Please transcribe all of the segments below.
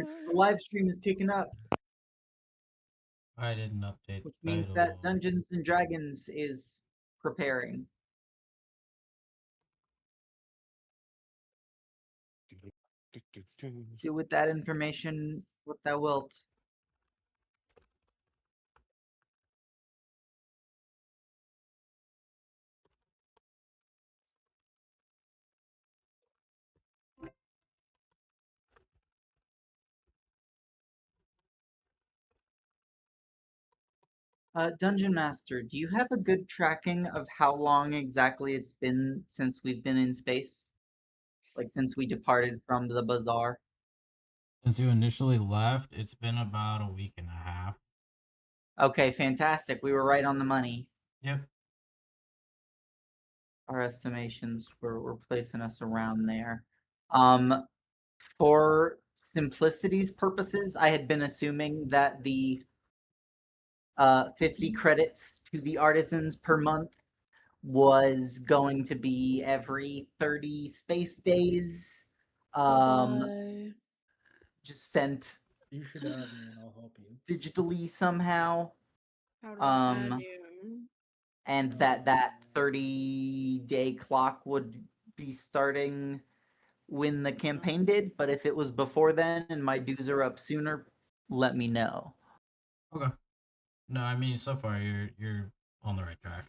Lawrence, the live stream is kicking up, I didn't update which the means title. that Dungeons and Dragons is preparing. Do with that information what thou wilt. Dungeon Master, do you have a good tracking of how long exactly it's been since we've been in space? Like since we departed from the bazaar? Since you initially left, it's been about a week and a half. Okay, fantastic. We were right on the money. Yep. Our estimations were placing us around there. For simplicity's purposes, I had been assuming that the 50 credits to the artisans per month was going to be every 30 space days. Bye-bye. Just sent You should add me and I'll help you. digitally somehow. How do I add Um, you? and that 30-day clock would be starting when the campaign did, but if it was before then and my dues are up sooner, let me know. Okay. No, I mean so far you're on the right track.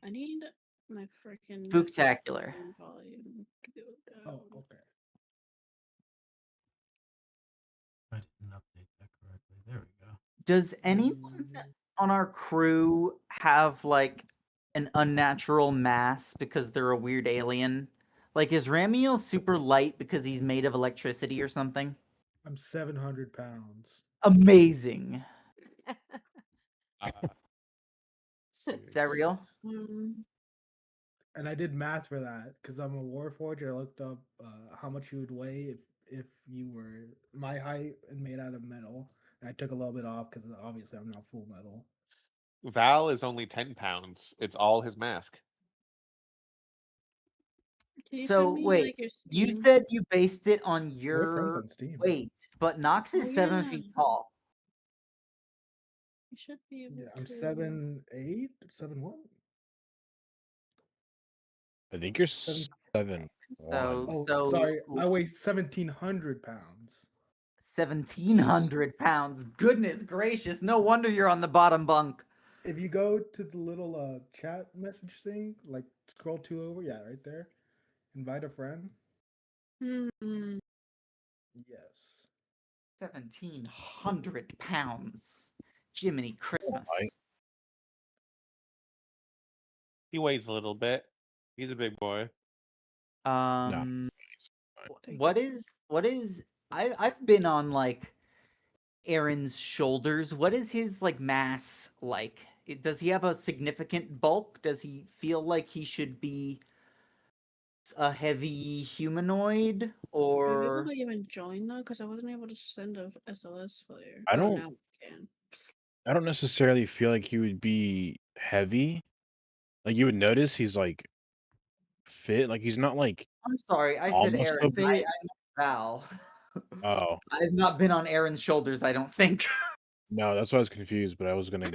I need my freaking Spooktacular. volume to go down. Oh, okay. I didn't update that correctly. There we go. Does anyone on our crew have like an unnatural mass because they're a weird alien? Like, is Ramiel super light because he's made of electricity or something? I'm 700 pounds. Amazing. Sweet. Is that real? And I did math for that because I'm a warforger. I looked up how much you would weigh if you were my height and made out of metal. And I took a little bit off because obviously I'm not full metal. Val is only 10 pounds. It's all his mask. Can you So send me, wait, like, your you Steam? said you based it on We're friends your on Steam. weight, but Nox is Oh, 7 yeah. feet tall. You should be able Yeah, I'm to. 7'8", 7'1". I think you're Seven- 7'1". Oh, So sorry. I weigh 1,700 pounds. 1,700 pounds. Goodness gracious! No wonder you're on the bottom bunk. If you go to the little chat message thing, like scroll 2 over, yeah, right there. Invite a friend. Yes. 1,700 pounds. Jiminy Christmas. He weighs a little bit. He's a big boy. What is I've been on like Aaron's shoulders. What is his like mass like? Does he have a significant bulk? Does he feel like he should be a heavy humanoid Are you or able to even join though? Because I wasn't able to send a SLS flare. I Oh, don't- now I can. I don't necessarily feel like he would be heavy. Like you would notice he's like fit. Like he's not like I'm sorry, I said almost Aaron. obese. I meant Val. Oh I've not been on Aaron's shoulders, I don't think. no, that's why I was confused. But I was gonna.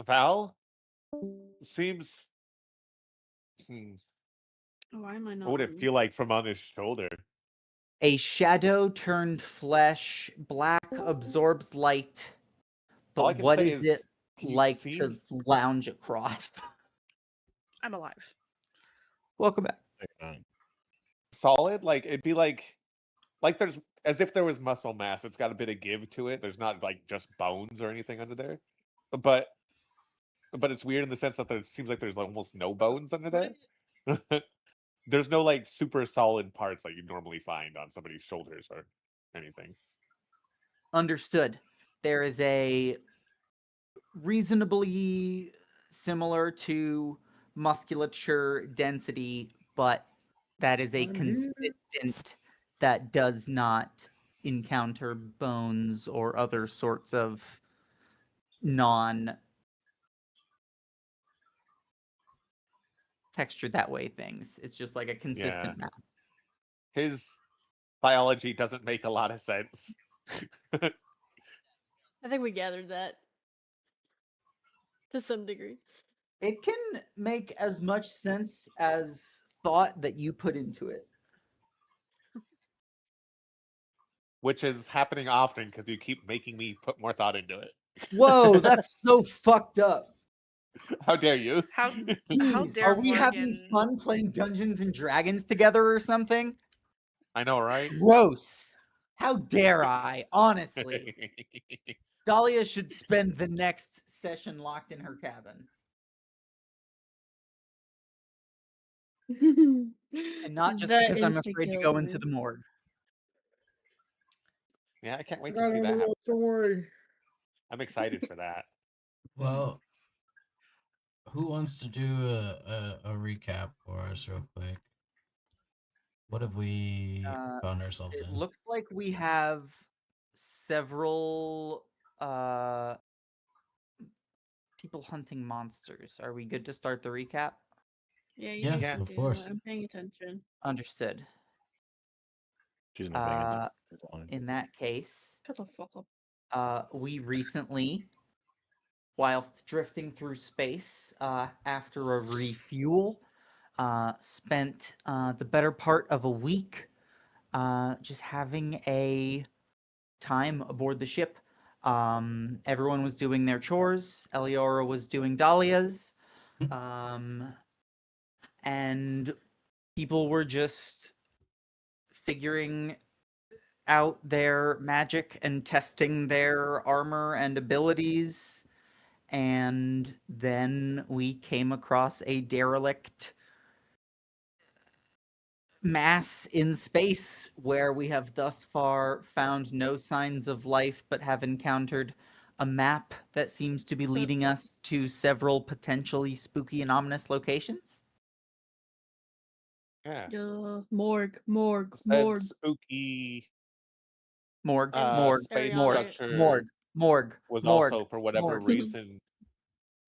Val seems. Why am I not? What would it feel like from on his shoulder? A shadow turned flesh, black absorbs light. All I But can what say is is it he like seems- to lounge across? I'm alive. Welcome back. Solid. Like it'd be like there's as if there was muscle mass. It's got a bit of give to it. There's not like just bones or anything under there, but it's weird in the sense that there seems like there's almost no bones under there. There's no like super solid parts like you normally find on somebody's shoulders or anything. Understood. There is a reasonably similar to musculature density, but that is a consistent that does not encounter bones or other sorts of non textured that way things. It's just like a consistent mass. his biology doesn't make a lot of sense. I think we gathered that to some degree. It can make as much sense as thought that you put into it. Which is happening often because you keep making me put more thought into it. Whoa, that's so fucked up. How dare you? How Jeez, dare are we having Morgan- fun playing Dungeons and Dragons together or something? I know, right? Gross. How dare I? Honestly. Dahlia should spend the next session locked in her cabin. And not just That because I'm afraid to go insta-killed into me. the morgue. Yeah, I can't I wait to got see a that. little story. I'm excited for that. Well, who wants to do a recap for us real quick? What have we found ourselves It in? looks like we have several people hunting monsters. Are we good to start the recap? Yeah, you Yeah, can Yeah. of continue. course. I'm paying attention. Understood. She's not paying attention. Uh, It's fine. In that case, Shut the fuck up. we recently, whilst drifting through space after a refuel, spent the better part of a week just having a time aboard the ship. Everyone was doing their chores. Eliora was doing Dahlia's. And people were just figuring out their magic and testing their armor and abilities. And then we came across a derelict mass in space where we have thus far found no signs of life but have encountered a map that seems to be leading us to several potentially spooky and ominous locations. Yeah. Morgue. Said spooky Morgue, And morgue, space Ariana- morgue, structure morgue, was morgue, also, for whatever morgue. reason,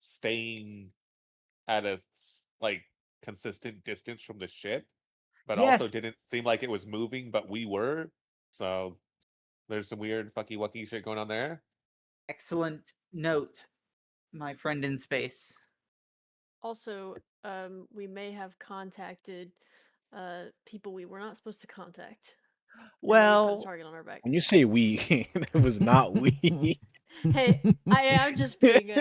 staying at a like consistent distance from the ship, but also Yes. didn't seem like it was moving, but we were. So there's some weird fucky wucky shit going on there. Excellent note, my friend in space. Also, we may have contacted people we were not supposed to contact. And they put a Well, target on our back. When you say we, it was not we. Hey, I'm just being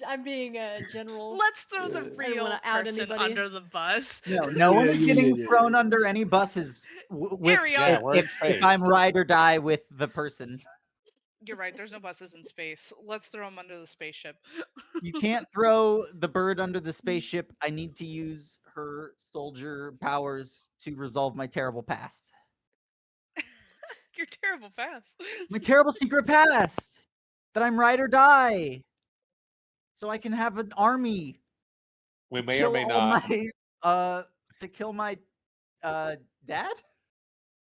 I'm being general. Let's throw the I didn't real wanna out person anybody. under the bus. no one Yeah, is yeah, getting yeah, thrown yeah. under any buses with Ariana- Yeah, we're in if I'm space. ride or die with the person. You're right. There's no buses in space. Let's throw them under the spaceship. You can't throw the bird under the spaceship. I need to use her soldier powers to resolve my terrible past. You're terrible fast. My terrible secret past that I'm ride or die. So I can have an army We to may or kill may all not my to kill my dad?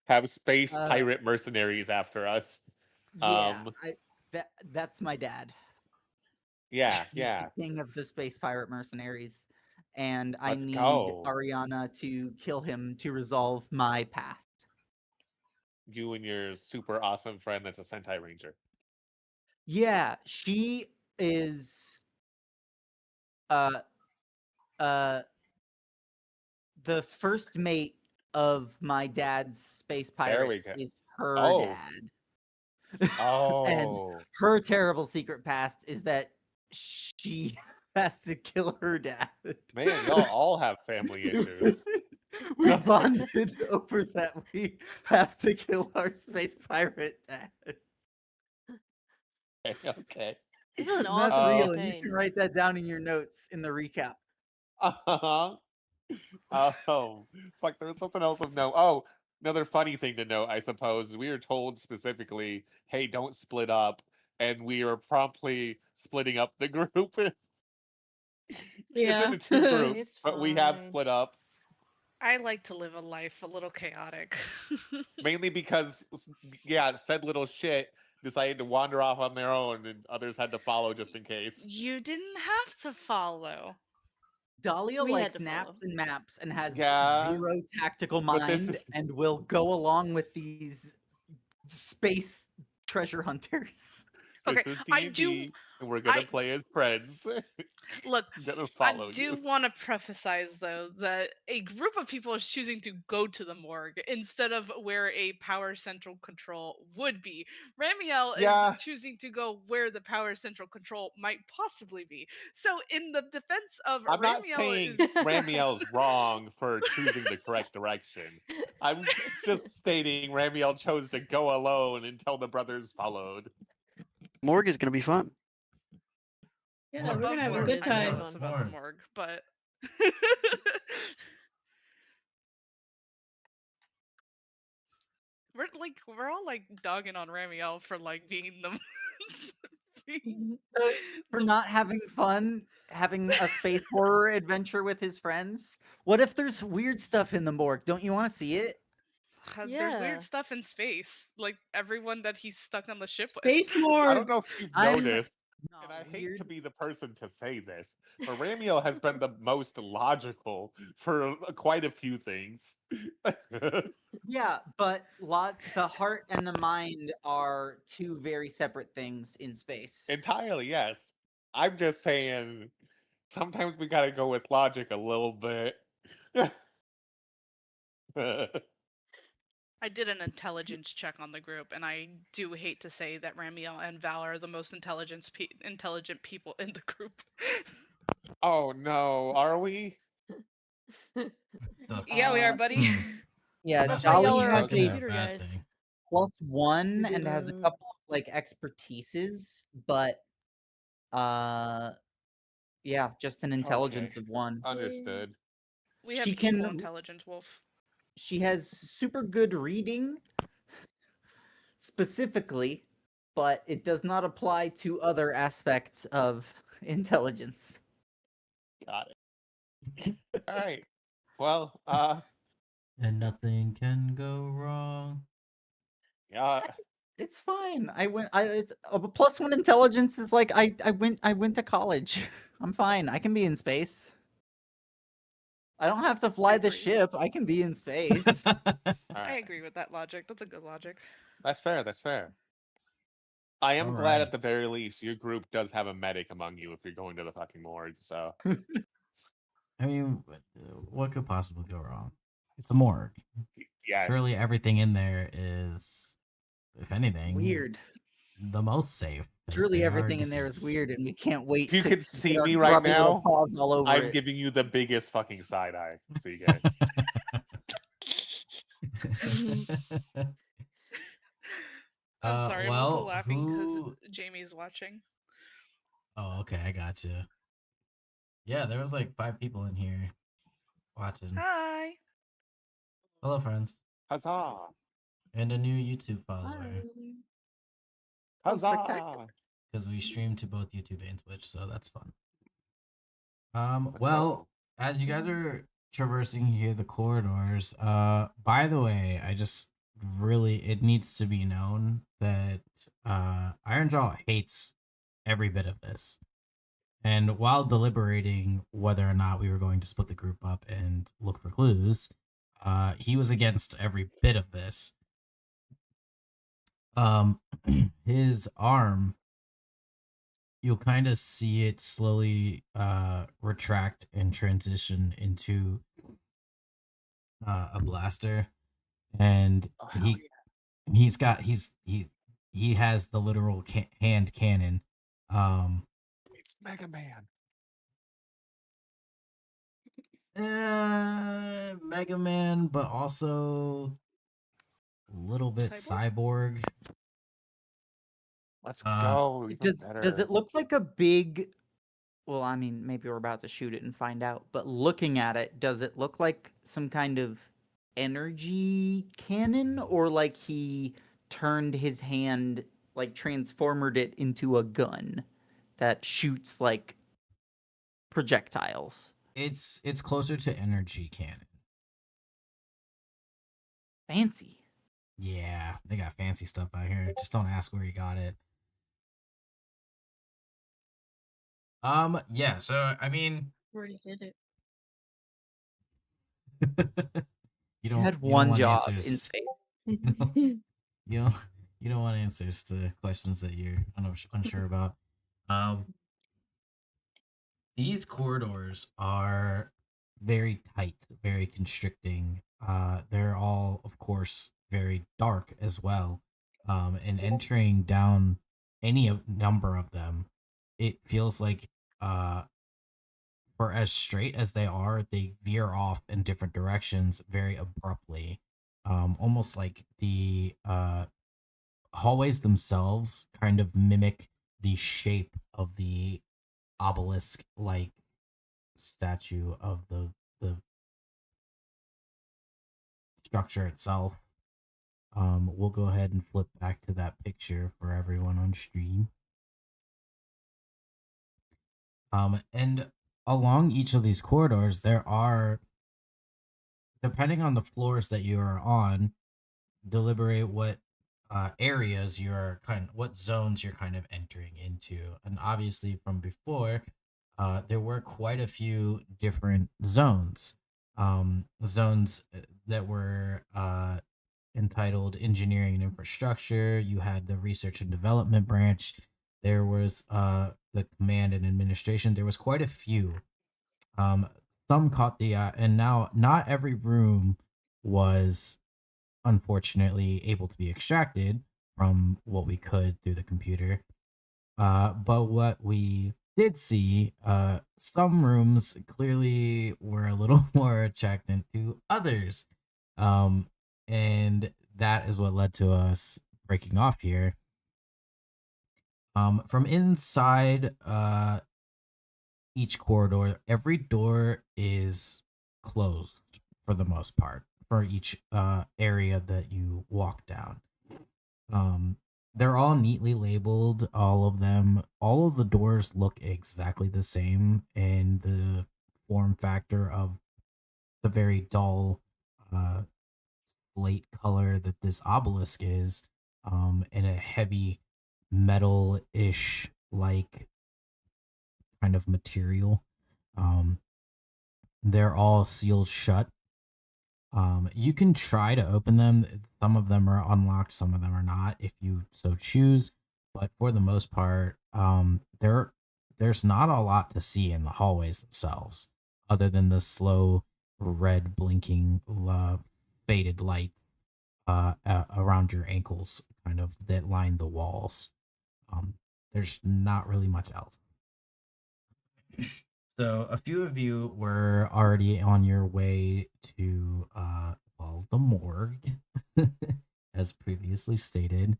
have space Uh, pirate mercenaries after us. Yeah, that's my dad. Yeah, He's yeah. the king of the space pirate mercenaries, and I Let's need go. Ariana to kill him to resolve my past. You and your super awesome friend that's a Sentai Ranger. Yeah, she is uh the first mate of my dad's space There we pirates go. is her Oh. dad. And Oh. her terrible secret past is that she has to kill her dad. Man, y'all all have family issues. We bonded over that we have to kill our space pirate dad. Okay. This is an And awesome that's real, and you campaign. can write that down in your notes in the recap. Uh-huh. Fuck, there was something else of note. Oh, another funny thing to note, I suppose. We were told specifically, hey, don't split up. And we are promptly splitting up the group. It's Yeah. into two groups, It's but we have fine. split up. I like to live a life a little chaotic. Mainly because, yeah, said little shit decided to wander off on their own and others had to follow just in case. You didn't have to follow. Dahlia We had likes to naps follow. and maps and has Yeah, 0 tactical but this mind is and will go along with these space treasure hunters. Okay, this is I D&D, do. and we're gonna I play as friends. look. I'm gonna I follow do you. want to prefacize though that a group of people is choosing to go to the morgue instead of where a power central control would be. Ramiel is Yeah, choosing to go where the power central control might possibly be. So, in the defense of I'm not Ramiel, saying is Ramiel's wrong for choosing the correct direction. I'm just stating Ramiel chose to go alone until the brothers followed. Morgue is gonna be fun. Yeah, Morgue, we're gonna have a morgue, good I'm Morgue. time. jealous about the Morgue. morgue, but we're all like dogging on Ramiel for like being the being For the not having fun, having a space horror adventure with his friends. What if there's weird stuff in the morgue? Don't you want to see it? there's Yeah. weird stuff in space, like everyone that he's stuck on the ship with. Space I morgue. don't know if you've I'm noticed, not and I hate weird. to be the person to say this, but Ramiel has been the most logical for quite a few things. Yeah, but the heart and the mind are two very separate things in space. Entirely, yes. I'm just saying sometimes we gotta go with logic a little bit. I did an intelligence check on the group, and I do hate to say that Ramiel and Val are the most intelligent people in the group. Oh no, are we? Yeah, we are, buddy. Yeah, I'm not That's why sure y'all Dolly if are has that's our a good or a a computer bad guys. thing. +1 and has a Nebula. couple of like expertises, but yeah, just an Okay, intelligence of 1. understood. We have She equal can intelligence, Wolf. she has super good reading specifically, but it does not apply to other aspects of intelligence. Got it. All right. Well, And nothing can go wrong. yeah, It's fine. It's a +1 intelligence is like I went to college. I'm fine. I can be in space. I don't have to fly the agree. ship. I can be in space. all I right. agree with that logic. That's a good logic. That's fair. That's fair. I am All glad at right. the very least your group does have a medic among you if you're going to the fucking morgue. So I mean, what could possibly go wrong? It's a morgue. yes, Surely everything in there is, if anything, Weird. the most safe. 'Cause Surely they are everything in there is deceased. weird, and we can't wait if you to could get see our me right grubby little now, paws all over I'm it. giving you the biggest fucking side eye. So you guys. I'm sorry. I'm also Well, laughing because who? Jamie's watching. Oh, okay, I got you. Yeah, there was like 5 people in here watching. Hi. Hello, friends, Huzzah! and a new YouTube follower Oh, spectacular. Huzzah! because we stream to both YouTube and Twitch, so that's fun. Let's Well, go. as you guys are traversing here the corridors, by the way, I just really it needs to be known that Ironjaw hates every bit of this. And while deliberating whether or not we were going to split the group up and look for clues, he was against every bit of this. His arm, you'll kind of see it slowly retract and transition into a blaster, and Oh, hell he has the literal hand cannon. It's Mega Man. Mega Man, but also a little bit cyborg. Let's Uh, go. Even Does better. it look like a big? Well, I mean, maybe we're about to shoot it and find out. But looking at it, does it look like some kind of energy cannon, or like he turned his hand, like transformed it into a gun that shoots like projectiles? it's closer to energy cannon. Fancy. Yeah, they got fancy stuff out here. Just don't ask where he got it. Yeah, so I mean, Already did it. You You had don't one want job in answers. space. You don't, you don't you don't want answers to questions that you're unsure about. Um, these corridors are very tight, very constricting. They're all, of course, very dark as well. And entering down number of them, it feels like for as straight as they veer off in different directions very abruptly. Almost like the hallways themselves kind of mimic the shape of the obelisk like statue of the structure itself. We'll go ahead and flip back to that picture for everyone on stream. And along each of these corridors, there are, depending on the floors that you are on, deliberate what areas what zones you're kind of entering into. And obviously, from before, there were quite a few different zones. Zones that were entitled Engineering and Infrastructure. You had the Research and Development branch. There was the Command and Administration. There was quite a few. Um, some caught the eye, and now not every room was unfortunately able to be extracted from what we could through the computer. But what we did see, some rooms clearly were a little more attractive to others. And that is what led to us breaking off here. From inside each corridor, every door is closed for the most part for each area that you walk down. They're all neatly labeled, all of them. All of the doors look exactly the same in the form factor of the very dull slate color that this obelisk is, in a heavy metal-ish like kind of material. Um, they're all sealed shut. You can try to open them. Some of them are unlocked, some of them are not, if you so choose. But for the most part, there's not a lot to see in the hallways themselves, other than the slow red blinking faded light around your ankles, kind of that line the walls. There's not really much else. So a few of you were already on your way to the morgue, as previously stated.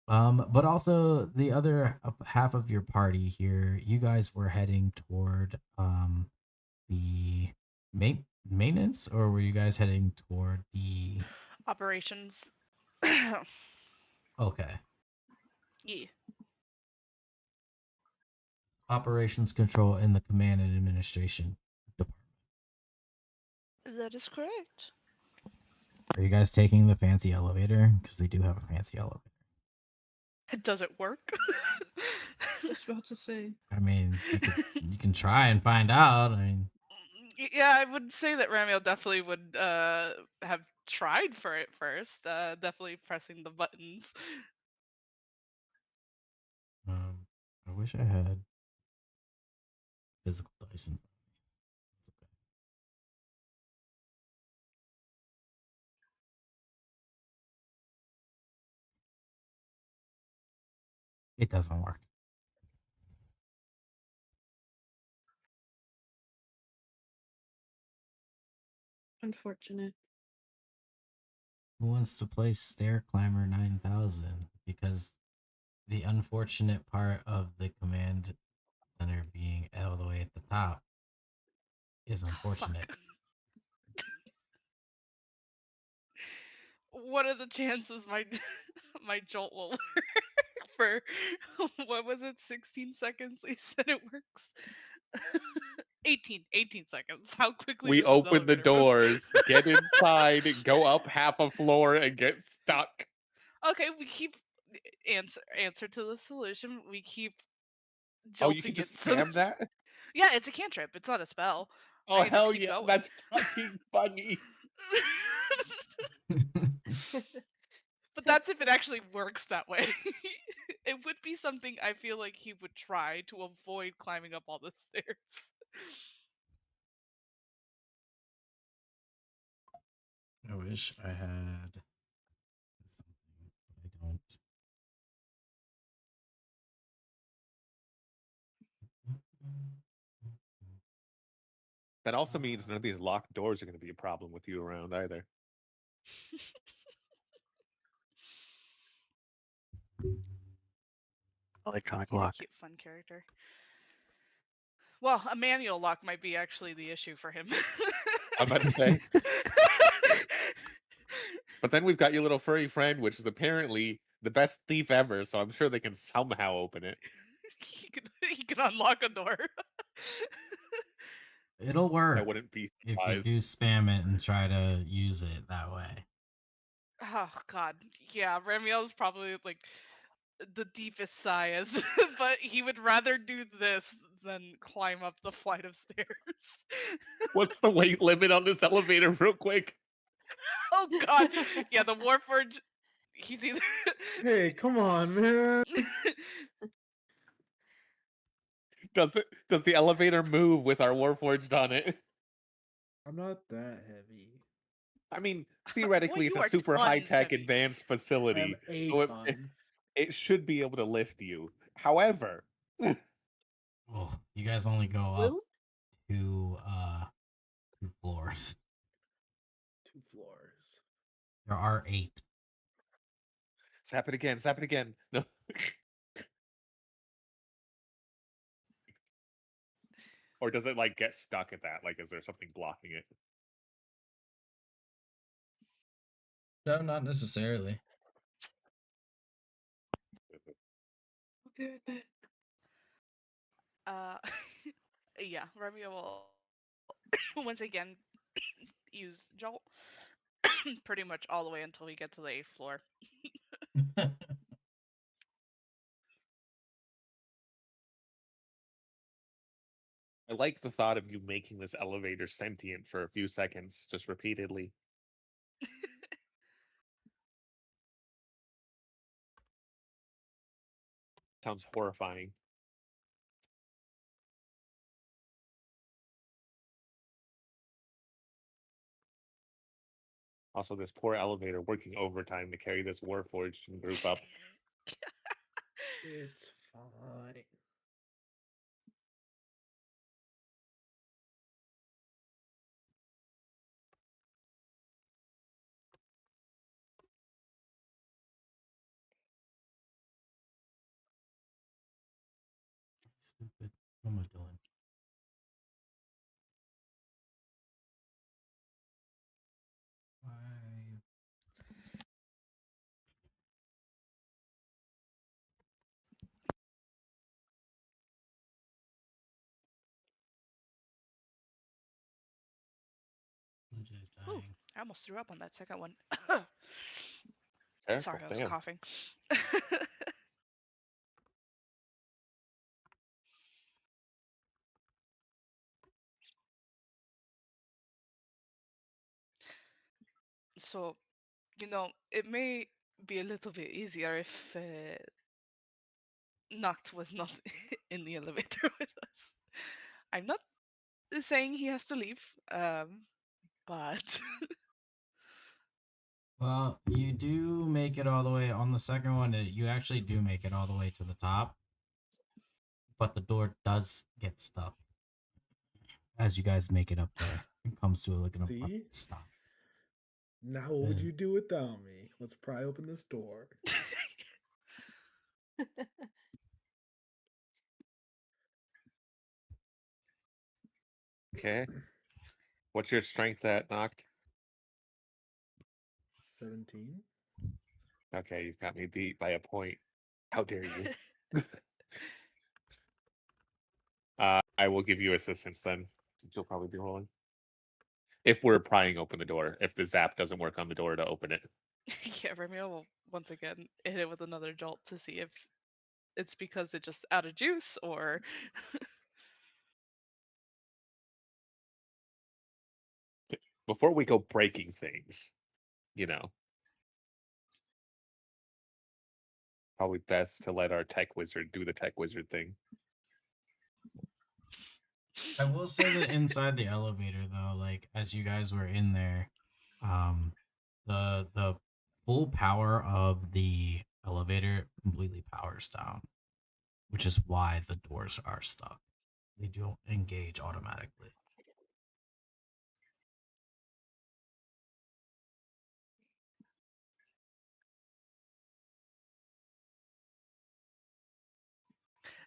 But also the other half of your party here, you guys were heading toward the maintenance, or were you guys heading toward the Operations. okay Yeah. operations control in the command and administration department? That is correct. Are you guys taking the fancy elevator? Because they do have a fancy elevator. Does it work? I was about to say. I mean, you can try and find out. I mean, Yeah, I would say that Ramiel definitely would have tried for it first. Definitely pressing the buttons. I wish I had physical dice in. It's okay. It doesn't work. Unfortunate. Who wants to play Stair Climber 9000? Because the unfortunate part of the command center being all the way at the top is unfortunate. Fuck. What are the chances my my jolt will work for what was it, 16 seconds? They said it works. 18 seconds. How quickly We does this open the elevator move? doors, get inside, go up half a floor, and get stuck. Okay, we keep answer to the solution. We keep Oh, you jolting can it just so spam that? yeah, it's a cantrip. It's not a spell. Oh I just hell keep yeah, going. that's fucking funny. But that's if it actually works that way. It would be something I feel like he would try to avoid climbing up all the stairs. I wish I had something, but I don't. That also means none of these locked doors are going to be a problem with you around either. Electronic He's a lock. cute, fun character. Well, a manual lock might be actually the issue for him. I'm about to say. But then we've got your little furry friend, which is apparently the best thief ever, so I'm sure they can somehow open it. he can unlock a door. It'll work I wouldn't be if you surprised. do spam it and try to use it that way. Oh god, yeah, Ramiel's probably like the deepest sigh is, but he would rather do this than climb up the flight of stairs. What's the weight limit on this elevator, real quick? Oh god, yeah, the Warforged. He's either. Hey, come on, man. Does the elevator move with our Warforged on it? I'm not that heavy. I mean, Well, theoretically, it's you a are super tons high-tech heavy. advanced I am facility, a so ton. it should be able to lift you. However, Oh, you guys only go up Will? two floors. 2 floors. There are 8. zap it again, zap it again. No. Or does it like get stuck at that? Like, is there something blocking it? No, not necessarily. I'll be right back. Uh, yeah, Romeo will once again use Jolt pretty much all the way until we get to the 8th floor. I like the thought of you making this elevator sentient for a few seconds, just repeatedly. Sounds horrifying. Also, this poor elevator working overtime to carry this Warforged group up. It's fine. Stupid. What am I doing? Why? Blue Jay's Ooh, dying. I almost threw up on that second one. Careful, Sorry, I was damn. coughing. So, it may be a little bit easier if Noct was not in the elevator with us. I'm not saying he has to leave, but Well, you do make it all the way on the second one. You actually do make it all the way to the top, but the door does get stuck as you guys make it up there. It comes to like an See? abrupt stop. Now what would you do without me? Let's pry open this door. Okay. What's your strength at, Noct? 17. Okay, you've got me beat by a point. How dare you? I will give you assistance then, since you'll probably be rolling. If we're prying open the door, if the zap doesn't work on the door to open it. yeah, Romeo will once again hit it with another jolt to see if it's because it just out of juice or before we go breaking things, you know, probably best to let our tech wizard do the tech wizard thing. I will say that inside the elevator, though, like as you guys were in there, the full power of the elevator completely powers down, which is why the doors are stuck. They don't engage automatically.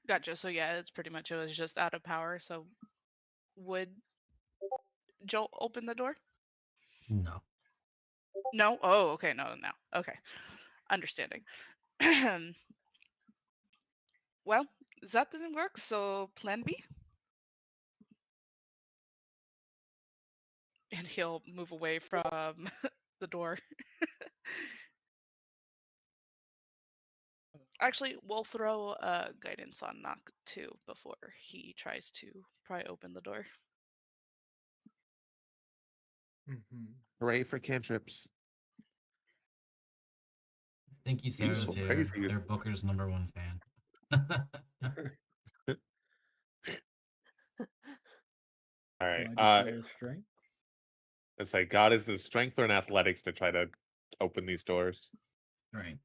Gotcha. So yeah, it's pretty much it was just out of power. So would Joel open the door? No. No. Oh, okay. No, no. Okay, understanding. Well, that didn't work. So plan B, and he'll move away from the door. Actually, we'll throw guidance on knock too before he tries to pry open the door. Mm-hmm. Hooray for cantrips. I think Sarah's Useful, here. crazy They're useful. Booker's #1 fan. All So right. I just roll strength. It's like God is the strength or an athletics to try to open these doors. Right.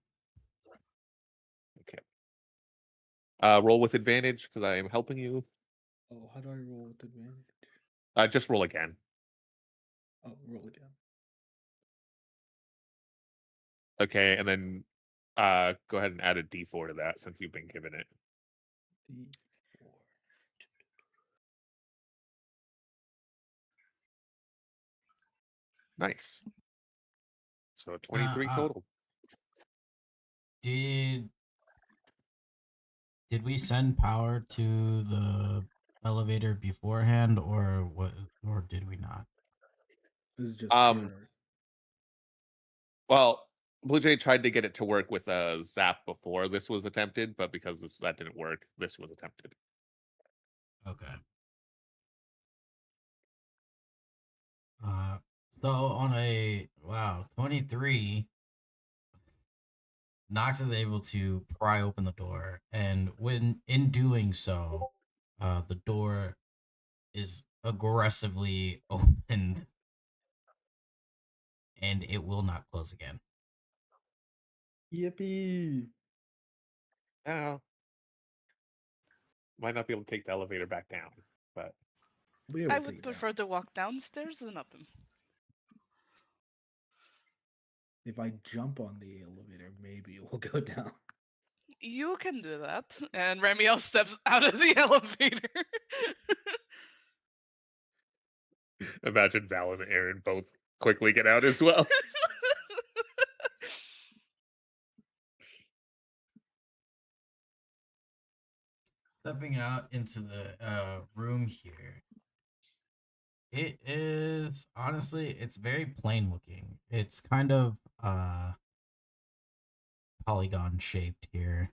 Okay. Roll with advantage because I am helping you. Oh, how do I roll with advantage? Just roll again. Oh, roll again. Okay, and then go ahead and add a D4 to that since you've been given it. D4. Nice. So 23 total. Did we send power to the elevator beforehand, or what? Or did we not? This is just Um, pure. Well, Blue Jay tried to get it to work with a zap before this was attempted, but because that didn't work, this was attempted. Okay. So on a 23, Nox is able to pry open the door, and when in doing so, the door is aggressively opened, and it will not close again. Yippee! Now, might not be able to take the elevator back down, but We'll be able I to take would it down. prefer to walk downstairs than up them. If I jump on the elevator, maybe it will go down. You can do that. And Ramiel steps out of the elevator. imagine Val and Aaron both quickly get out as well. Stepping out into the room here, it is honestly, it's very plain looking. It's kind of polygon shaped here.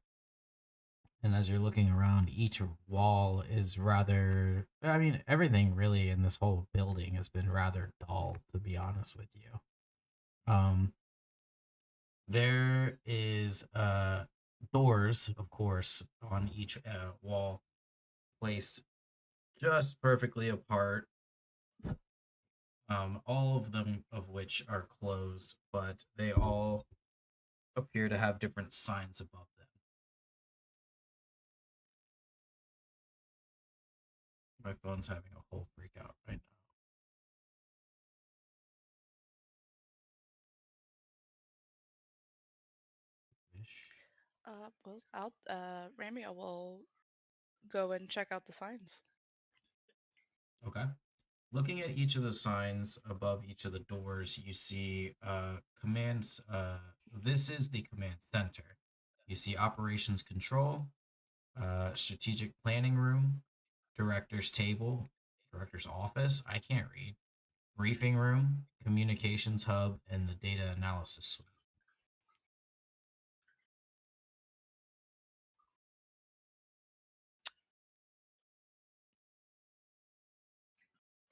And as you're looking around, each wall is rather, I mean, everything really in this whole building has been rather dull, to be honest with you. There is doors, of course, on each wall, placed just perfectly apart. All of them of which are closed, but they all appear to have different signs above them. My phone's having a whole freak out right now. Well, Ramiel will go and check out the signs. Okay. Looking at each of the signs above each of the doors, you see commands. This is the command center. You see operations control, strategic planning room, director's table, director's office. I can't read. Briefing room, communications hub, and the data analysis suite.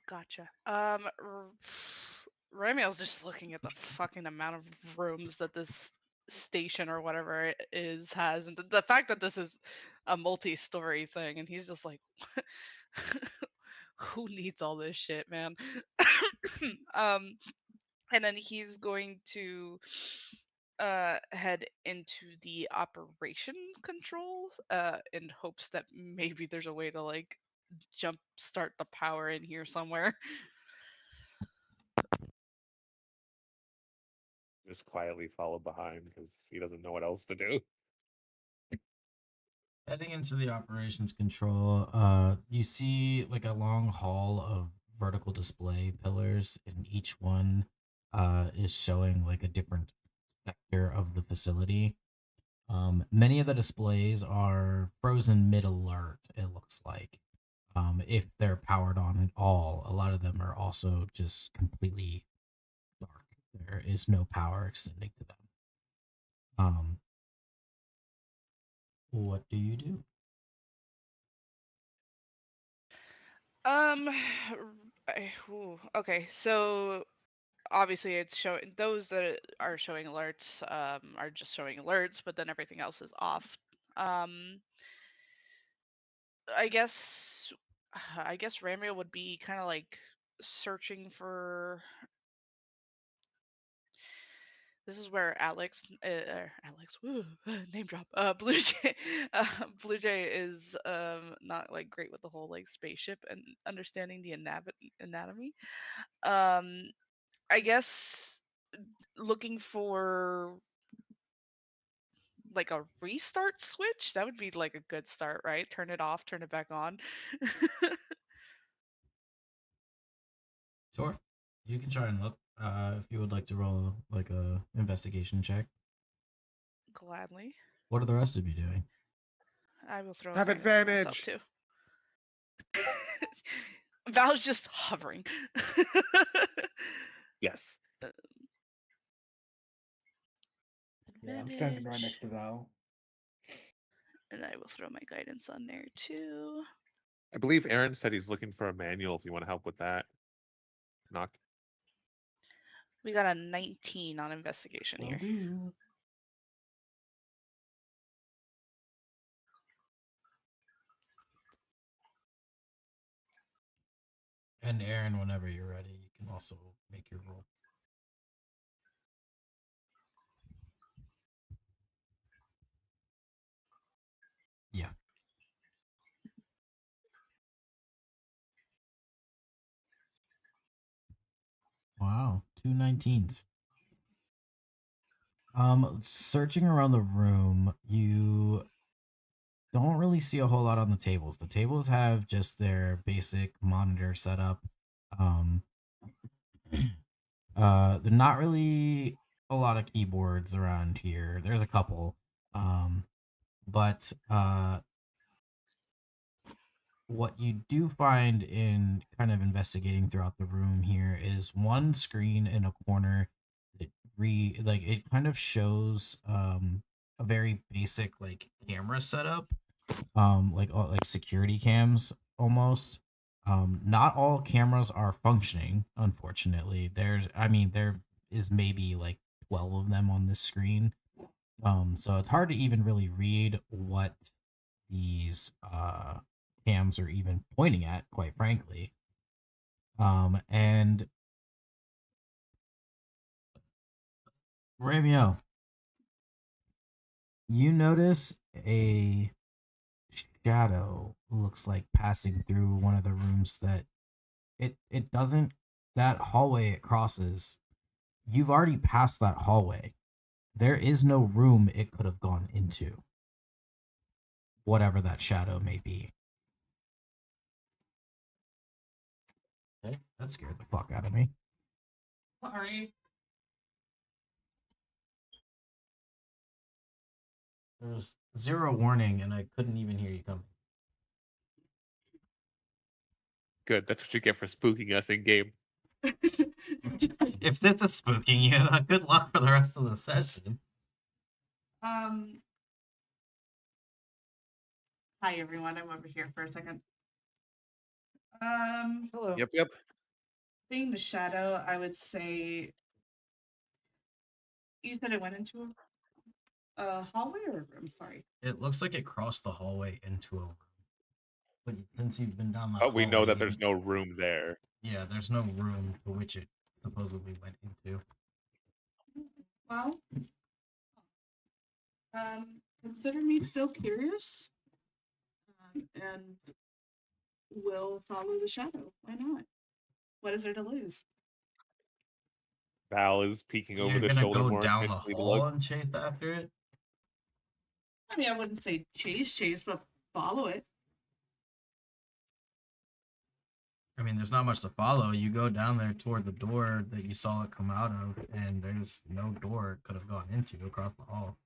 Gotcha. Ramiel's just looking at the fucking amount of rooms that this station or whatever it is has, and the fact that this is a multi-story thing, and he's just like, who needs all this shit, man? um, and then he's going to head into the operation controls in hopes that maybe there's a way to like jump start the power in here somewhere. Just quietly follow behind because he doesn't know what else to do. Heading into the operations control, you see like a long hall of vertical display pillars, and each one is showing like a different sector of the facility. Many of the displays are frozen mid alert, it looks like. If they're powered on at all, a lot of them are also just completely dark. There is no power extending to them. What do you do? Okay, so obviously it's showing those that are showing alerts are just showing alerts, but then everything else is off. I guess Ramio would be kind of like searching for. This is where Alex, woo, name drop. Blue Jay, Blue Jay is not like great with the whole like spaceship and understanding the anatomy. I guess looking for like a restart switch. That would be like a good start, right? Turn it off, turn it back on. Sure. You can try and look. If you would like to roll like a investigation check. Gladly. What are the rest of you doing? I will throw a Have guidance on myself advantage. too. Val's just hovering. Yes. Yeah, I'm standing right Advantage. next to Val. And I will throw my guidance on there too. I believe Aaron said he's looking for a manual if you want to help with that. Knocked. We got a 19 on investigation Will here. do. And Aaron, whenever you're ready, you can also make your roll. Yeah. Wow, 2 19s. Searching around the room, you don't really see a whole lot on the tables. The tables have just their basic monitor setup. There's not really a lot of keyboards around here. There's a couple. But what you do find in kind of investigating throughout the room here is one screen in a corner that it kind of shows a very basic like camera setup, like security cams almost. Not all cameras are functioning, unfortunately. There is maybe like 12 of them on this screen. So it's hard to even really read what these cams are even pointing at, quite frankly. And Ramio, you notice a shadow looks like passing through one of the rooms that it doesn't that hallway it crosses. You've already passed that hallway. There is no room it could have gone into. Whatever that shadow may be. Okay, that scared the fuck out of me. Sorry. There was 0 warning, and I couldn't even hear you coming. Good. That's what you get for spooking us in game. If this is spooking you, good luck for the rest of the session. Hi everyone, I'm over here for a second. Hello. Yep. Being the shadow, I would say. You said it went into a hallway or a room? Sorry. It looks like it crossed the hallway into a room. But since you've been down that But we know hallway, that there's no room there. yeah, there's no room to which it supposedly went into. Well, consider me still curious, and will follow the shadow. Why not? What is there to lose? Val is peeking over You're the gonna shoulder go more down the intensely to hall look. and chase after it? I mean, I wouldn't say chase, but follow it. I mean, there's not much to follow. You go down there toward the door that you saw it come out of, and there's no door it could have gone into across the hall.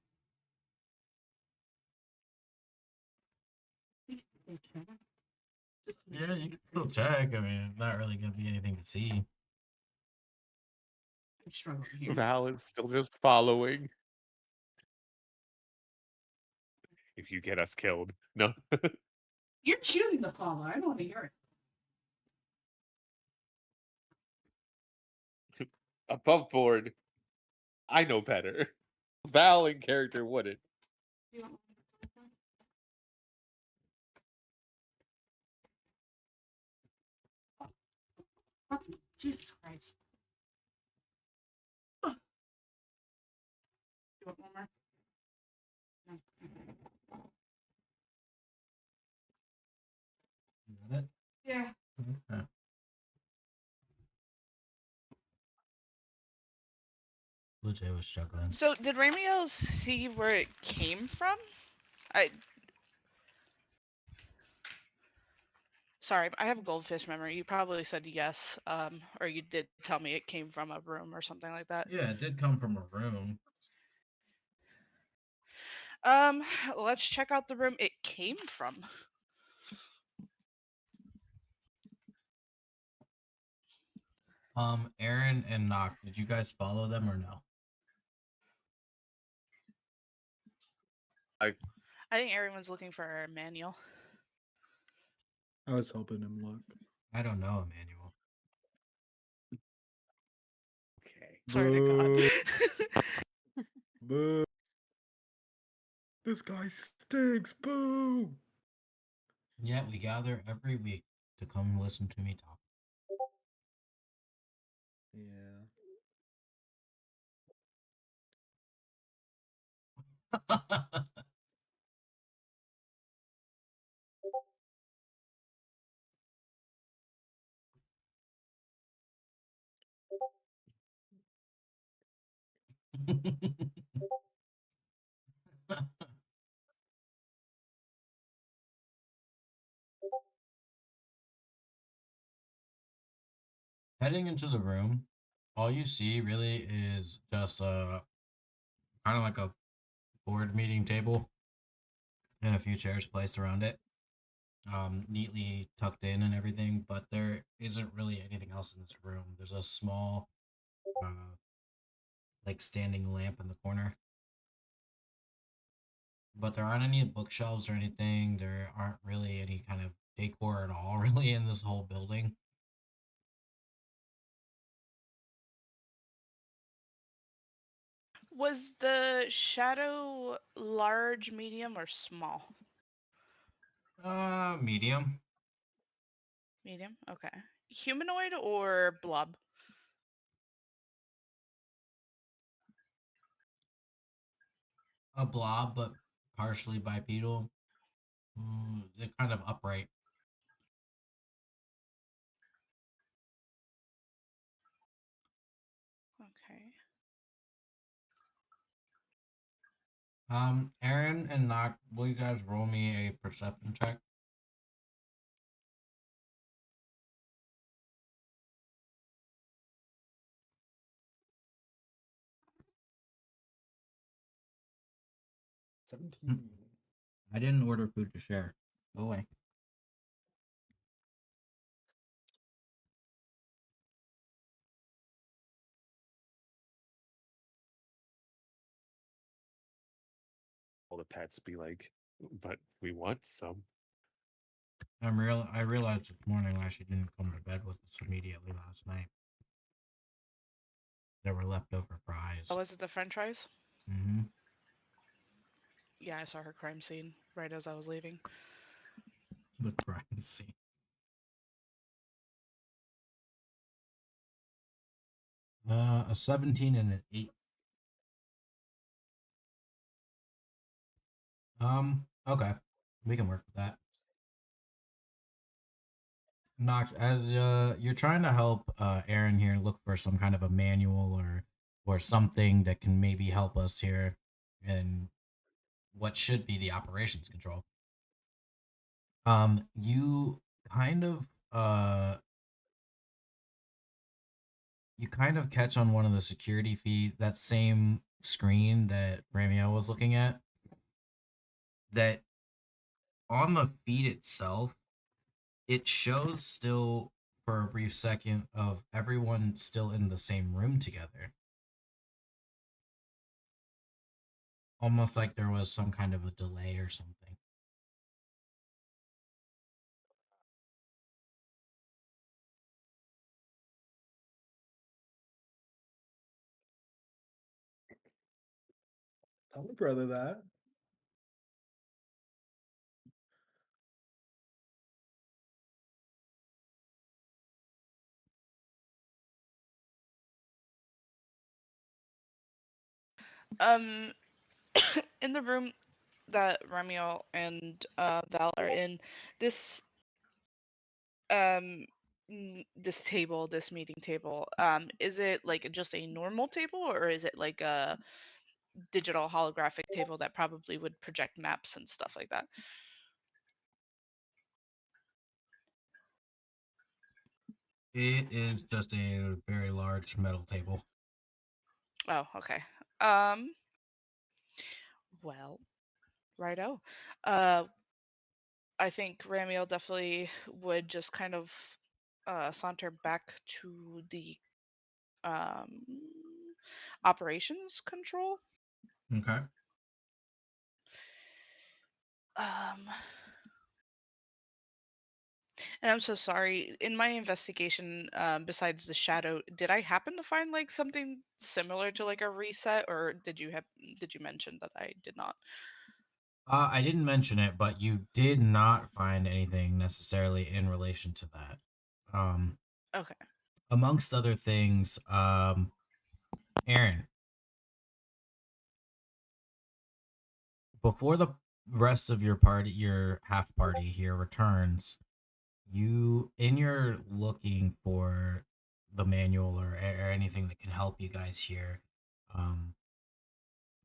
Just to make Yeah, sure you I'm can still check. I mean, not really gonna be anything to see. I'm struggling here. Val is still just following. If you get us killed. No. You're choosing to follow. I don't want to hear it. Above board. I know better. Val in character wouldn't. You want Oh, Jesus Christ. Oh. You want one more? No. You got it? Yeah. Okay. Blue Jay was struggling. So did Ramiel see where it came from? Sorry, I have a goldfish memory. You probably said yes, or you did tell me it came from a room or something like that. Yeah, it did come from a room. Let's check out the room it came from. Aaron and Nock, did you guys follow them or no? I think everyone's looking for a manual. I was hoping him luck. I don't know, Emmanuel. Okay. Sorry to God. Boo. This guy stinks. Boo. Yet we gather every week to come listen to me talk. Yeah. Heading into the room, all you see really is just kind of like a board meeting table and a few chairs placed around it, neatly tucked in and everything. But there isn't really anything else in this room. There's a small, like standing lamp in the corner. But there aren't any bookshelves or anything. There aren't really any kind of decor at all, really, in this whole building. Was the shadow large, medium, or small? Medium. Medium? Okay. Humanoid or blob? A blob, but partially bipedal. They're kind of upright. Okay. Aaron and Nock, will you guys roll me a perception check? Hmm. 17. I didn't order food to share. Go away. All the pets be like, but we want some. I realized this morning why she didn't come to bed with us immediately last night. There were leftover fries. Oh, was it the French fries? Mm-hmm. Yeah, I saw her crime scene right as I was leaving. The crime scene. A 17 and an 8. Okay. We can work with that. Knox, as you're trying to help Aaron here look for some kind of a manual or something that can maybe help us here in what should be the operations control. You kind of uh you kind of catch on one of the security feed, that same screen that Ramiel was looking at, that on the feed itself it shows still for a brief second of everyone still in the same room together, almost like there was some kind of a delay or something. Tell my brother that. Um, in the room that Ramiel and Val are in, this this table, this meeting table, is it like just a normal table, or is it like a digital holographic table that probably would project maps and stuff like that? It is just a very large metal table. Oh, okay. Well, righto. I think Ramiel definitely would just kind of saunter back to the um, operations control. Okay. Um, and I'm so sorry. In my investigation, besides the shadow, did I happen to find like something similar to like a reset, or did you mention that I did not? I didn't mention it, but you did not find anything necessarily in relation to that. Okay. Amongst other things, Aaron, before the rest of your party, your half party here returns, you in your looking for the manual or anything that can help you guys here, um,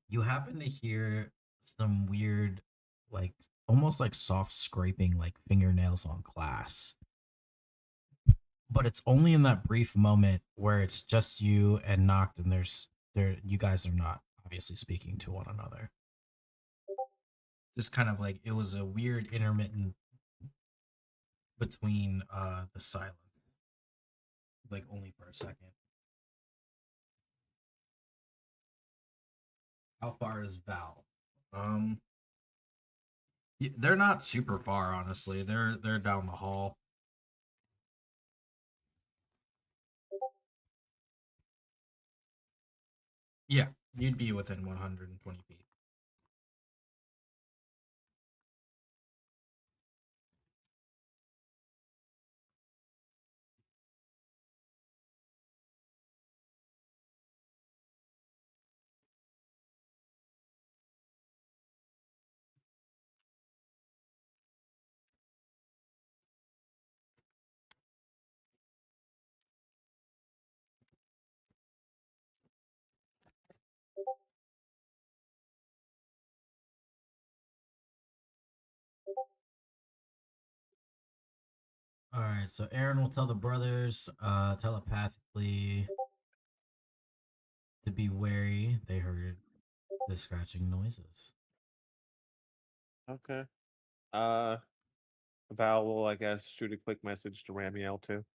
you happen to hear some weird, like almost like soft scraping, like fingernails on glass. But it's only in that brief moment where it's just you and Noct, and you guys are not obviously speaking to one another. Just kind of like it was a weird intermittent between the silence, like only for a second. How far is Val? Um, they're not super far, honestly. They're down the hall. Yeah, you'd be within 120 feet. All right, so Aaron will tell the brothers telepathically to be wary. They heard the scratching noises. Okay. Val will, I guess, shoot a quick message to Ramiel too.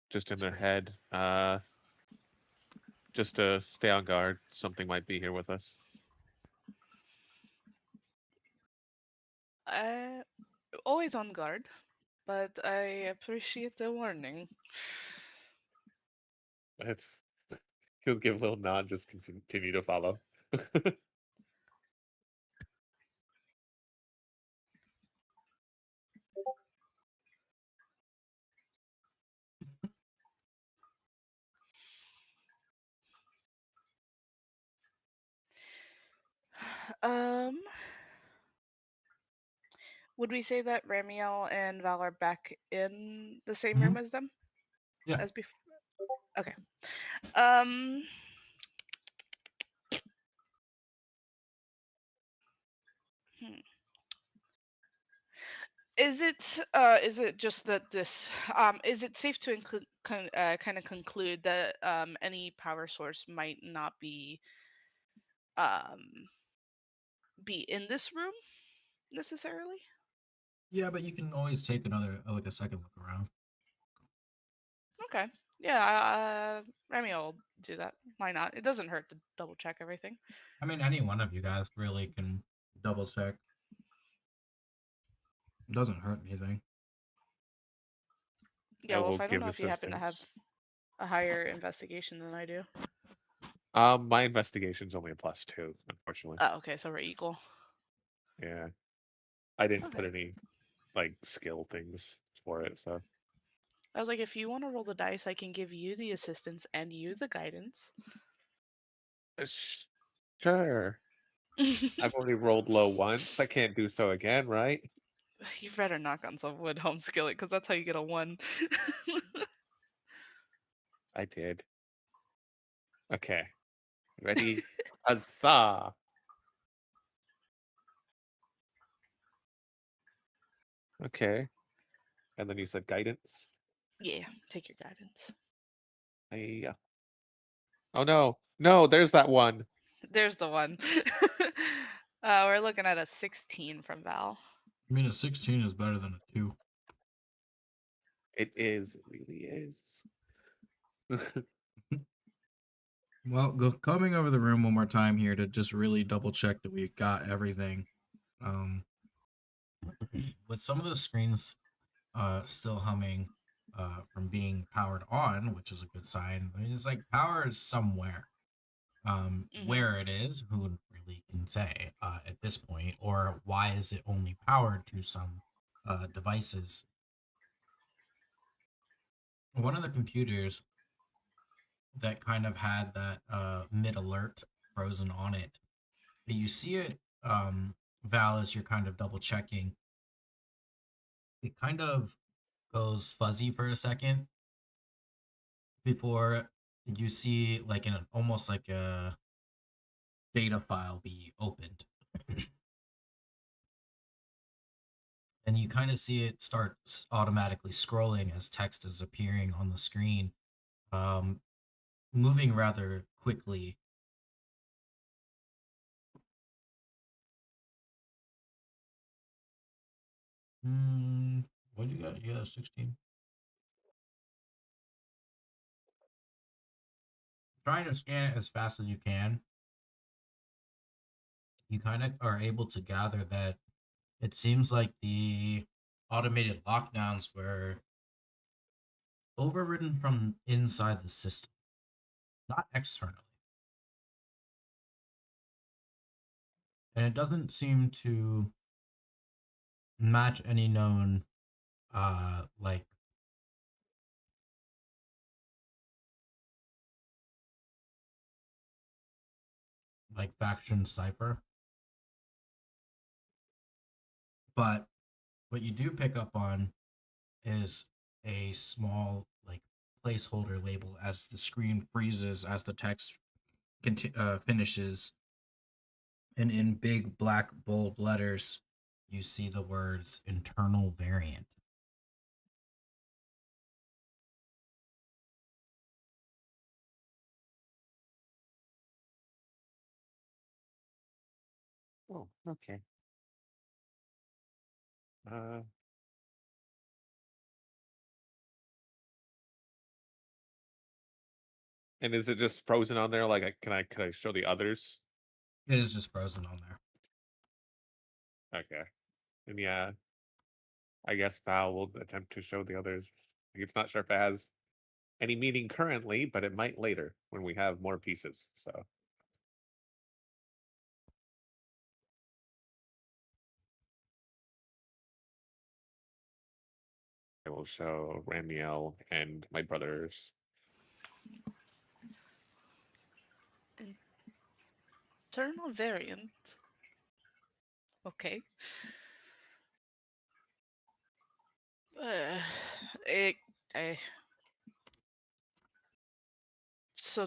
Just in That's their great. head. Just to stay on guard. Something might be here with us. Always on guard, but I appreciate the warning. If he'll give a little nod, just continue to follow. Um, would we say that Ramiel and Val are back in the same room as them? Yeah. As before? Okay. Um. Hmm. Is it just that this is it safe to kind of conclude that any power source might not um be in this room necessarily? Yeah, but you can always take a second look around. Okay. Yeah, Remy will do that. Why not? It doesn't hurt to double check everything. I mean, any one of you guys really can double check. It doesn't hurt anything. Yeah, I well, will if I don't give know if you happen to have assistance. a higher investigation than I do. My investigation's only a +2, unfortunately. Oh, okay, so we're equal. Yeah, I didn't put Okay. any like skill things for it, so I was like, if you want to roll the dice, I can give you the assistance and you the guidance. Sure. I've already rolled low once. I can't do so again, right? You better knock on some wood, home skillet, because that's how you get a 1. I did. Okay. Ready? Huzzah! Okay. And then you said guidance. Yeah, take your guidance. Oh no. No, there's that one. There's the one. We're looking at a 16 from Val. I mean, a 16 is better than a 2. It is. It really is. Well, coming over the room one more time here to just really double check that we've got everything. With some of the screens still humming from being powered on, which is a good sign. I mean, it's like power is somewhere. Where it is, who really can say at this point, or why is it only powered to some devices? One of the computers that kind of had that mid alert frozen on it, you see it, Val, as you're kind of double checking. It kind of goes fuzzy for a second before you see like an almost like a data file be opened. And you kind of see it start automatically scrolling as text is appearing on the screen, moving rather quickly. What do you got? You got a 16. Trying to scan it as fast as you can. You kind of are able to gather that it seems like the automated lockdowns were overridden from inside the system, not externally. And it doesn't seem to match any known like faction cipher. But what you do pick up on is a small like placeholder label as the screen freezes as the text finishes, and in big black bold letters you see the words internal variant. Oh, okay. And is it just frozen on there? Like, can I show the others? It is just frozen on there. Okay. And yeah, I guess Val will attempt to show the others. It's not sure if it has any meaning currently, but it might later when we have more pieces. So I will show Ramiel and my brothers. Internal variant. Okay. It, I, so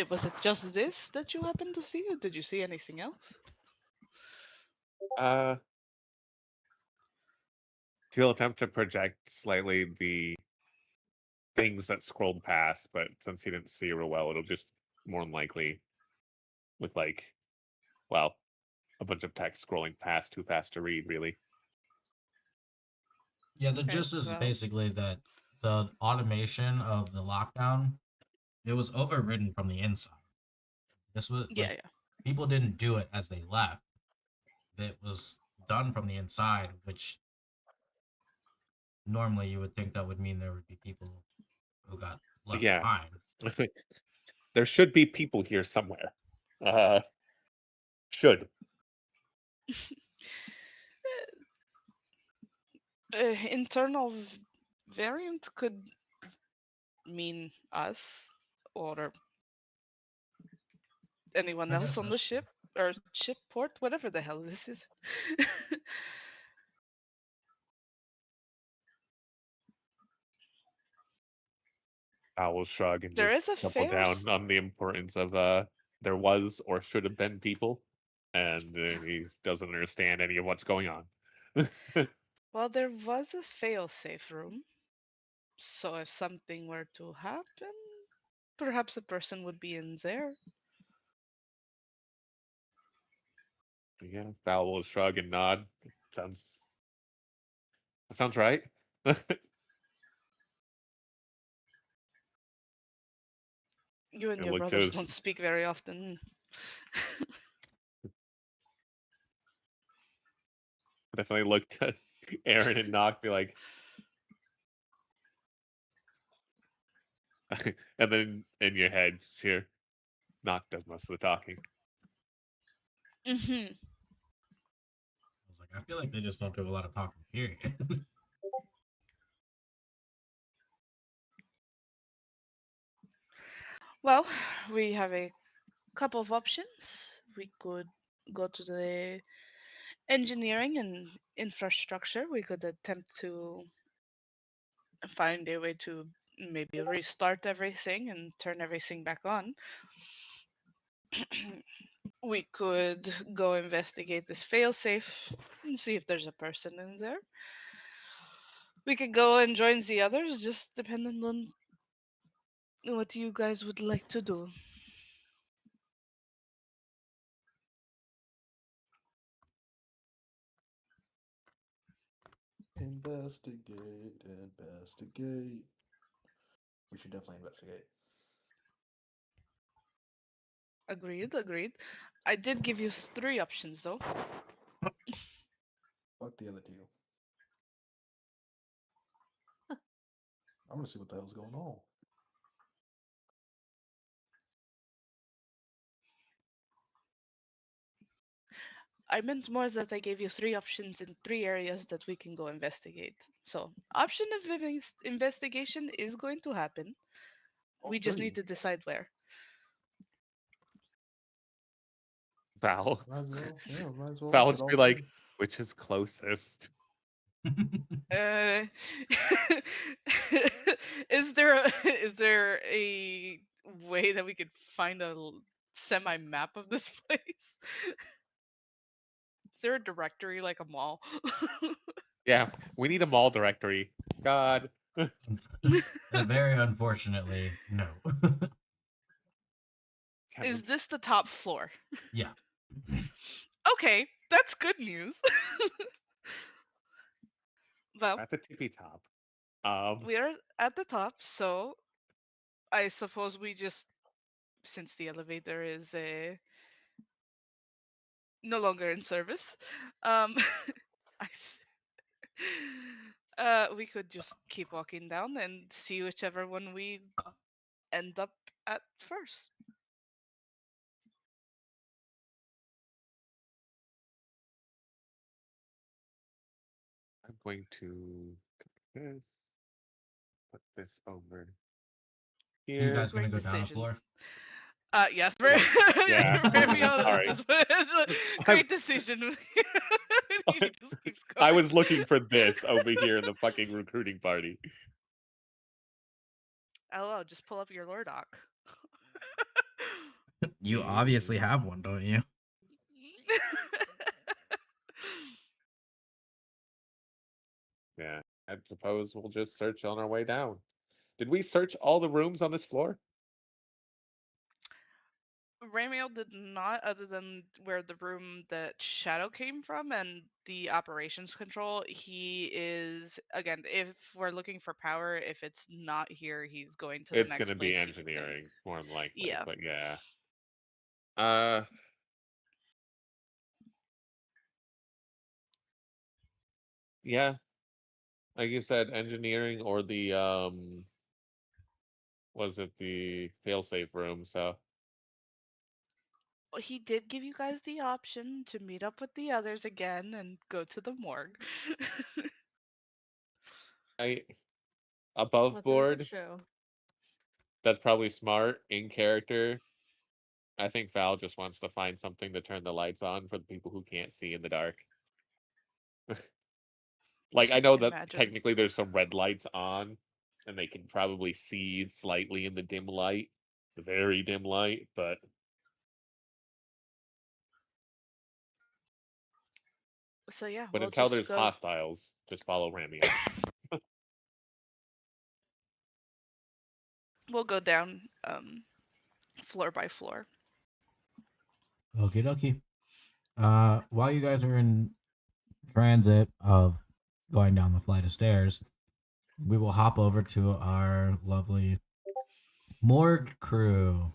was it just this that you happened to see, or did you see anything else? He'll attempt to project slightly the things that scrolled past, but since he didn't see real well, it'll just more than likely look like, well, a bunch of text scrolling past too fast to read, really. Yeah, the Okay, gist is well, basically that the automation of the lockdown, it was overridden from the inside. This was yeah, like yeah. people didn't do it as they left. It was done from the inside, which normally you would think that would mean there would be people who got left Yeah. behind. There should be people here somewhere. Should. Internal variant could mean us or anyone I else guess on the that's true. ship or ship port, whatever the hell this is. I will shrug and There just is a double fair. down on the importance of there was or should have been people, and he doesn't understand any of what's going on. Well, there was a fail-safe room, so if something were to happen, perhaps a person would be in there. Yeah, Val will shrug and nod. Sounds right. You and And your look to brothers his don't speak very often. definitely look to Aaron and Knock, be like, and then in your head, here, Knock does most of the talking. Hmm. I was like, I feel like they just don't do a lot of talking, period. Well, we have a couple of options. We could go to the engineering and infrastructure. We could attempt to find a way to maybe restart everything and turn everything back on. We could go investigate this failsafe and see if there's a person in there. We could go and join the others, just depending on what you guys would like to do. Investigate, investigate. We should definitely investigate. Agreed, agreed. I did give you three options though. Fuck the other two. I'm gonna see what the hell's going on. I meant more that I gave you three options in three areas that we can go investigate. So, option of investigation is going to happen. All We just need three. to decide where. Val. Might as well. Yeah, might as well Val look will at just all be like, three. which is closest? Uh, is there a way that we could find a semi map of this place? Is there a directory like a mall? Yeah, we need a mall directory. God. Very unfortunately, no. Is this the top floor? Yeah. Okay, that's good news. Well, At the tippy top. we're at the top, so I suppose we just, since the elevator is no longer in service, um, We could just keep walking down and see whichever one we end up at first. I'm going to put this over So you here. guys gonna Great go down a decision. floor? Yes, Yeah. Sorry. great decision. He just keeps I going. was looking for this over here in the fucking recruiting party. LO, just pull up your lore doc. You obviously have one, don't you? Yeah, I suppose we'll just search on our way down. Did we search all the rooms on this floor? Ramiel did not, other than where the room that Shadow came from and the operations control. He is, again, if we're looking for power, if it's not here, he's going to the It's next going to be place. engineering, more than likely. Yeah. But yeah. Yeah. Like you said, engineering or the was it the failsafe room? So He did give you guys the option to meet up with the others again and go to the morgue. above What does it board. show? That's probably smart in character. I think Val just wants to find something to turn the lights on for the people who can't see in the dark. Like I know that Imagine. technically there's some red lights on, and they can probably see slightly in the dim light, the very dim light, but So yeah, but we'll until just there's go. hostiles, just follow Ramiel. We'll go down floor by floor. Okie dokie. While you guys are in transit of going down the flight of stairs, we will hop over to our lovely morgue crew.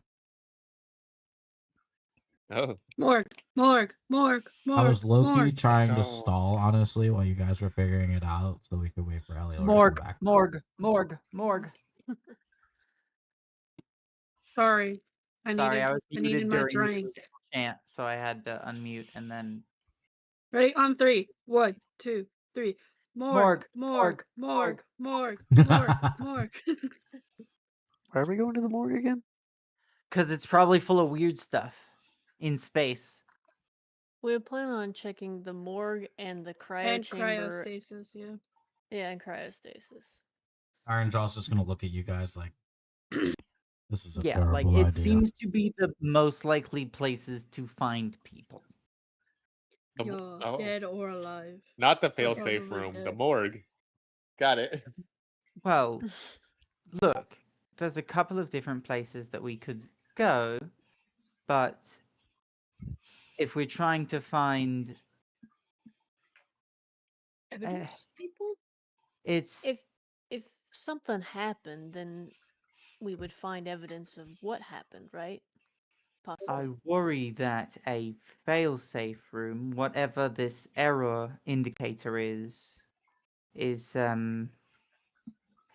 Oh, Morgue, morgue, morgue, I was morgue, low-key morgue. trying to No. stall, honestly, while you guys were figuring it out, so we could wait for Elio to come Morgue, back. morgue. Sorry. Sorry, I was I muted needed my during your drink. chant, so I had to unmute and then Ready? On three. 1, 2, 3. Morgue, morgue, morgue, morgue, morgue, morgue, morgue. Why are we going to the morgue again? because it's probably full of weird stuff in space. We were planning on checking the morgue and the cryo And chamber. cryostasis, yeah. Yeah, and cryostasis. Iron Jaw's just gonna look at you guys like, this is a Yeah, like terrible it idea. seems to be the most likely places to find people. You're dead or alive. Not the Or failsafe probably room, the dead. morgue. Got it. Well, look, there's a couple of different places that we could go, but if we're trying to find Evidence, people? it's If something happened, then we would find evidence of what happened, right? Possibly. I worry that a failsafe room, whatever this error indicator is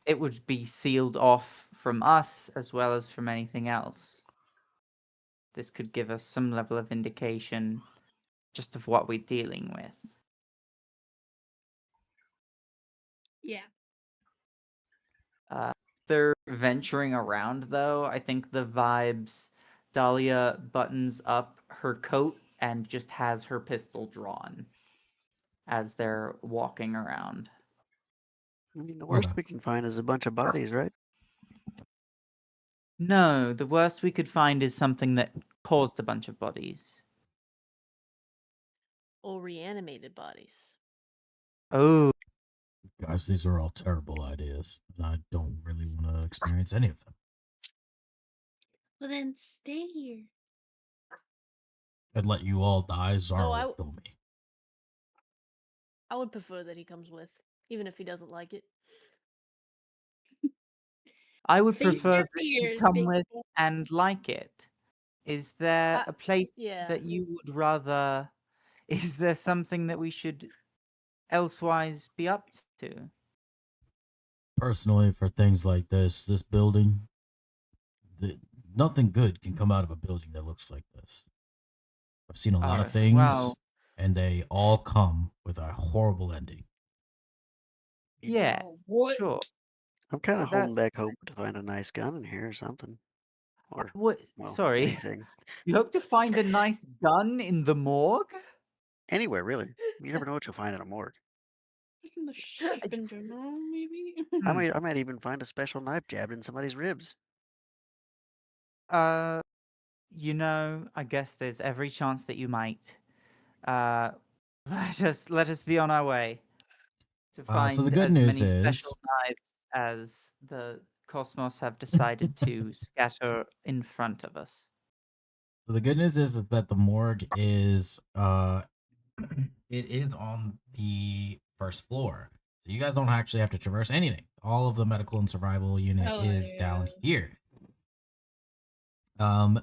it would be sealed off from us as well as from anything else. This could give us some level of indication just of what we're dealing with. Yeah. They're venturing around though. I think the vibes. Dahlia buttons up her coat and just has her pistol drawn as they're walking around. I mean, the worst Okay. we can find is a bunch of bodies, right? No, the worst we could find is something that caused a bunch of bodies. Or reanimated bodies. Oh, Guys, these are all terrible ideas, and I don't really want to experience any of them. Well, then stay here. I'd let you all die, Zara I will kill me. I would prefer that he comes with, even if he doesn't like it. I would Face prefer your that you fears, come big with boy. and like it. Is there a place yeah. that you would rather? Is there something that we should elsewise be up to? Personally, for things like this building, the, nothing good can come out of a building that looks like this. I've seen a lot of things, Well, and they all come with a horrible ending. yeah, What? sure. I'm kind of holding That's back hope to find a nice gun in here or something. Or, what. well, Sorry. anything. You hope to find a nice gun in the morgue? Anywhere, really. You never know what you'll find in a morgue. Just in the ship in general, maybe. Hmm. I might even find a special knife jabbed in somebody's ribs. Uh, I guess there's every chance that you might. Uh, let us be on our way to So the find good as news many is, special knives as the cosmos have decided to scatter in front of us. that the morgue is it is on the first floor. So you guys don't actually have to traverse anything. All of the medical and survival unit Hell is yeah. down here. Um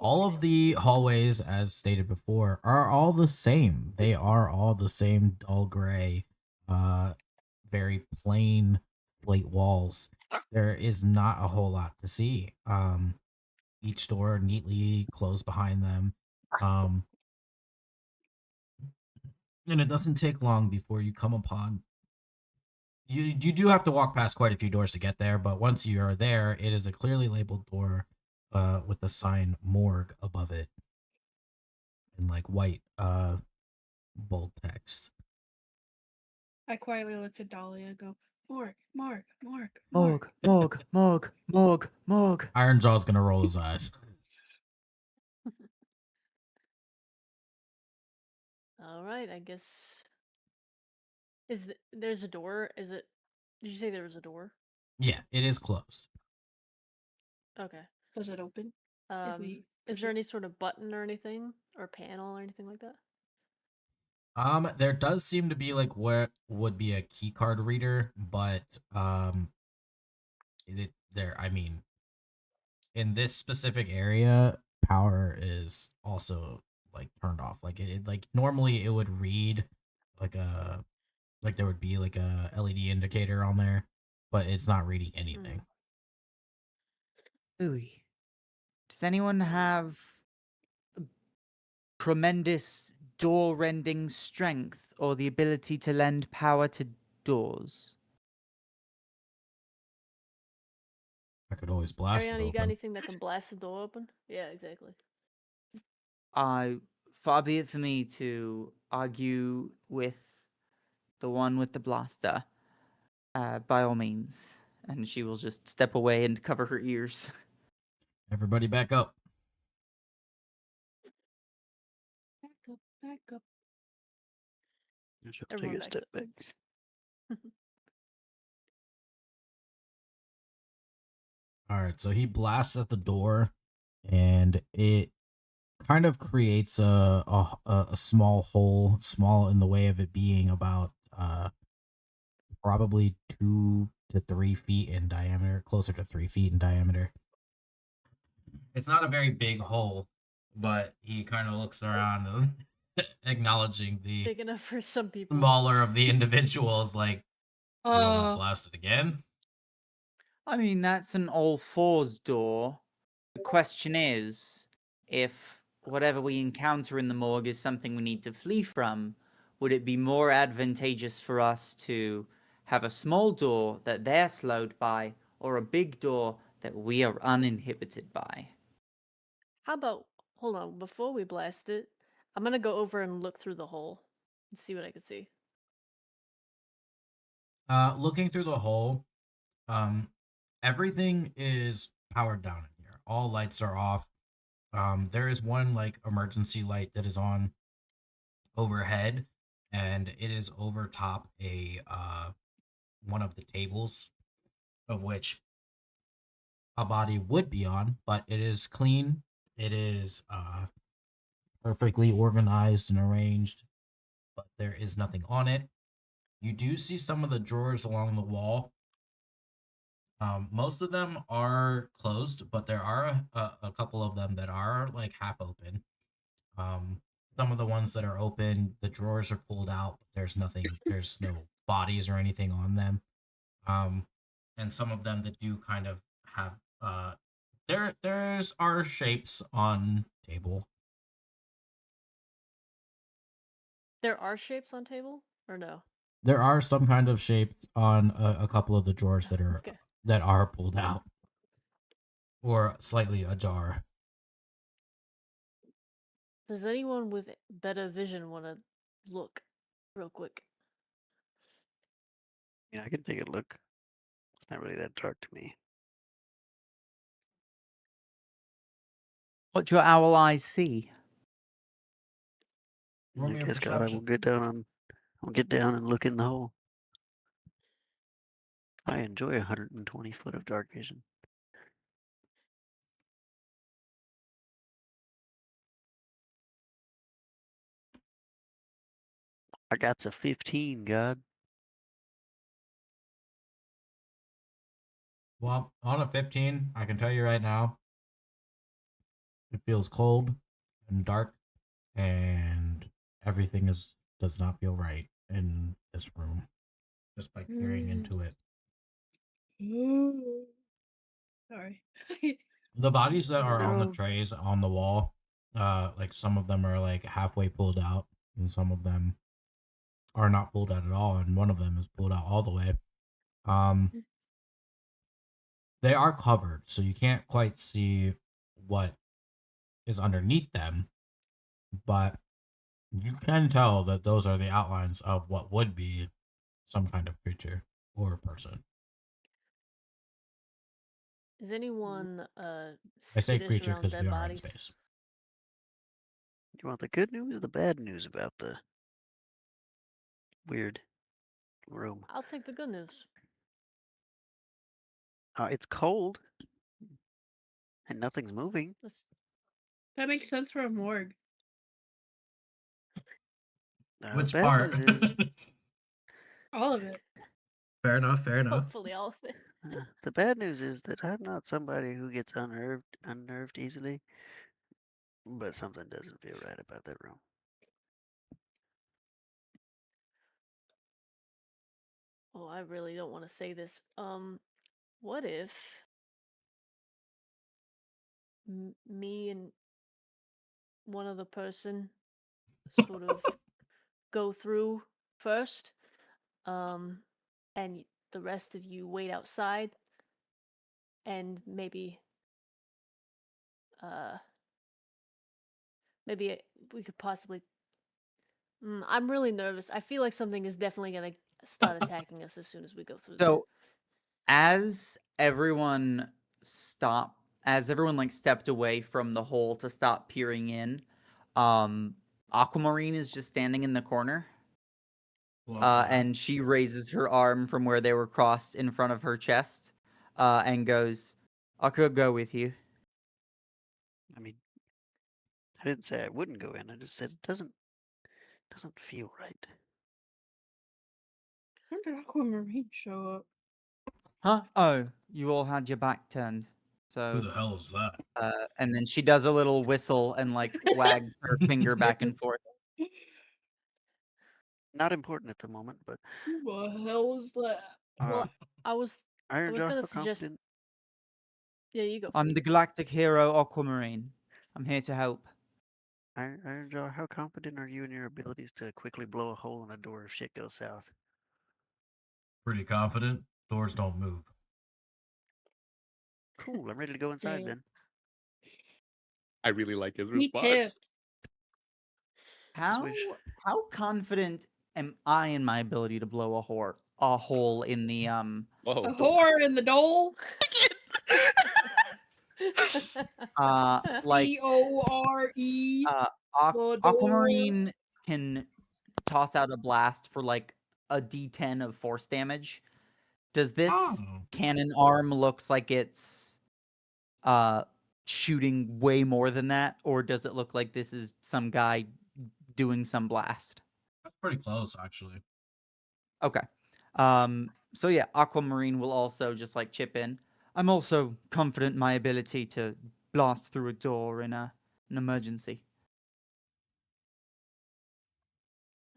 all of the hallways, as stated before, are all the same. They are all the same dull gray, very plain slate walls. There is not a whole lot to see. Each door neatly closed behind them. Um, and it doesn't take long before you come upon you do have to walk past quite a few doors to get there, but once you are there, it is a clearly labeled door with the sign morgue above it in like white bold text. I quietly looked at Dahlia and go, Morg, Morg, Morg, Morgue, morgue, morgue, morgue, morgue. Ironjaw's gonna roll his eyes. All right, I guess. There's a door? Is it? Did you say there was a door? Yeah, it is closed. Okay. Does it open? Is there any sort of button or anything, or panel or anything like that? There does seem to be like what would be a key card reader, but I mean, in this specific area, power is also like turned off. Like like normally it would read like a like there would be like a LED indicator on there, but it's not reading anything. Ooh. Does anyone have tremendous door-rending strength or the ability to lend power to doors? I could always blast it Ariana, you got open. anything that can blast the door open? Yeah, exactly. Far be it for me to argue with the one with the blaster. By all means. And she will just step away and cover her ears. Everybody back up. Back up. She'll take Everyone a backs step up. back. All right, so he blasts at the door, and it kind of creates a small hole, small in the way of it being about probably 2 to 3 feet in diameter, closer to 3 feet in diameter. It's not a very big hole, but he kind of looks around, acknowledging the Big enough for some people. smaller of the individuals. Like, you want me to Uh, blast it again? I mean, that's an all fours door. The question is, if whatever we encounter in the morgue is something we need to flee from, would it be more advantageous for us to have a small door that they're slowed by, or a big door that we are uninhibited by? How about, hold on, before we blast it, I'm gonna go over and look through the hole and see what I can see. Looking through the hole, everything is powered down in here. All lights are off. There is one like emergency light that is on overhead, and it is over top a one of the tables, of which a body would be on, but it is clean. It is perfectly organized and arranged, but there is nothing on it. You do see some of the drawers along the wall. Most of them are closed, but there are a couple of them that are like half open. Some of the ones that are open, the drawers are pulled out. But there's nothing. There's no bodies or anything on them. Um, and some of them that do kind of have there's are shapes on table. There are shapes on table, or no? There are some kind of shapes on a couple of the drawers Okay. that are pulled out or slightly ajar. Does anyone with better vision want to look real quick? Yeah, I can take a look. It's not really that dark to me. What do your owl eyes see? Roll I me a guess God, I will perception. get down on. I'll get down and look in the hole. I enjoy 120 foot of dark vision. I got a 15, God. Well, on a 15, I can tell you right now, it feels cold and dark, and everything does not feel right in this room. Just by peering into it. Sorry. The bodies that You are on the know, trays on the wall, like some of them are like halfway pulled out, and some of them are not pulled out at all, and one of them is pulled out all the way. They are covered, so you can't quite see what is underneath them, but you can tell that those are the outlines of what would be some kind of creature or person. Is anyone I say skittish creature around because we dead are in bodies? space. you want the good news or the bad news about the weird room? I'll take the good news. It's cold and nothing's moving. That makes sense for a morgue. The Which bad part? news is All of it. Fair enough, fair enough. Hopefully, all of it. the bad news is that I'm not somebody who gets unnerved easily, but something doesn't feel right about that room. Oh, I really don't want to say this. What if me and one other person sort of go through first, and the rest of you wait outside, and maybe uh maybe we could possibly. I'm really nervous. I feel like something is definitely gonna start attacking us as soon as we go through there. So as everyone as everyone like stepped away from the hole to stop peering in, Aquamarine is just standing in the corner. And she raises her arm from where they were crossed in front of her chest, and goes, "I could go with you." I mean, I didn't say I wouldn't go in. I just said it doesn't feel right. When did Aquamarine show up? Huh? Oh, you all had your back turned. Who So, the hell is that? and then she does a little whistle and like wags her finger back and forth. Not important at the moment, but Who the hell is that? Well, I was Iron Jaw, gonna how suggest. confident? Yeah, you go. I'm the galactic hero Aquamarine. I'm here to help. Iron Jaw, how confident are you in your abilities to quickly blow a hole in a door if shit goes south? Pretty confident. Doors don't move. Cool, I'm ready to go inside Damn. then. I really like his Me too. response. Swish. How confident am I in my ability to blow a hole in the Whoa. A whore in the dole. like Dore. The door. Aquamarine can toss out a blast for like a D10 of force damage. Does this Oh. cannon arm looks like it's shooting way more than that, or does it look like this is some guy doing some blast? That's pretty close, actually. Okay. So yeah, Aquamarine will also just like chip in. I'm also confident in my ability to blast through a door in an emergency.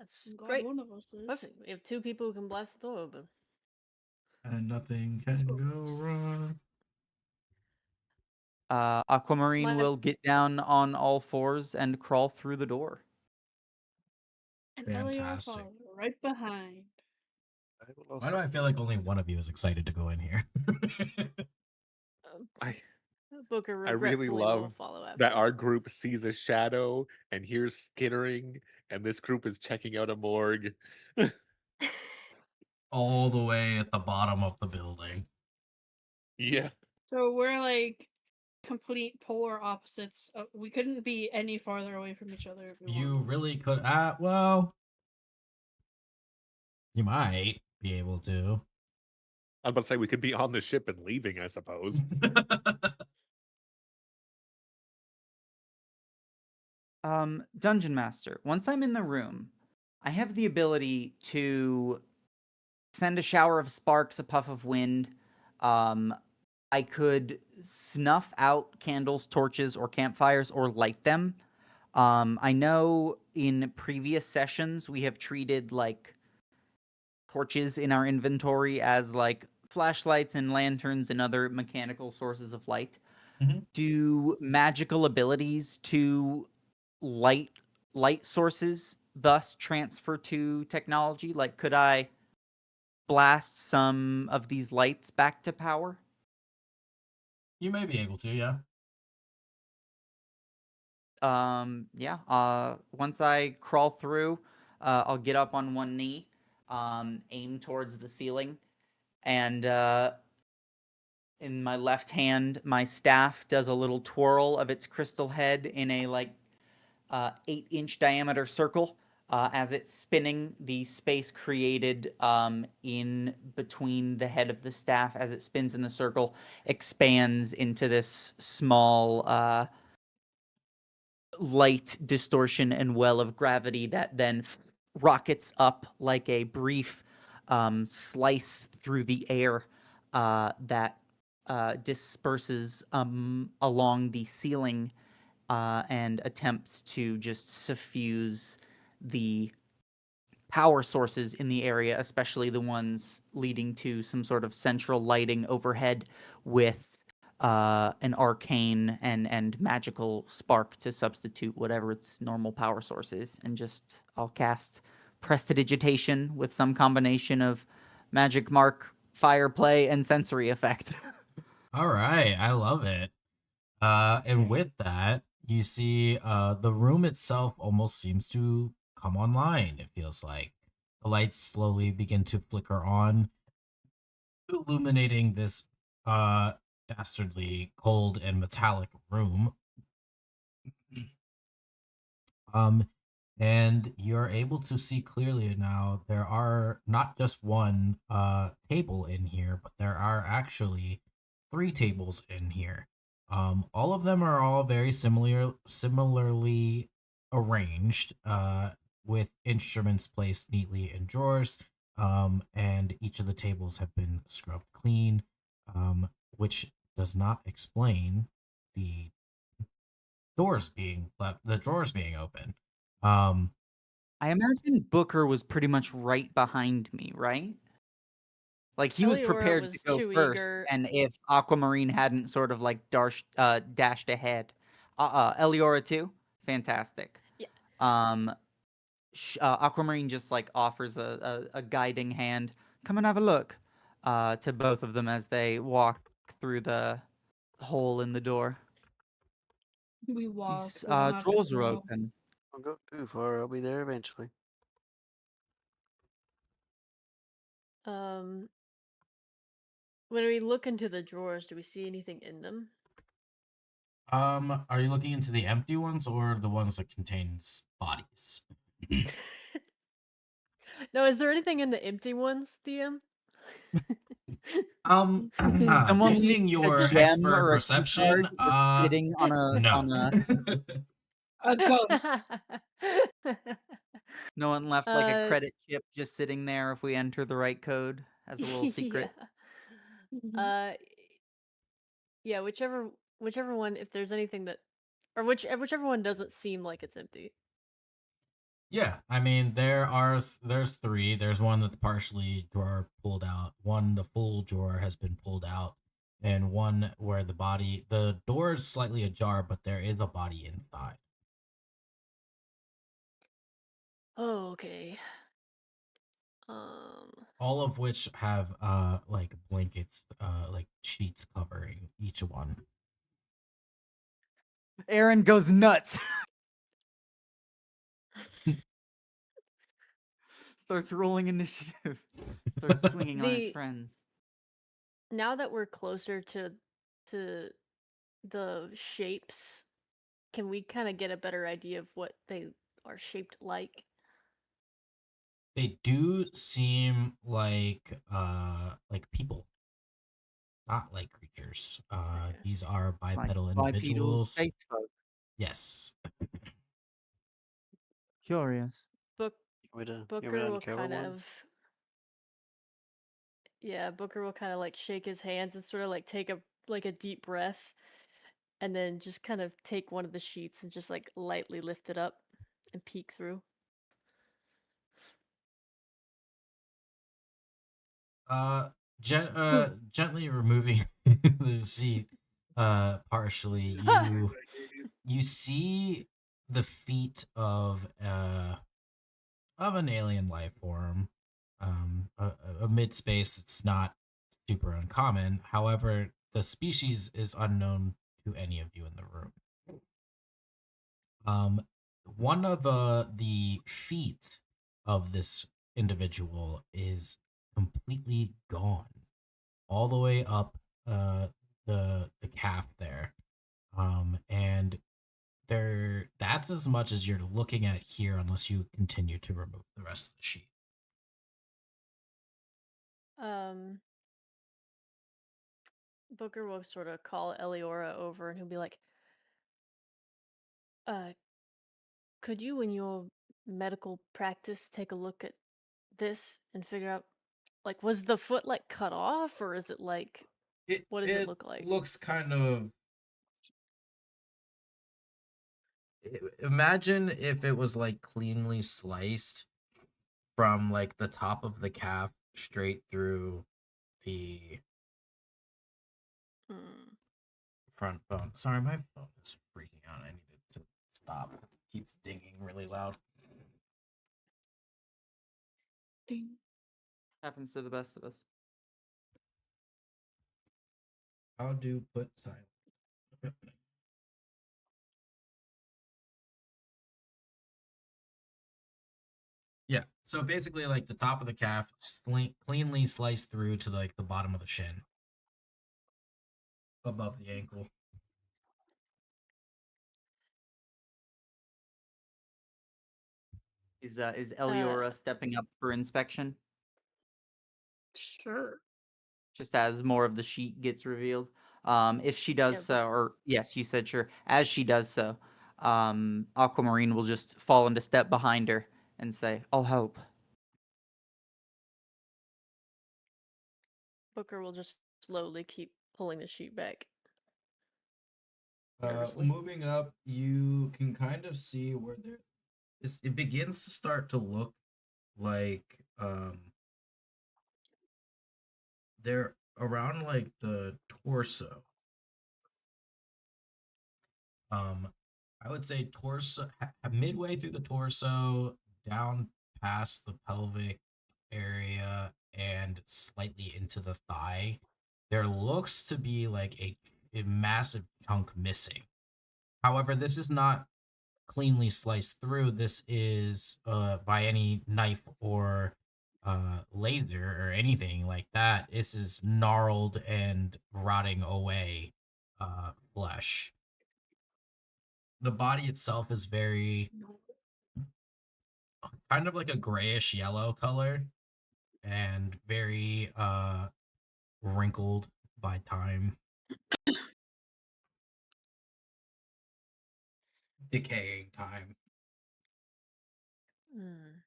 That's I'm glad great. one of us is. Perfect. We have 2 people who can blast the door open. And nothing Let's can go. go wrong. Aquamarine Mind if- will get down on all fours and crawl through the door. And Elior Fantastic. follows right behind. I will Why do also I feel like only one of you is excited to go in here? I Booker I really regretfully will love follow after. that our group sees a shadow and hears skittering, and this group is checking out a morgue. All the way at the bottom of the building. Yeah. So we're like complete polar opposites. We couldn't be any farther away from each other if we You wanted. really could. Well, you might be able to. I'm about to say we could be on the ship and leaving, I suppose. Dungeon Master, once I'm in the room, I have the ability to send a shower of sparks, a puff of wind. I could snuff out candles, torches, or campfires, or light them. I know in previous sessions we have treated like torches in our inventory as like flashlights and lanterns and other mechanical sources of light. Mhm. Do magical abilities to light sources thus transfer to technology? Like, could I blast some of these lights back to power? You may be able to, yeah. Yeah. Once I crawl through, I'll get up on one knee, aim towards the ceiling, and in my left hand, my staff does a little twirl of its crystal head in a like 8-inch diameter circle. As it's spinning, the space created in between the head of the staff as it spins in the circle expands into this small light distortion and well of gravity that then rockets up like a brief slice through the air that disperses along the ceiling and attempts to just suffuse the power sources in the area, especially the ones leading to some sort of central lighting overhead with an arcane and magical spark to substitute whatever its normal power source is. And just I'll cast Prestidigitation with some combination of magic mark, fire play, and sensory effect. All right, I love it. And with that, you see the room itself almost seems to come online, it feels like. The lights slowly begin to flicker on, illuminating this dastardly cold and metallic room. Um, and you're able to see clearly now there are not just one table in here, but there are actually 3 tables in here. All of them are all very similarly arranged, with instruments placed neatly in drawers. And each of the tables have been scrubbed clean, which does not explain the the drawers being open. Um, I imagine Booker was pretty much right behind me, right? Like, he was Eliora prepared to was go too first, eager. and if Aquamarine hadn't sort of, like, dashed ahead. Eliora too? Fantastic. Yeah. Aquamarine just, like, offers a guiding hand. "Come and have a look," to both of them as they walk through the hole in the door. We walk. These, We don't have to drawers are crawl. open. don't go too far. I'll be there eventually. When we look into the drawers, do we see anything in them? are you looking into the empty ones or the ones that contains bodies? No, is there anything in the empty ones, DM? Someone Using leaving a your gem expert or a key card perception, just sitting on no. a A ghost. no one left, like, a Uh, credit chip just sitting there if we enter the right code as a little secret? Mhm. Uh, yeah, whichever one, if there's anything that, or whichever one doesn't seem like it's empty. Yeah, I mean there's three. There's one that's partially drawer pulled out. One the full drawer has been pulled out, and one where the door is slightly ajar, but there is a body inside. Oh, okay. Um, All of which have like blankets, like sheets covering each one. Aaron goes nuts. Starts rolling initiative. Starts swinging on his the friends. now that we're closer to the shapes, can we kind of get a better idea of what they are shaped like? They do seem like people, not like creatures. Okay. These are Like bipedal bipedal individuals. space folk. Yes. Curious. Book You want me to Booker will uncover kind one? of yeah, Booker will kind of like shake his hands and sort of like take a deep breath and then just kind of take one of the sheets and just like lightly lift it up and peek through. Uh, gently removing the sheet, partially, you see the feet of an alien life form, a mid space that's not super uncommon. However, the species is unknown to any of you in the room. Um, one of the feet of this individual is completely gone, all the way up the calf there. And that's as much as you're looking at here, unless you continue to remove the rest of the sheet. um, Booker will sort of call Eliora over and he'll be like, uh, could you in your medical practice take a look at this and figure out like was the foot like cut off or is it like what does it It look like? looks kind of. Imagine if it was like cleanly sliced from like the top of the calf straight through the Mm. front bone. Sorry, my phone is freaking out. I need it to stop. It keeps dinging really loud. Ding. Happens to the best of us. How do put silent? Yeah. So basically, like the top of the calf, cleanly sliced through to like the bottom of the shin, above the ankle. Is Uh, Eliora stepping up for inspection? Sure. Just as more of the sheet gets revealed. If she does yeah, so, or yes, you said sure. As she does so, Aquamarine will just fall into step behind her and say, "I'll help." Booker will just slowly keep pulling the sheet back. Nervously. Moving up, you can kind of see where it begins to start to look like they're around like the torso. Um, I would say torso midway through the torso, down past the pelvic area, and slightly into the thigh. There looks to be like a massive chunk missing. However, this is not cleanly sliced through. This is by any knife or laser or anything like that. This is gnarled and rotting away flesh. The body itself is very kind of like a grayish yellow color and very wrinkled by time, decaying time. Mm.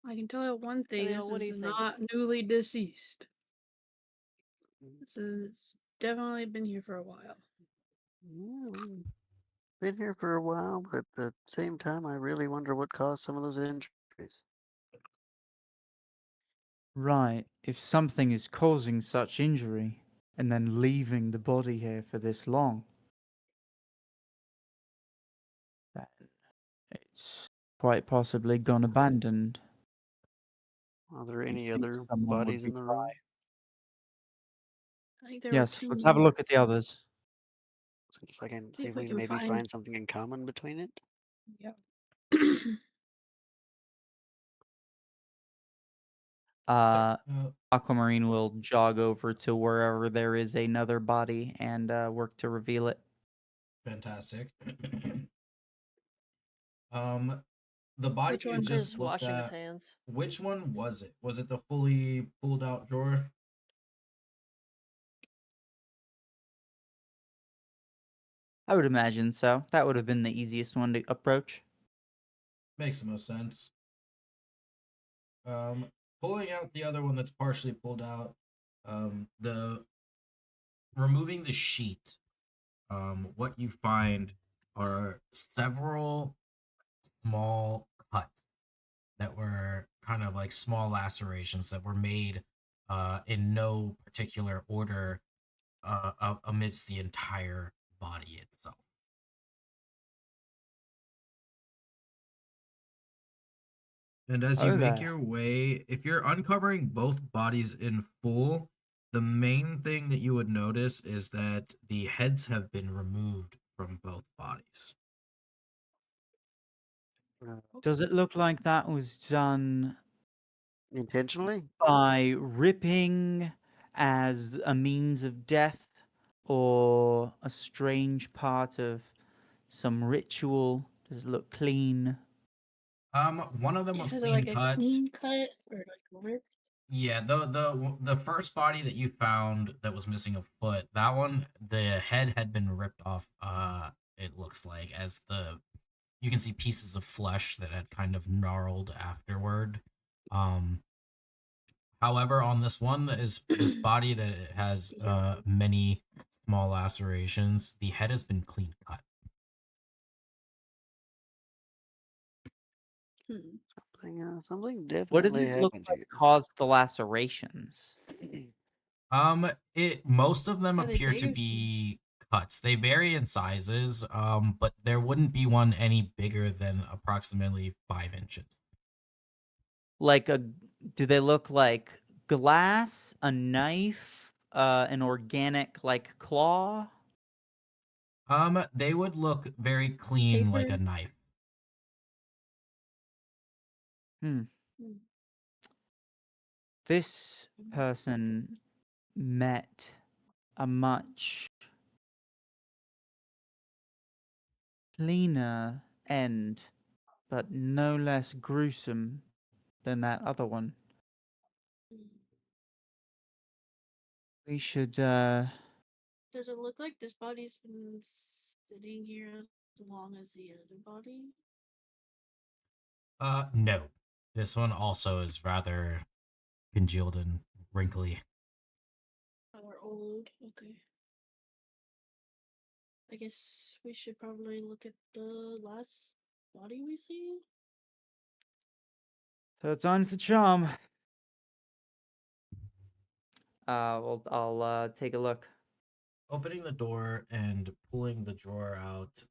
I can tell you one thing. Elio, This what do is you think? not newly deceased. This has definitely been here for a while. Been here for a while, but at the same time, I really wonder what caused some of those injuries. Right. If something is causing such injury and then leaving the body here for this long, then it's quite possibly gone abandoned. Are there You'd any think other someone would bodies be in the by. room? I think there were Yes, 2 let's have a more. look at the others. See if I can See see if if we we can can maybe find. find something in common between it. Yep. Uh, Uh, Aquamarine will jog over to wherever there is another body and work to reveal it. Fantastic. The body Which you one? just Just looked washing his at, hands. which one was it? Was it the fully pulled out drawer? I would imagine so. That would have been the easiest one to approach. Makes the most sense. Pulling out the other one that's partially pulled out, the removing the sheet, what you find are several small cuts that were kind of like small lacerations that were made in no particular order amidst the entire body itself. And as you Oh, make there. your way, if you're uncovering both bodies in full, the main thing that you would notice is that the heads have been removed from both bodies. Does it look like that was done Intentionally? by ripping as a means of death or a strange part of some ritual? Does it look clean? One of them was Is it clean like a cut. clean cut or like ripped? Yeah, the first body that you found that was missing a foot, that one, the head had been ripped off. It looks like, as you can see pieces of flesh that had kind of gnarled afterward. Um, However, on this one that is this body that it has many small lacerations, the head has been clean cut. Hmm. Something What does definitely it look happened like here. caused the lacerations? Most of them Are they appear big to or small? be cuts. They vary in sizes, but there wouldn't be one any bigger than approximately 5 inches. Like do they look like glass, a knife, an organic like claw? They would look very clean, like a Paper? knife. Hmm. Hmm. This person met a much cleaner end, but no less gruesome than that other one. We should Does it look like this body's been sitting here as long as the other body? No. This one also is rather congealed and wrinkly. Or old? Okay. I guess we should probably look at the last body we see. So it's on to the charm. Well, I'll take a look. Opening the door and pulling the drawer out,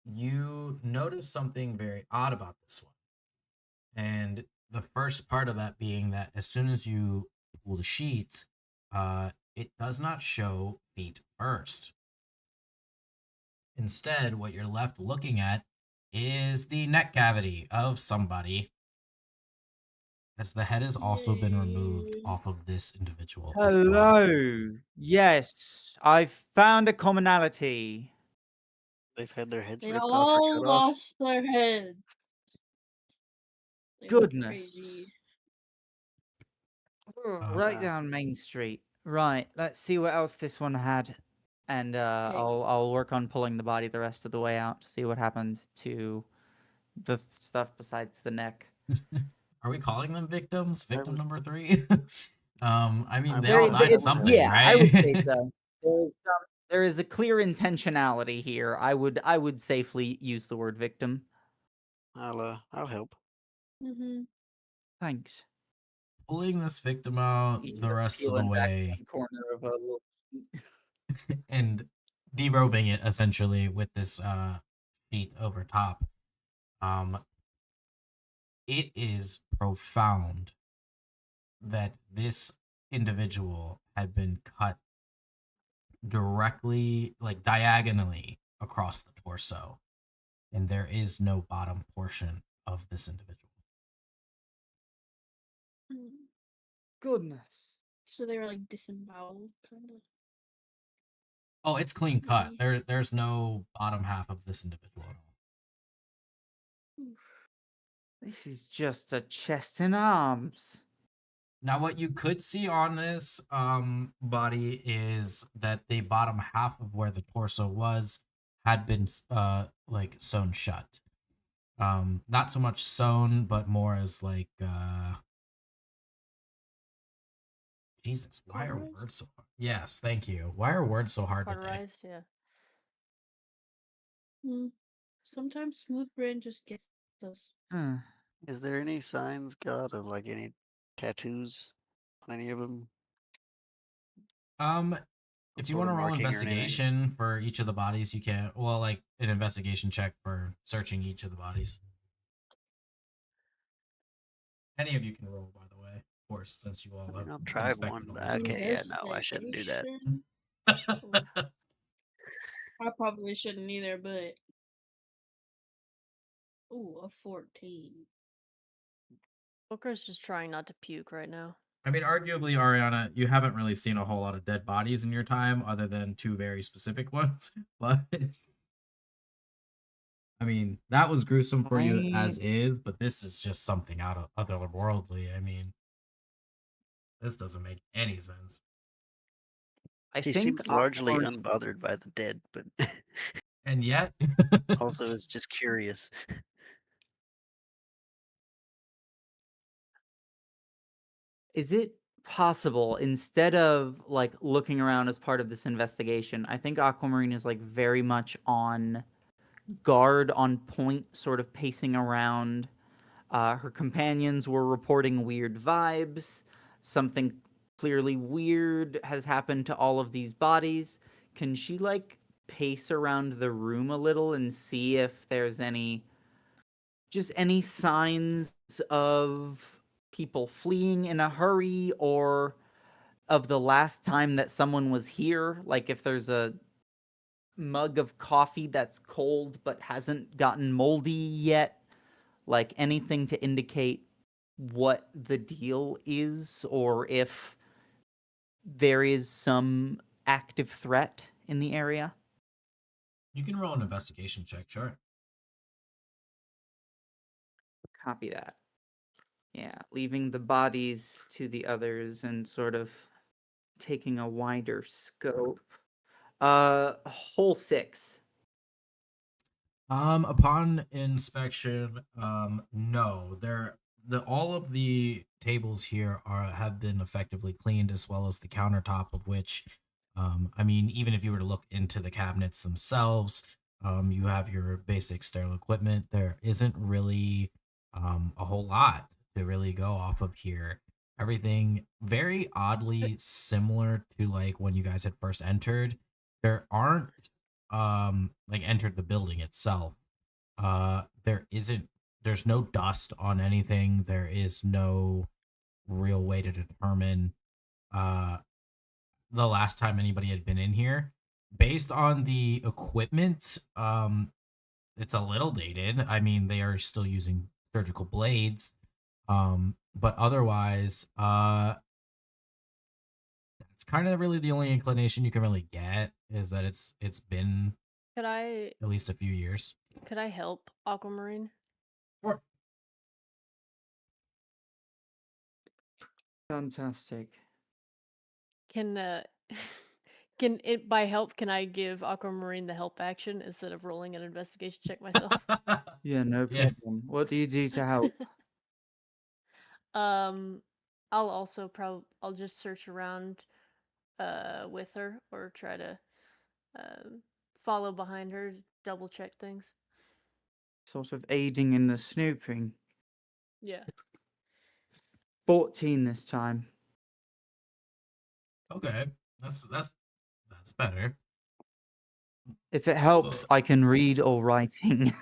you notice something very odd about this one. And the first part of that being that as soon as you pull the sheet, it does not show feet first. Instead, what you're left looking at is the neck cavity of somebody, as the head has also been removed Yay. off of this individual as well. Hello. Yes, I've found a commonality. They've had their heads They ripped off or all cut off. lost their head. They went Goodness. crazy. Right down Main Street. Right, let's see what else this one had. And Okay. I'll work on pulling the body the rest of the way out to see what happened to the stuff besides the neck. Are we calling them victims? I Victim would- number 3? I mean, I they would all say- died I of would something, yeah, I would say right? so. There was There is a clear intentionality here. I would safely use the word victim. I'll help. Mm-hmm. Thanks. Pulling this victim It's out easier the rest of the peeling back way one corner of a little and derobing it essentially with this sheet over top. Um, it is profound that this individual had been cut directly, like diagonally across the torso, and there is no bottom portion of this individual. goodness. So they were like disemboweled, kind of. Oh, it's clean cut. Maybe. There's no bottom half of this individual at all. This is just a chest and arms. Now, what you could see on this body is that the bottom half of where the torso was had been like sewn shut. Not so much sewn, but more as like Jesus. Why are Cauterized? words so hard? Yes, thank you. Why are words so hard today? Cauterized, yeah. Sometimes smooth brain just gets us. Huh. Is there any signs, God, of like any tattoos on any of them? If you Sort want of to roll marking or anything? investigation for each of the bodies, you can. Well, like an investigation check for searching each of the bodies. Any of you can roll, by the way, of course, since you all I have mean, I'll try inspected one. all the Okay, yeah, no, I shouldn't do that. Investigation? I probably shouldn't either, but. Ooh, a 14. Booker's just trying not to puke right now. I mean, arguably, Ariana, you haven't really seen a whole lot of dead bodies in your time, other than two very specific ones. But I mean, that was gruesome for you as is. But this is just something out of otherworldly. I mean, this doesn't make any sense. I He think seems largely Aquamarine- unbothered by the dead, but And yet, also is just curious. is it possible instead of like looking around as part of this investigation, I think Aquamarine is like very much on guard, on point, sort of pacing around. Her companions were reporting weird vibes. Something clearly weird has happened to all of these bodies. Can she like pace around the room a little and see if there's any signs of people fleeing in a hurry, or of the last time that someone was here? Like if there's a mug of coffee that's cold but hasn't gotten moldy yet, like anything to indicate what the deal is, or if there is some active threat in the area. you can roll an investigation check, sure. Copy that. Yeah, leaving the bodies to the others and sort of taking a wider scope. Whole 6. Upon inspection, no, all of the tables here have been effectively cleaned, as well as the countertop, of which, I mean, even if you were to look into the cabinets themselves, you have your basic sterile equipment. There isn't really, a whole lot to really go off of here. Everything very oddly similar to like when you guys had first entered. There aren't like entered the building itself. There's no dust on anything. There is no real way to determine uh the last time anybody had been in here. Based on the equipment, it's a little dated. I mean, they are still using surgical blades. But otherwise, that's kind of really the only inclination you can really get, is that it's been Could I at least a few years. help Aquamarine? Sure. Fantastic. Can can it by help can I give Aquamarine the help action instead of rolling an investigation check myself? Yeah, no Yeah. problem. What do you do to help? I'll also I'll just search around with her, or try to follow behind her, double check things. Sort of aiding in the snooping. Yeah. 14 this time. Okay, that's better. If it helps, I can read or writing.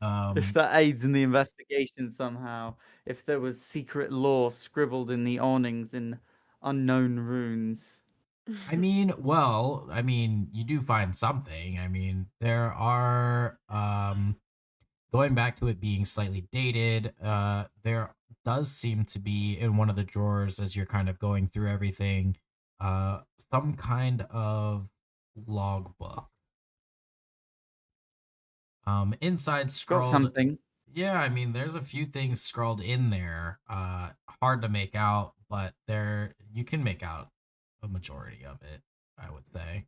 If that aids in the investigation somehow. If there was secret lore scribbled in the awnings in unknown runes. I mean, well, I mean, you do find something. I mean, there are going back to it being slightly dated, there does seem to be in one of the drawers as you're kind of going through everything, some kind of logbook. Inside Got scrawled. something. Yeah, I mean, there's a few things scrawled in there. Hard to make out, but there you can make out a majority of it, I would say.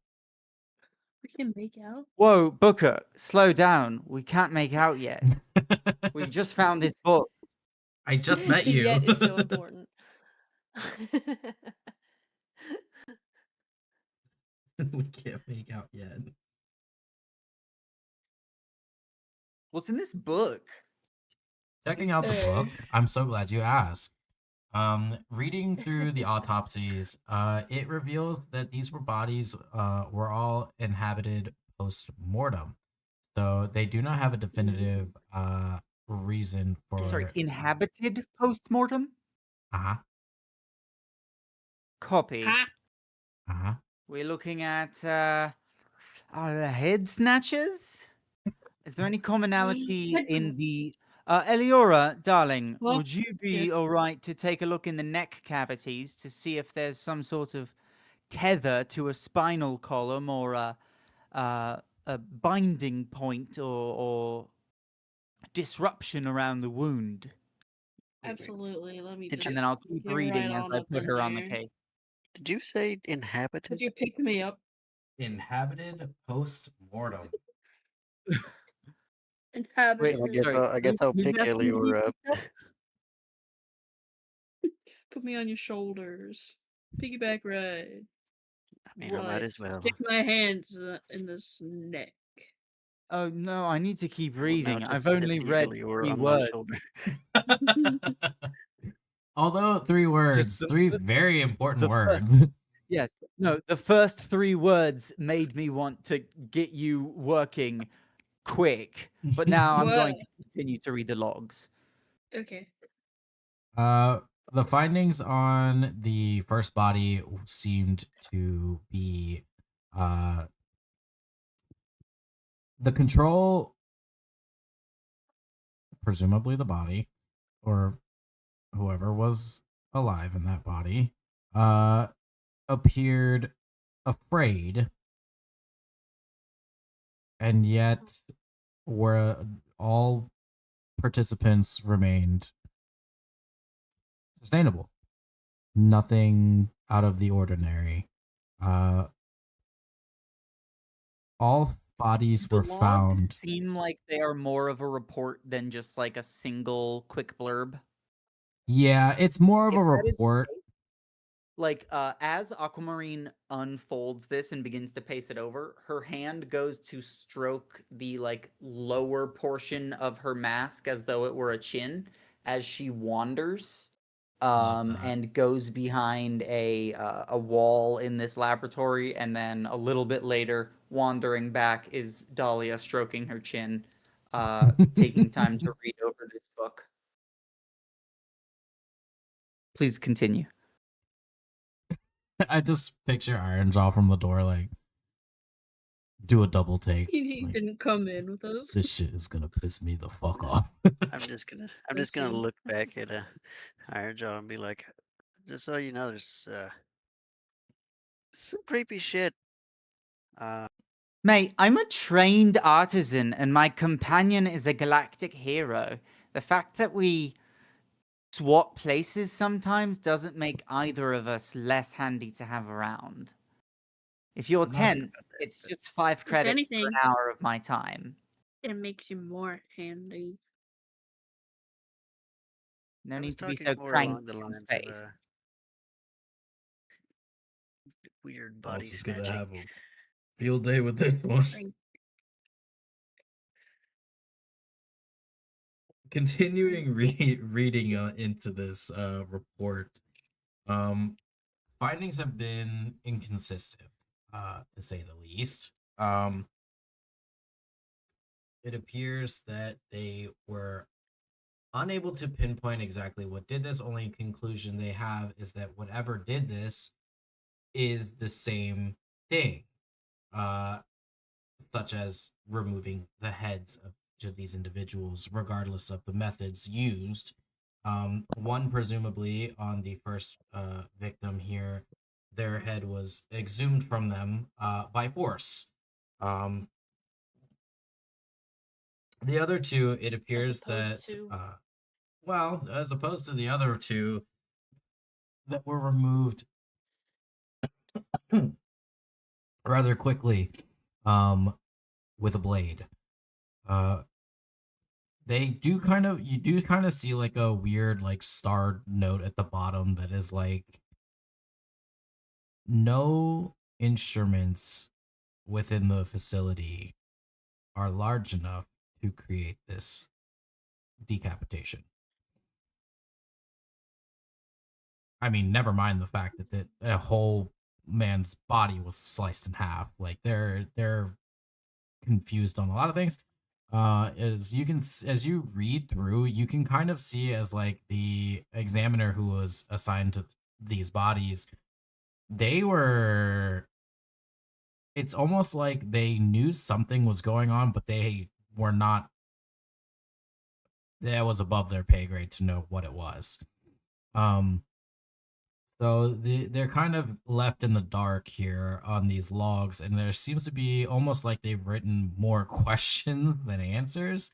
We can make out. Whoa, Booker, slow down. We can't make out yet. We just found this book. I just met The you. yet is so important. We can't make out yet. What's in this book? Checking out the book, I'm so glad you asked. Reading through the autopsies, it reveals that these bodies were all inhabited post mortem, so they do not have a definitive reason for. Sorry, inhabited post-mortem? Uh-huh. Copy. Ha! Uh-huh. We're looking at head snatchers? Is there any commonality Head in the Eliora, darling, Well, would you be all right to take a look in the neck cavities to see if there's some sort of tether to a spinal column or a binding point or disruption around the wound? Absolutely. Let me Did just you And then I'll keep get right reading as on I up put in her on the there. case. did you say Could inhabited? you pick me up? Inhabited post mortem. Wait, Inhabited. sorry. I guess I'll Who's pick asking to be Elior up. picked up? Put me on your shoulders. Piggyback ride. I mean, I might as well. Stick my hands in this neck. Oh no, I need to keep I will now reading. I've just sit only the read Elior 3 on my words. shoulder. Although 3 words, Just 3 very important the words. first yes. No, the first 3 words made me want to get you working quick, but now I'm going What? to continue to read the logs. Okay. The findings on the first body seemed to be the control, presumably the body, or whoever was alive in that body, appeared afraid, and yet were all participants remained sustainable. Nothing out of the ordinary. All bodies The were logs found. seem like they are more of a report than just like a single quick blurb. Yeah, it's more of If a that is the report. case, like as Aquamarine unfolds this and begins to pace it over, her hand goes to stroke the like lower portion of her mask as though it were a chin as she wanders Love that. and goes behind a wall in this laboratory, and then a little bit later wandering back is Dahlia stroking her chin, taking time to read over this book. Please continue. I just picture Iron Jaw from the door, like, do a double take. He Like, didn't come in with us. this shit is gonna piss me the fuck off. I'm just gonna Listen. look back at Ironjaw and be like, just so you know, there's some creepy shit. Mate, I'm a trained artisan and my companion is a galactic hero. The fact that we swap places sometimes doesn't make either of us less handy to have around. If you're Not- tense, it's just 5 credits per anything- hour of my time. It makes you more handy. No I was need to be talking so more along cranky the in lines of space. weird body Boss is gonna snatching. have a field day with this one. Drink. Continuing reading into this report, findings have been inconsistent, to say the least. It appears that they were unable to pinpoint exactly what did this. Only conclusion they have is that whatever did this is the same thing, uh, such as removing the heads of each of these individuals, regardless of the methods used. One, presumably, on the first victim here, their head was exhumed from them by force. The other two, it appears opposed that, to well, as opposed to the other two that were removed rather quickly with a blade. They do kind of, you do kind of see like a weird like starred note at the bottom that is like, no instruments within the facility are large enough to create this decapitation. I mean, never mind the fact that a whole man's body was sliced in half. Like they're confused on a lot of things. As you can, as you read through, you can kind of see as like the examiner who was assigned to these bodies, they were. It's almost like they knew something was going on, but they were not. That was above their pay grade to know what it was. So they're kind of left in the dark here on these logs, and there seems to be almost like they've written more questions than answers.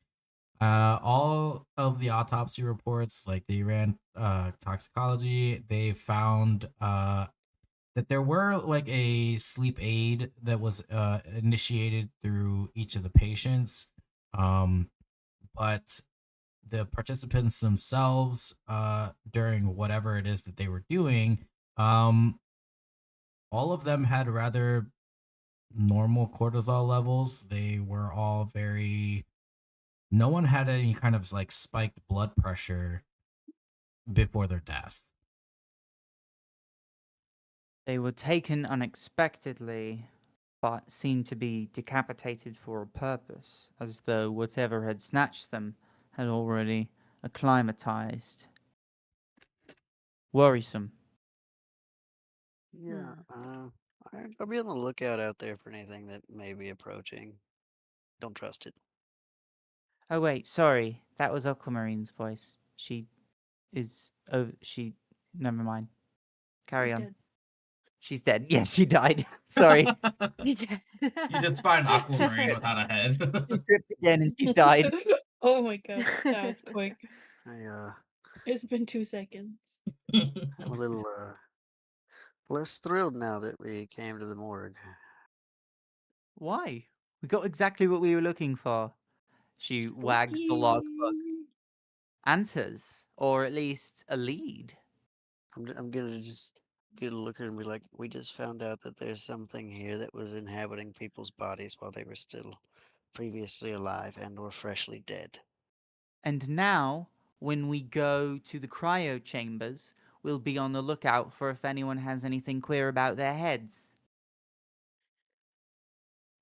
All of the autopsy reports, like they ran toxicology, they found that there were like a sleep aid that was initiated through each of the patients, but the participants themselves, during whatever it is that they were doing, um, all of them had rather normal cortisol levels. They were all very. No one had any kind of like spiked blood pressure before their death. They were taken unexpectedly, but seemed to be decapitated for a purpose, as though whatever had snatched them had already acclimatized. Worrisome. Yeah, I'll be on the lookout out there for anything that may be approaching. Don't trust it. Oh wait, sorry, that was Aquamarine's voice. She is. Oh, she. Never mind. Carry He's on. dead. She's dead. Yes, she died. Sorry. You just find Aquamarine without a head. She tripped again and she died. Oh my god, that was quick. I It's been 2 seconds. I'm a little less thrilled now that we came to the morgue. Why? We got exactly what we were looking for. She wags the logbook. Spooky. Answers, or at least a lead. I'm gonna just get a look at it and be like, we just found out that there's something here that was inhabiting people's bodies while they were still previously alive and or freshly dead. And now, when we go to the cryo chambers, we'll be on the lookout for if anyone has anything queer about their heads.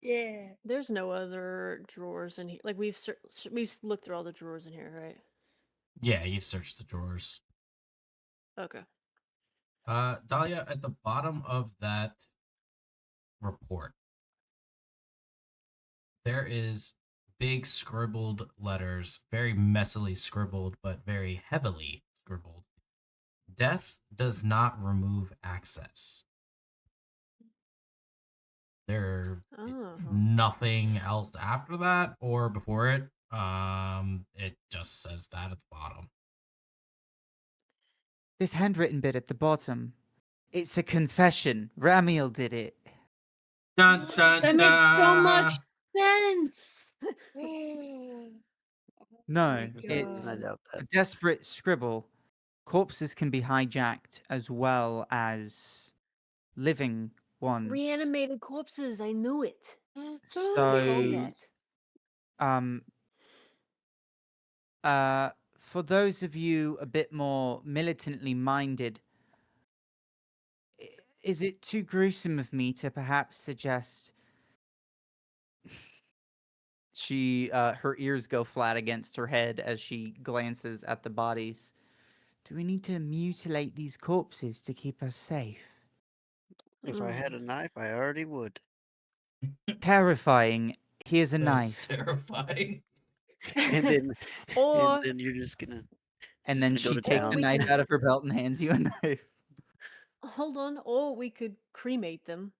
Yeah. There's no other drawers in here. Like we've looked through all the drawers in here, right? Yeah, you've searched the drawers. Okay. Dahlia, at the bottom of that report, there is big scribbled letters, very messily scribbled, but very heavily scribbled. Death does not remove access. There's Oh. nothing else after that or before it. It just says that at the bottom. This handwritten bit at the bottom. It's a confession. Ramiel did it. Dun, dun, That makes so much sense. No, my it's I God. doubt a that. desperate scribble. Corpses can be hijacked as well as living once. Reanimated corpses. I knew it. So, Callback. um, for those of you a bit more militantly minded, is it too gruesome of me to perhaps suggest her ears go flat against her head as she glances at the bodies? Do we need to mutilate these corpses to keep us safe? If I had a knife, I already would. Terrifying. Here's a That's knife. terrifying. And then, Or and then you're just gonna And just then gonna go she to takes Or a town. we knife could out of her belt and hands you a knife. hold on, or we could cremate them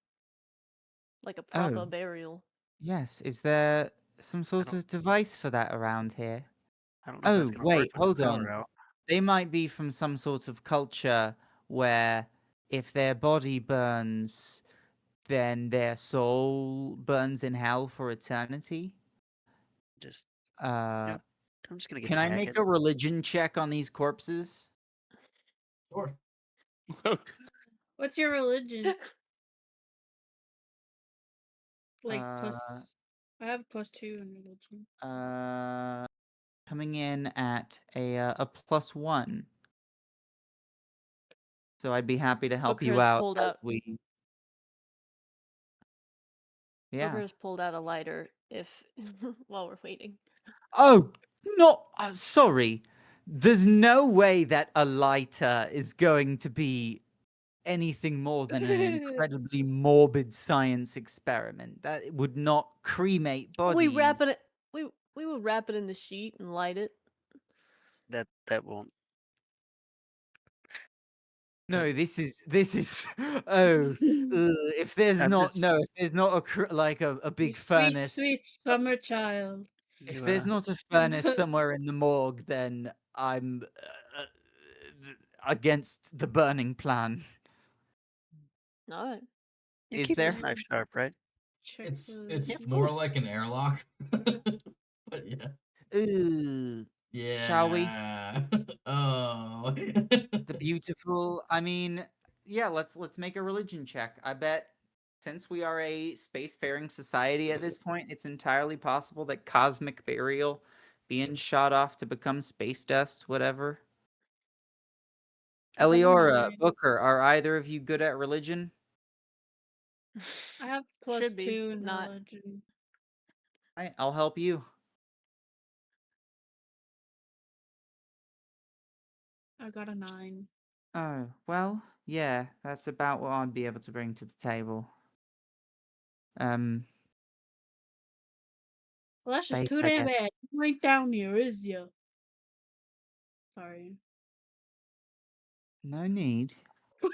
like a proper Oh, burial. yes. Is there some I sort don't of device for that around here? I don't know if that's Oh, gonna work wait, with the hold power on. out. They might be from some sort of culture where if their body burns, then their soul burns in hell for eternity. Just Uh, yeah, I'm just gonna get can to I make hacking. a religion check on these corpses? Sure. What's your religion? Like Uh, plus. I have +2 in religion. Coming in at a +1. So I'd be happy to help Booker you has out pulled as out we. Booker Yeah. has pulled out a lighter if while we're waiting. Oh, no, sorry. There's no way that a lighter is going to be anything more than an incredibly morbid science experiment. That would not cremate We wrap bodies. it we will wrap it in the sheet and light it. That won't. No, this is oh, if there's I'm not just no, if there's not like a You big sweet, furnace, sweet summer child. if you. there's not a furnace somewhere in the morgue, then I'm against the burning plan. Alright. You Is keep this there? knife sharp, right? Check It's the. Yeah, of more course. like an airlock. But yeah. Ooh, shall we? Yeah. Oh. The beautiful. I mean, yeah. Let's make a religion check. I bet since we are a spacefaring society at this point, it's entirely possible that cosmic burial, being shot off to become space dust, whatever. I got a Eliora, 9. Booker, are either of you good at religion? I have Should be. +2 in Not. religion. Right, I'll help you. I got a 9. Oh, well, yeah, that's about what I'd be able to bring to the table. Well, that's just Faith, too I damn guess. bad. You ain't down here, is ya? Sorry. No need. Shall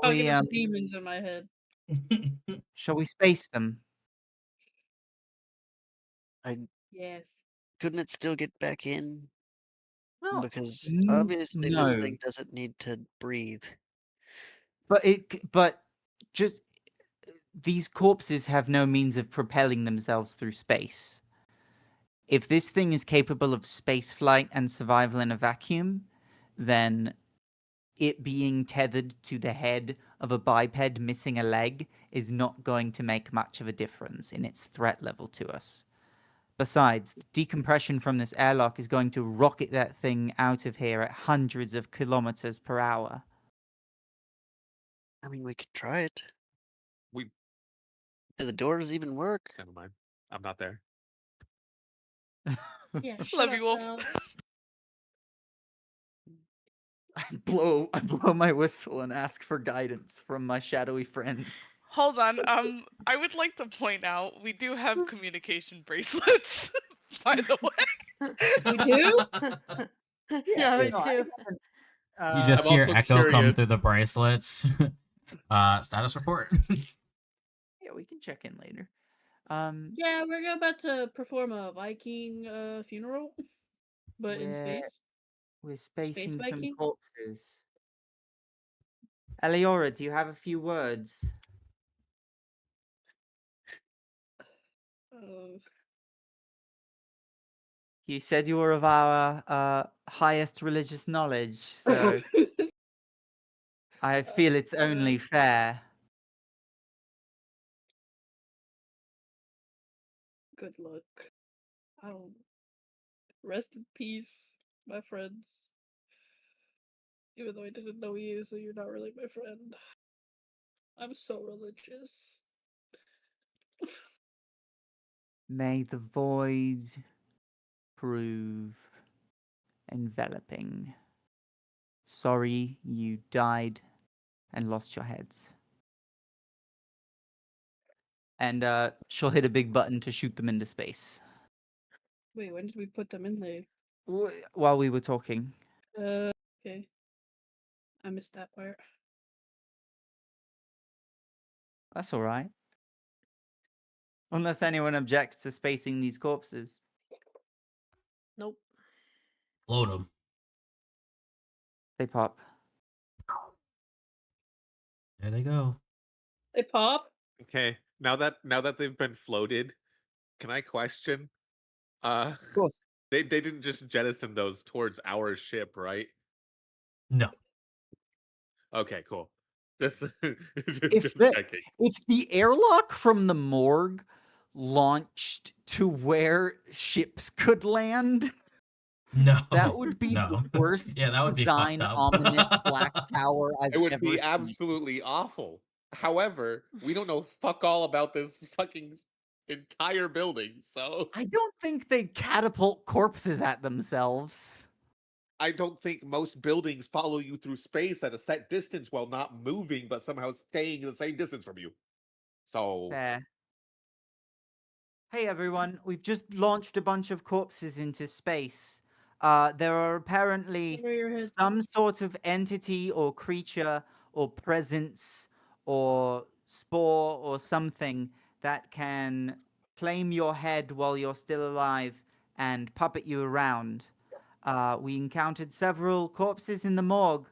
Talking we, about demons in my head. shall we space them? Yes. Couldn't it still get back in? No, Because obviously this no. thing doesn't need to breathe. But just these corpses have no means of propelling themselves through space. If this thing is capable of space flight and survival in a vacuum, then it being tethered to the head of a biped missing a leg is not going to make much of a difference in its threat level to us. Besides, the decompression from this airlock is going to rocket that thing out of here at hundreds of kilometers per hour. I mean, we could try it. We Do the doors even work? never mind. I'm not there. Yeah, shut Love up, you, Wolf. Val. I blow my whistle and ask for guidance from my shadowy friends. Hold on. I would like to point out we do have communication bracelets. By the way. We do? Yeah, we no, do. You just I'm hear also echo come curious. through the bracelets. Status report. Yeah, we can check in later. Yeah, we're about to perform a Viking funeral, but in we're space. we're Space spacing some Viking? corpses. Eliora, do you have a few words? Oh. You said you were of our highest religious knowledge, so I feel it's only fair. Good luck. I don't. Rest in peace, my friends. Even though I didn't know you, so you're not really my friend. I'm so religious. May the void prove enveloping. Sorry you died and lost your heads. And she'll hit a big button to shoot them into space. Wait, when did we put them in there? While we were talking. Okay. I missed that part. That's all right. Unless anyone objects to spacing these corpses. Nope. Load them. They pop. There they go. They pop? Okay. Now that they've been floated, can I question? Of course. They didn't just jettison those towards our ship, right? No. Okay, cool. Just If checking. the airlock from the morgue launched to where ships could land, No. that would be no. the worst Yeah, that would be design fucked up. ominous black tower I've It would ever be seen. absolutely awful. However, we don't know fuck all about this fucking entire building, so I don't think they catapult corpses at themselves. I don't think most buildings follow you through space at a set distance while not moving, but somehow staying the same distance from you. So Fair. Hey everyone, we've just launched a bunch of corpses into space. There are apparently Over your head. some sort of entity or creature or presence or spore or something that can claim your head while you're still alive and puppet you around. We encountered several corpses in the morgue,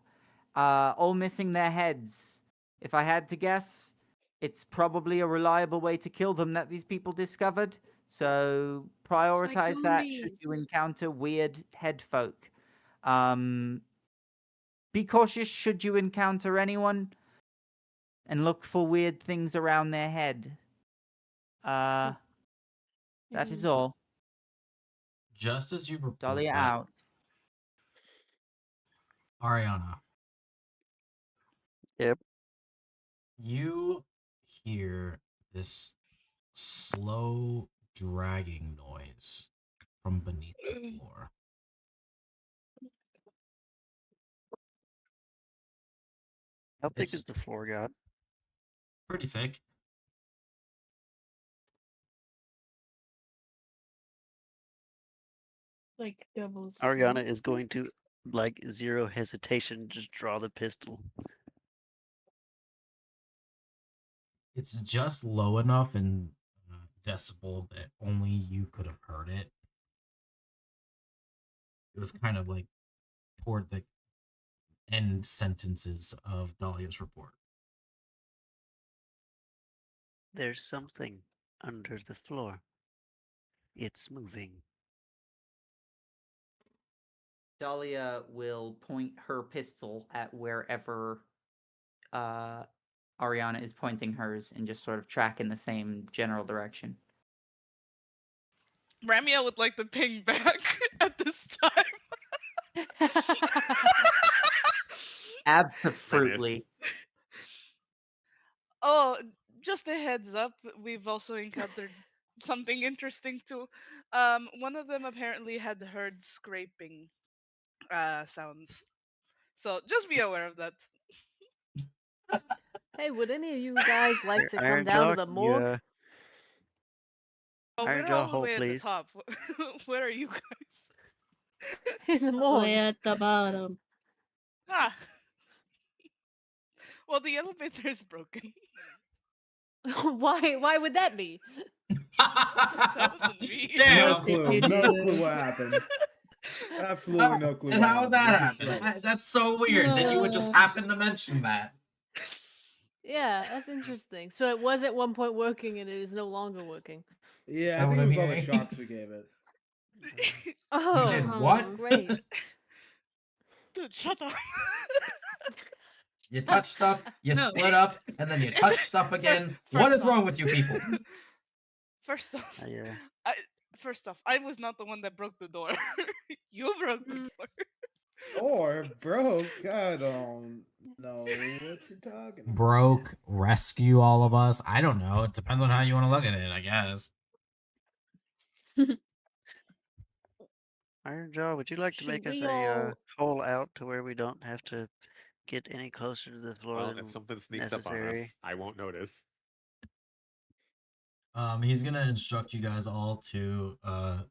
all missing their heads. If I had to guess, it's probably a reliable way to kill them that these people discovered. So prioritize that should you zombies. encounter weird head folk. Be cautious should you encounter anyone and look for weird things around their head. That is all. Just as you report Dahlia that, out. Ariana, Yep. you hear this slow dragging noise from beneath the floor. How thick It's is the floor, God? pretty thick. Like double Ariana sleep. is going to, like, zero hesitation, just draw the pistol. It's just low enough in decibel that only you could have heard it. It was kind of like toward the end sentences of Dahlia's report. There's something under the floor. It's moving. Dahlia will point her pistol at wherever Ariana is pointing hers and just sort of track in the same general direction. Ramia would like to ping back at this time. Absolutely. Oh, just a heads up, we've also encountered something interesting too. One of them apparently had heard scraping sounds. So just be aware of that. Hey, would any of you guys like to come Iron down to Jaw, the morgue? Oh, Iron we're Jaw, all the hold, way at the please. top. Where are you guys? In the morgue. Way at the bottom. Ah. Well, the elevator is broken. Why would that be? That wasn't me. Damn. No What did clue. you No do? clue what happened. Absolutely no clue. And what how would happened. that We're just happen? right. That's so weird that you would just happen to mention that. Yeah, that's interesting. So it was at one point working and it is no longer working. Yeah, that I what think I it was all the mean? shocks we gave it. Oh, did what? Great. Dude, shut up. You touch stuff, you No. split up, and then you touch stuff again. What First is off- wrong with you people? First off, Yeah. I first off, I was not the one that broke the door. You broke the Mm. door. Or broke. I don't know what you're talking about. Broke, rescue all of us. I don't know. It depends on how you want to look at it, I guess. Iron Jaw, would you like to Should make us we a all? hole out to where we don't have to get any closer to the floor Well, if than something sneaks up on necessary? us, I won't notice. He's gonna instruct you guys all to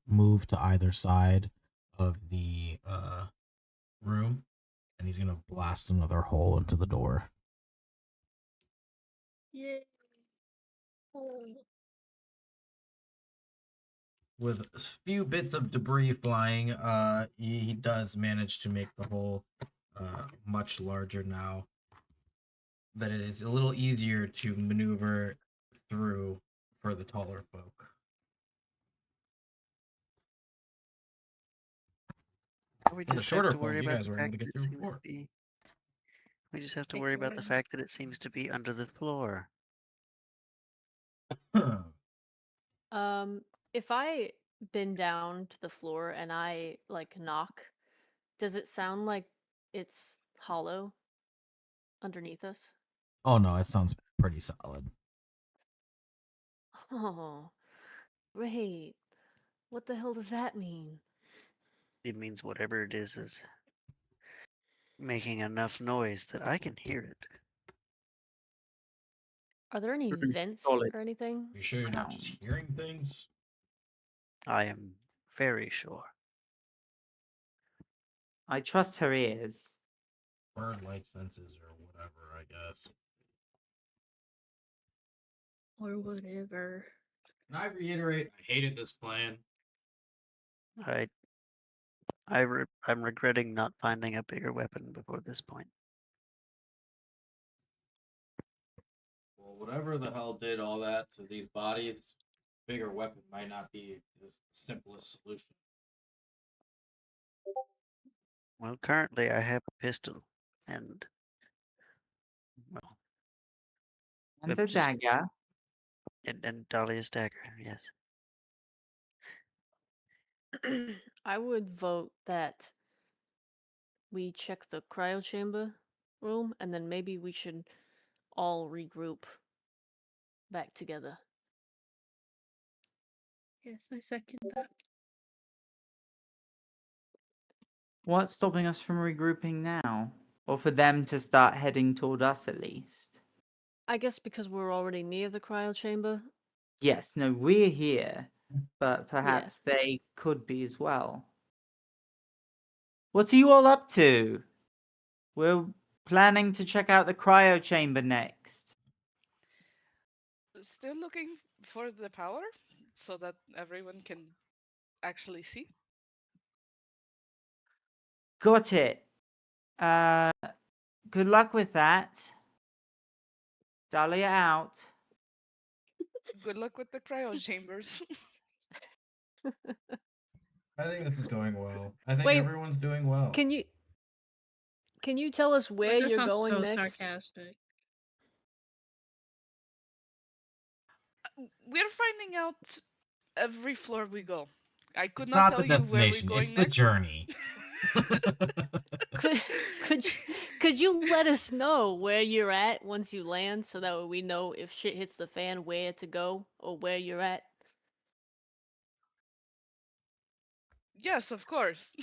move to either side of the room, and he's gonna blast another hole into the door. Yay. Oh. With a few bits of debris flying, he does manage to make the hole much larger now. That it is a little easier to maneuver through for the taller folk. We For the just have shorter to worry folk, you about guys the were able fact to that get it through seems to before. be. We just have to Thank worry you, about the Iron. fact that it seems to be under the floor. If I bend down to the floor and I like knock, does it sound like it's hollow underneath us? Oh no, it sounds pretty solid. Oh, great. What the hell does that mean? It means whatever it is making enough noise that I can hear it. Are there any Very vents solid or anything? Are you sure you're not sound. just hearing things? I am very sure. I trust her ears. Bird-like senses or whatever, I guess. Or whatever. Can I reiterate? I hated this plan. I I'm regretting not finding a bigger weapon before this point. Well, whatever the hell did all that to these bodies, bigger weapon might not be the simplest solution. Well, currently I have a pistol and, well, And but a just dagger. and Dahlia's dagger. Yes. I would vote that we check the cryo chamber room and then maybe we should all regroup back together. Yes, I second that. What's stopping us from regrouping now? Or for them to start heading toward us at least? I guess because we're already near the cryo chamber. Yes, no, we're here, but Yeah. perhaps they could be as well. What are you all up to? We're planning to check out the cryo chamber next. Still looking for the power so that everyone can actually see. Got it. Good luck with that. Dahlia out. Good luck with the cryo chambers. I think this is going well. I think Wait, everyone's doing well. Can you tell us where That just you're sounds going so next? sarcastic. We're finding out every floor we go. I could It's not not the tell you where we're destination, it's going the next. journey. Could could you let us know where you're at once you land so that way we know if shit hits the fan where to go or where you're at? Yes, of course.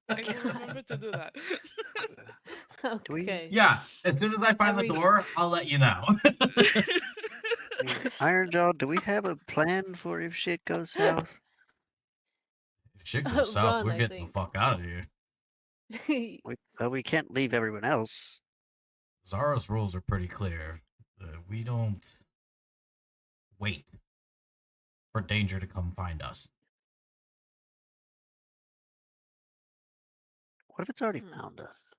I will God. remember to do that. Do we? Okay. Yeah, as soon as I find the Every door, I'll let you know. I mean, Iron Jaw, do we have a plan for if shit goes south? If shit goes south, run, we're I getting the think. fuck out of here. We can't leave everyone else. Zara's rules are pretty clear. We don't wait for danger to come find us. What if it's already Hmm. found us?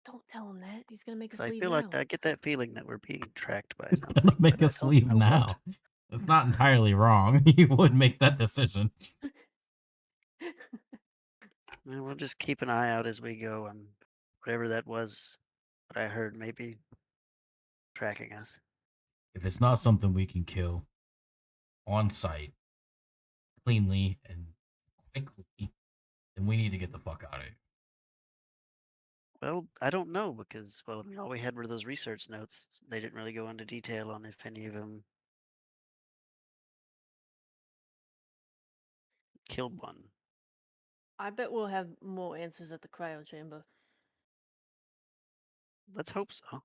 Don't tell him that. He's gonna make 'Cause us I leave feel now. like I get that feeling that we're being tracked by It's something. gonna make but I us don't leave know what. now. It's not entirely wrong. He would make that decision. And we'll just keep an eye out as we go, and whatever that was, what I heard maybe tracking us. if it's not something we can kill on site cleanly and quickly, then we need to get the fuck out of here. Well, I don't know because, well, I mean, all we had were those research notes. They didn't really go into detail on if any of them killed one. I bet we'll have more answers at the cryo chamber. Let's hope so.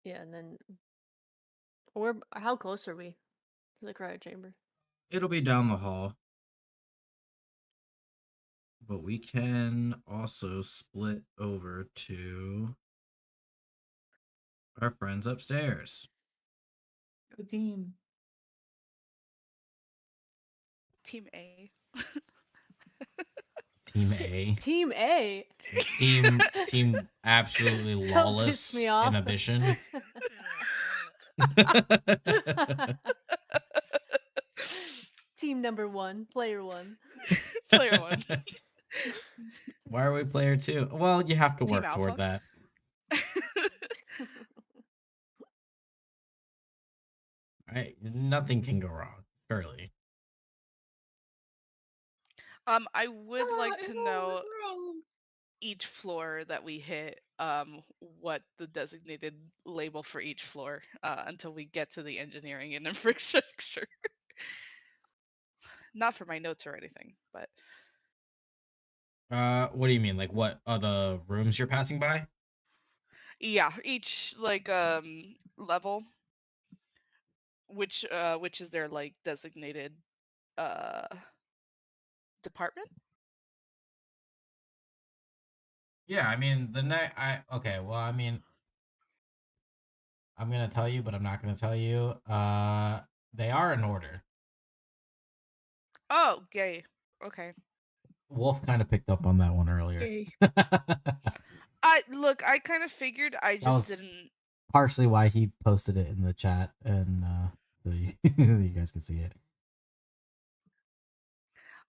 Yeah, and then or how close are we to the cryo chamber? It'll be down the hall. But we can also split over to our friends upstairs. Go team. Team A. Team A. Team A. Team absolutely Don't piss lawless me off. inhibition. Team number 1, player 1. Player 1. Why are we player 2? Well, you have to Team work toward Alpha. that. Nothing can go wrong, surely. I would like to know each floor that we hit, what the designated label for each floor, until we get to the engineering and infrastructure. Not for my notes or anything, but What do you mean? Like what other rooms you're passing by? yeah, each like level, which is their like designated uh department. Yeah, I mean okay, well, I mean, I'm gonna tell you, but I'm not gonna tell you. They are in order. Oh, gay. Okay. Wolf kind of picked up on that one earlier. Gay. I kind of figured. I That just was didn't. partially why he posted it in the chat, and so you guys can see it.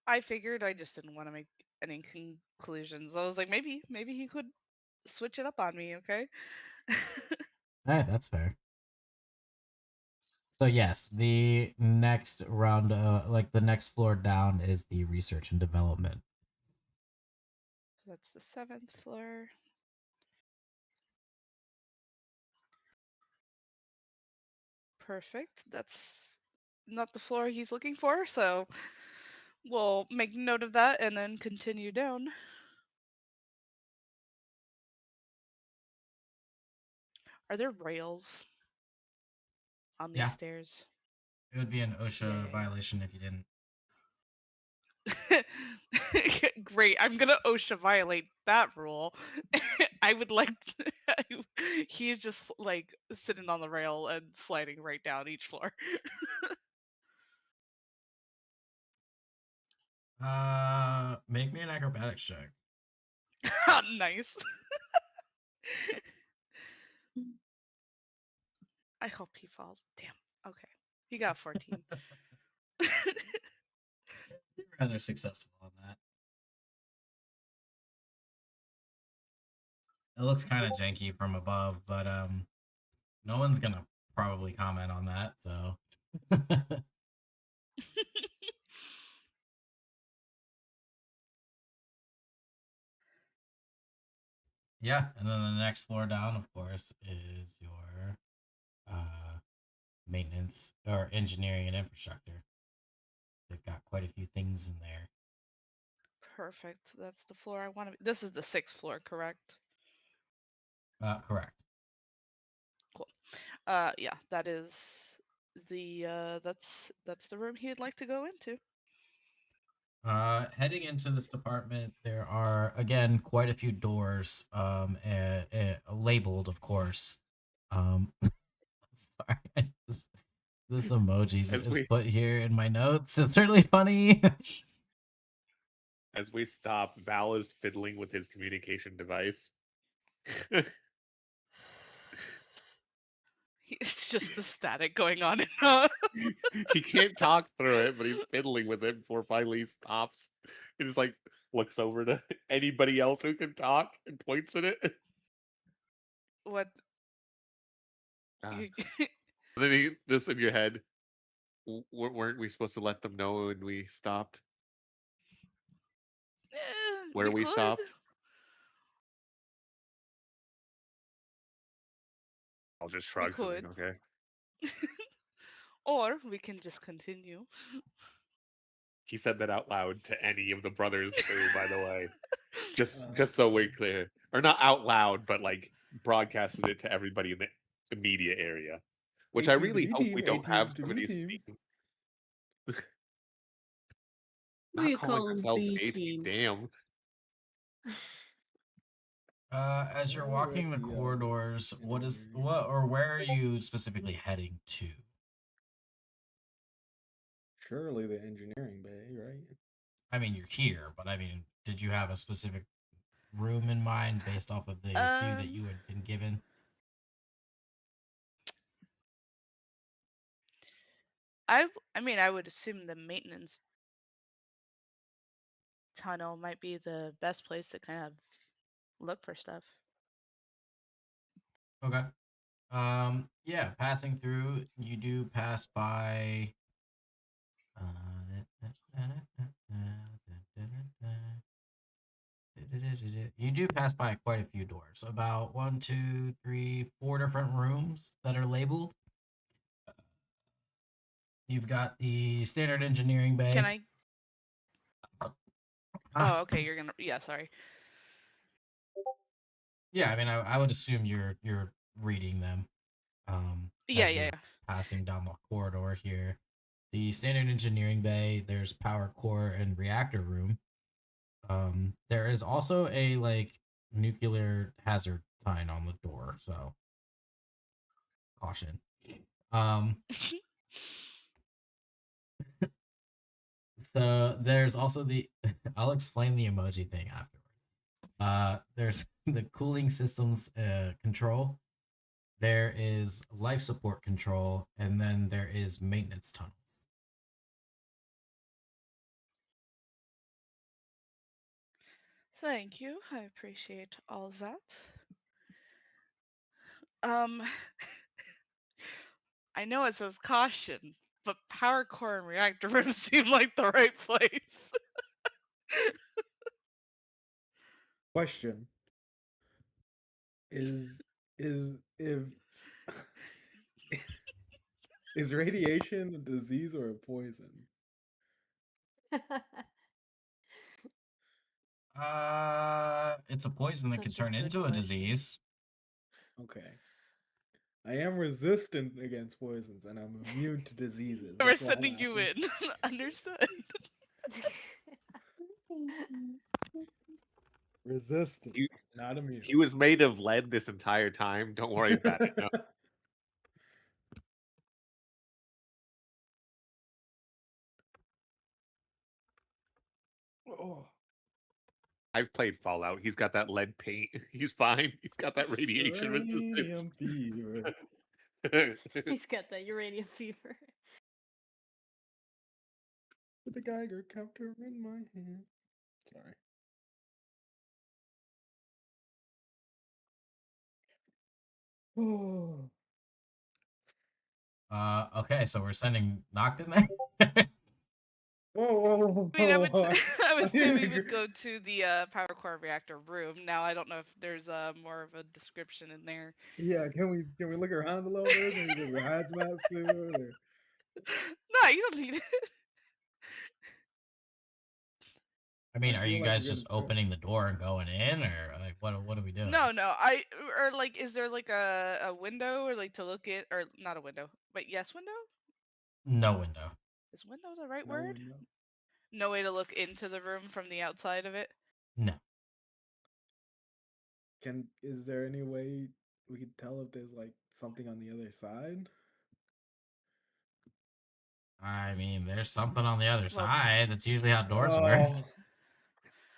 I figured. I just didn't want to make any conclusions. I was like, maybe he could switch it up on me. Okay. That's fair. So yes, the next round, like the next floor down, is the research and development. That's the 7th floor. Perfect. That's not the floor he's looking for, so we'll make note of that and then continue down. Are there rails on these Yeah. stairs? It would be an OSHA Yay. violation if you didn't. Great. I'm gonna OSHA violate that rule. I would like he's just like sitting on the rail and sliding right down each floor. Make me an acrobatics check. Nice. I hope he falls. Damn. Okay. He got 14. Rather successful on that. It looks kind of janky from above, but no one's gonna probably comment on that, so. Yeah, and then the next floor down, of course, is your maintenance or engineering and infrastructure. They've got quite a few things in there. Perfect. That's the floor I want to be. This is the 6th floor, correct? Correct. Cool. Yeah, that is the that's the room he'd like to go into. Heading into this department, there are again quite a few doors, labeled, of course. I'm sorry, this emoji that is put here in my notes is really funny. As we stop, Val is fiddling with his communication device. It's just the static going on. He can't talk through it, but he's fiddling with it before finally he stops. And it's like, looks over to anybody else who can talk and points at it. What? Ah. You- Then he just in your head. Weren't we supposed to let them know when we stopped? Where we we could. stopped? I'll just We shrug something. could. Okay. Or we can just continue. He said that out loud to any of the brothers too. By the way, just Oh, just so we're God. clear, or not out loud, but like broadcasted it to everybody in the immediate area. Which A I team to really B hope we team, A don't team have to some of B these team. not We calling call them ourselves B A team. team. Damn. As you're walking the corridors, where are you specifically heading to? Surely the engineering bay, right? I mean, you're here, but I mean, did you have a specific room in mind based off of the few that you had been given? I mean, I would assume the maintenance tunnel might be the best place to kind of look for stuff. Okay. Yeah, passing through, you do pass by. You do pass by quite a few doors. About 1, 2, 3, 4 different rooms that are labeled. You've got the standard engineering bay. Can I? Oh, okay. You're gonna. Yeah, sorry. Yeah, I mean, I would assume you're reading them. Yeah, As yeah, you're yeah. passing down the corridor here. The standard engineering bay. There's power core and reactor room. There is also a like nuclear hazard sign on the door, so caution. Um, so there's also the I'll explain the emoji thing afterwards. There's the cooling systems control. There is life support control, and then there is maintenance tunnels. Thank you. I appreciate all that. Um, I know it says caution, but power core and reactor room seem like the right place. Question is if is radiation a disease or a poison? It's a poison that could Such a turn good into a question. disease. Okay. I am resistant against poisons and I'm immune to diseases. We're That's why I'm sending you asking. in. Understood. Resistant, He, not immune. he was made of lead this entire time. Don't worry about it. No. Oh. I've played Fallout. He's got that lead paint. He's fine. He's got that radiation resistance. Uranium fever. He's got that uranium fever. With the Geiger counter in my hand. Sorry. Oh. Okay, so we're sending Noctin there. Whoa, I mean, I would. whoa. I would I say didn't we would agree. go to the power core reactor room. Now I don't know if there's more of a description in there. Yeah, can we look around a little bit? Maybe there's a hazmat suit or No, you don't need it. I mean, I are feel you like guys we're just gonna try. opening the door and going in, or like what are we doing? No, no. I or like, is there like a window or like to look at, or not a window? Wait, yes, window. No window. Is window the right No word? window. No way to look into the room from the outside of it. No. Is there any way we could tell if there's like something on the other side? I mean, there's something on the other Well, side. That's usually how doors work. Oh,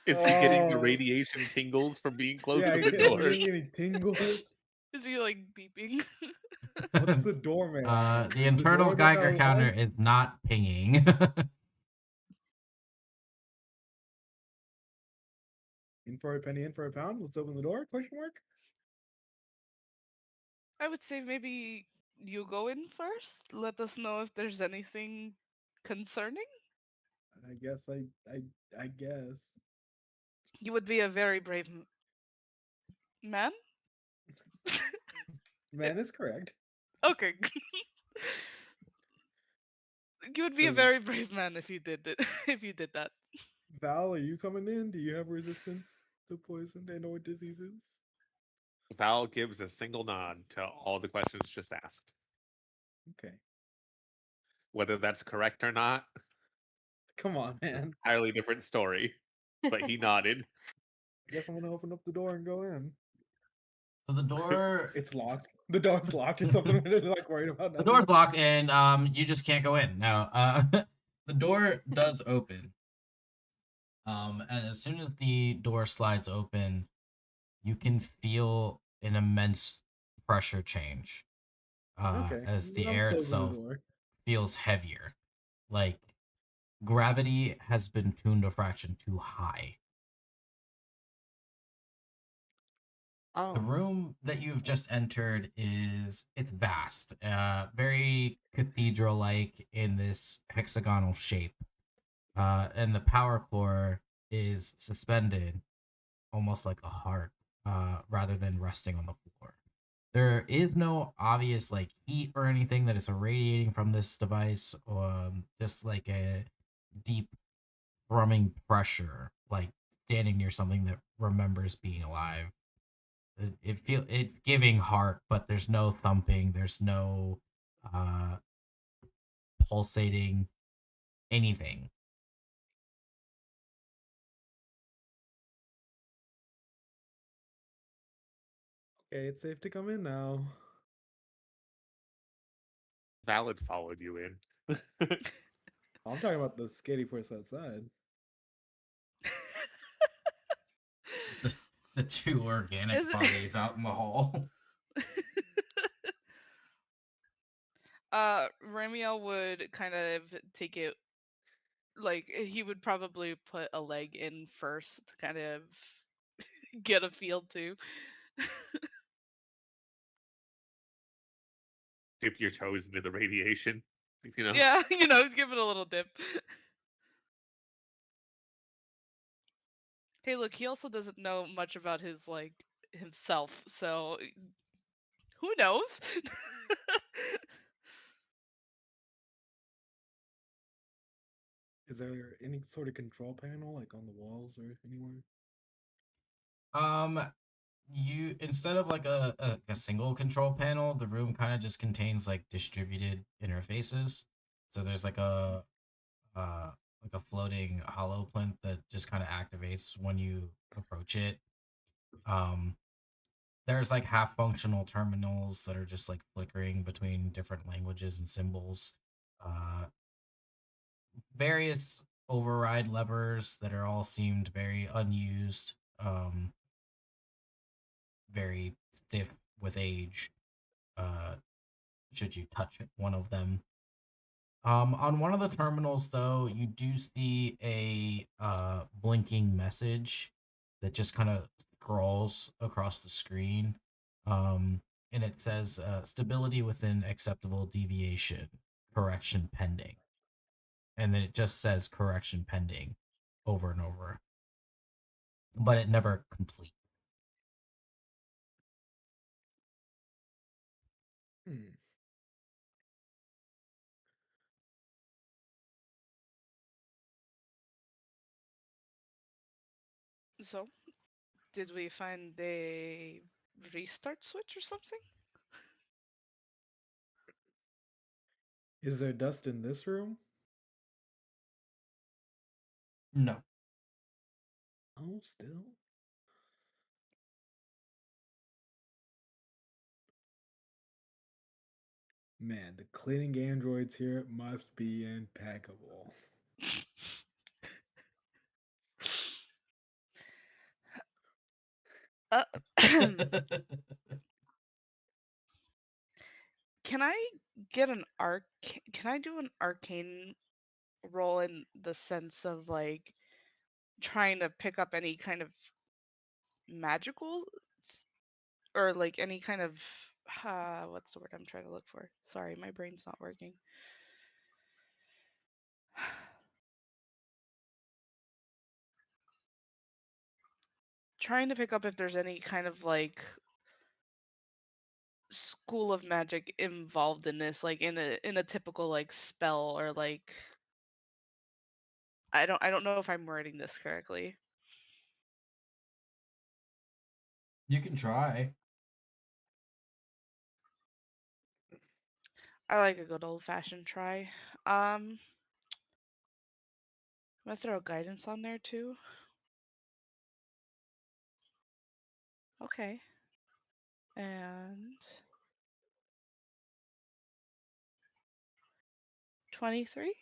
Is he getting the oh, radiation tingles from being close yeah. to the Is he door? getting any tingles? is he like beeping? What's the door made out of? The Is the internal door made Geiger out of counter lead? is not pinging. In for a penny, in for a pound. Let's open the door? Question mark. I would say maybe you go in first. Let us know if there's anything concerning. I guess I guess. You would be a very brave man. Man is correct. Okay. You would be a Does very brave man if you did it. If you did that. Val, are you coming in? Do you have resistance to poison and or diseases? Val gives a single nod to all the questions just asked. Okay. Whether that's correct or not, Come on, is an man. entirely different story. But he nodded. I guess I'm gonna open up the door and go in. So the door It's locked. The door's locked or something. They're like worried about the nothing. door's locked and you just can't go in. Now, the door does open. And as soon as the door slides open, you can feel an immense pressure change. Okay. As the I'm air closing the itself door. feels heavier. Like gravity has been tuned a fraction too high. The Oh, room that you've just entered it's vast, very cathedral like in this hexagonal shape. And the power core is suspended almost like a heart, rather than resting on the floor. There is no obvious like heat or anything that is irradiating from this device, just like a deep thrumming pressure, like standing near something that remembers being alive. It's giving heart, but there's no thumping, there's no uh pulsating anything. Okay, it's safe to come in now. Valid followed you in. I'm talking about the skating force outside. The two organic Is it- bodies out in the hall. Ramiel would kind of take it like he would probably put a leg in first to kind of get a feel too. Dip your toes into the radiation. Yeah, give it a little dip. Hey, look, he also doesn't know much about his like himself, so who knows? Is there any sort of control panel like on the walls or anywhere? Um, you instead of like a single control panel, the room kind of just contains like distributed interfaces. So there's uh like a floating hollow plinth that just kind of activates when you approach it. Um, there's like half functional terminals that are just like flickering between different languages and symbols. Uh, various override levers that are all seemed very unused. Very stiff with age. Uh, should you touch one of them? On one of the terminals, though, you do see a blinking message that just kind of scrolls across the screen. And it says stability within acceptable deviation, correction pending. And then it just says correction pending over and over, but it never completes. Hmm. So, did we find a restart switch or something? Is there dust in this room? No. Oh, still? Man, the cleaning androids here must be impeccable. Uh, can I get an arc? Can I do an arcane roll in the sense of like trying to pick up any kind of magical or like any kind of what's the word I'm trying to look for? Sorry, my brain's not working. Trying to pick up if there's any kind of like school of magic involved in this, like in a typical like spell or like I don't know if I'm wording this correctly. You can try. I like a good old fashioned try. I'm gonna throw guidance on there too. Okay. And 23?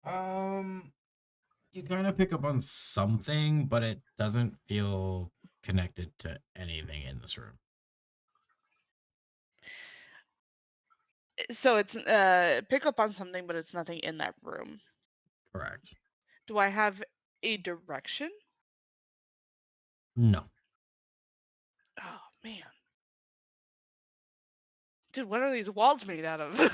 You kind of pick up on something, but it doesn't feel connected to anything in this room. So it's pick up on something, but it's nothing in that room. Correct. Do I have a direction? No. Oh man. Dude, what are these walls made out of?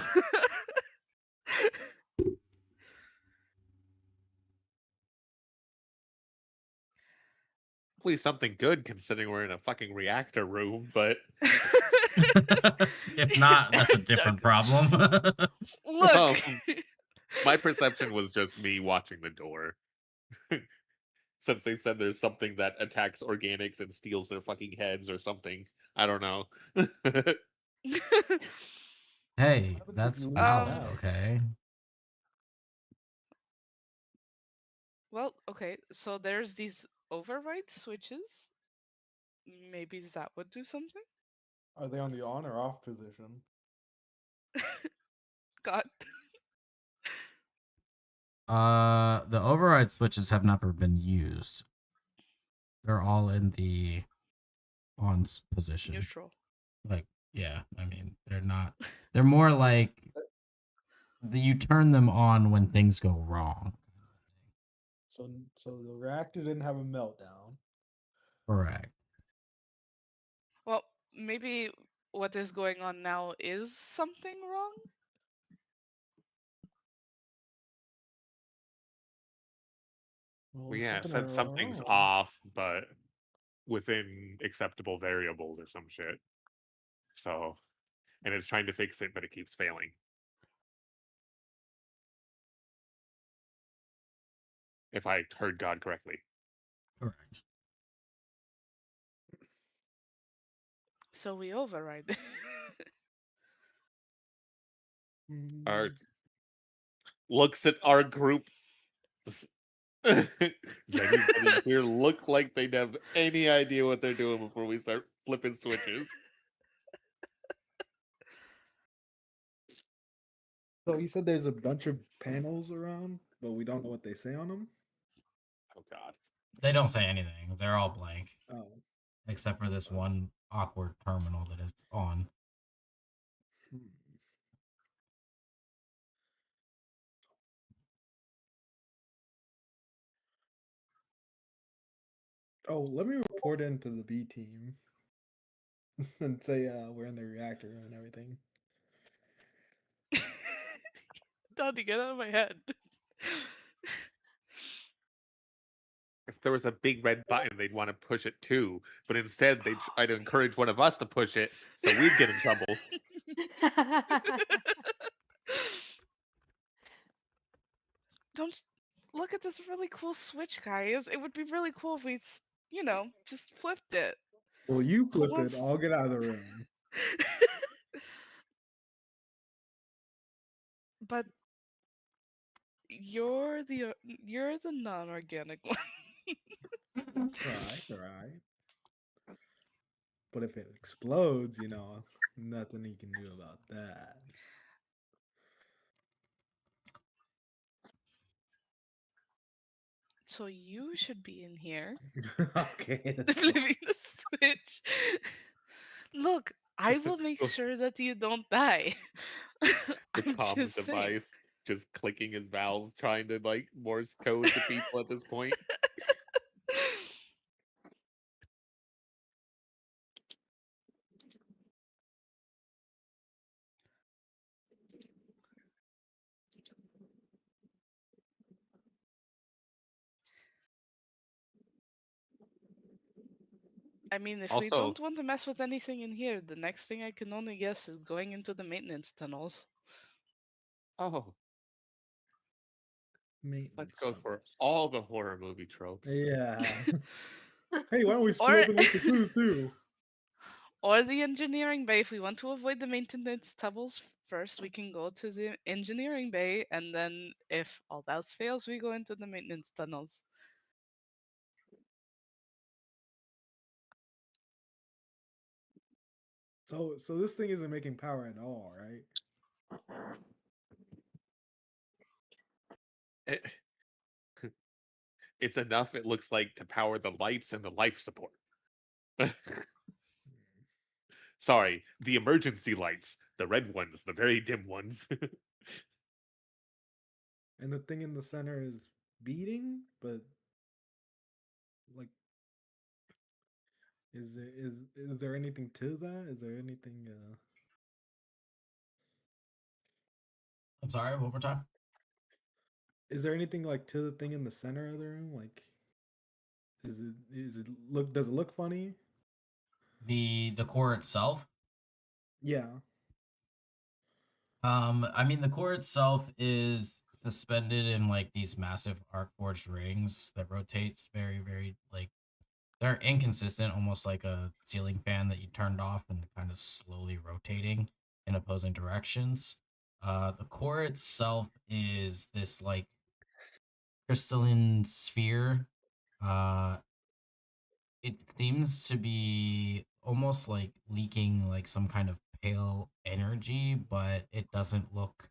Hopefully something good, considering we're in a fucking reactor room. But If not, that's a different problem. Look. My perception was just me watching the door. Since they said there's something that attacks organics and steals their fucking heads or something. I don't know. Hey, What happens if that's you lose valid, that? okay? Well, okay, so there's these override switches. Maybe that would do something? Are they on the on or off position? God. The override switches have never been used. They're all in the on position. Neutral. Like, yeah, I mean, they're not. They're more like you turn them on when things go wrong. So the reactor didn't have a meltdown. Correct. Well, maybe what is going on now is something wrong? Well, Well, there's yeah, it something said something's wrong. off, but within acceptable variables or some shit. So, and it's trying to fix it, but it keeps failing. If I heard God correctly. Correct. So we override. Our looks at our group. Does anybody here look like they'd have any idea what they're doing before we start flipping switches? So you said there's a bunch of panels around, but we don't know what they say on them. Oh God. They don't say anything. They're all blank. Oh. Except for this one awkward terminal that is on. Hmm. Oh, let me report into the B team and say we're in the reactor room and everything. Donnie, get out of my head. If there was a big red button, they'd want to push it too. But instead, they'd try to encourage one of us to push it, so we'd get in trouble. Don't look at this really cool switch, guys. It would be really cool if we, you know, just flipped it. Well, you Who flip it. wants- I'll get out of the room. But you're the non-organic one. All right. But if it explodes, nothing you can do about that. So you should be in here. Okay. That's fine. Flipping the switch. Look, I will make sure that you don't die. The I'm comms just saying. device just clicking his valves, trying to like Morse code to people at this point. I mean, if we Also, don't want to mess with anything in here, the next thing I can only guess is going into the maintenance tunnels. oh, let's Maintenance go for tunnels. all the horror movie tropes. Yeah. Hey, why don't we split Or up and look for clues too? or the engineering bay. If we want to avoid the maintenance tunnels first, we can go to the engineering bay, and then if all else fails, we go into the maintenance tunnels. So this thing isn't making power at all, right? It, it's enough, it looks like, to power the lights and the life support. Sorry, the emergency lights, the red ones, the very dim ones. And the thing in the center is beating, but like, is there anything to that? Is there anything? I'm sorry, one more time. Is there anything like to the thing in the center of the room? Like, is it look? Does it look funny? The core itself. Yeah. I mean, the core itself is suspended in like these massive arc forged rings that rotates very, very like they're inconsistent, almost like a ceiling fan that you turned off and kind of slowly rotating in opposing directions. The core itself is this like crystalline sphere. Uh, it seems to be almost like leaking like some kind of pale energy, but it doesn't look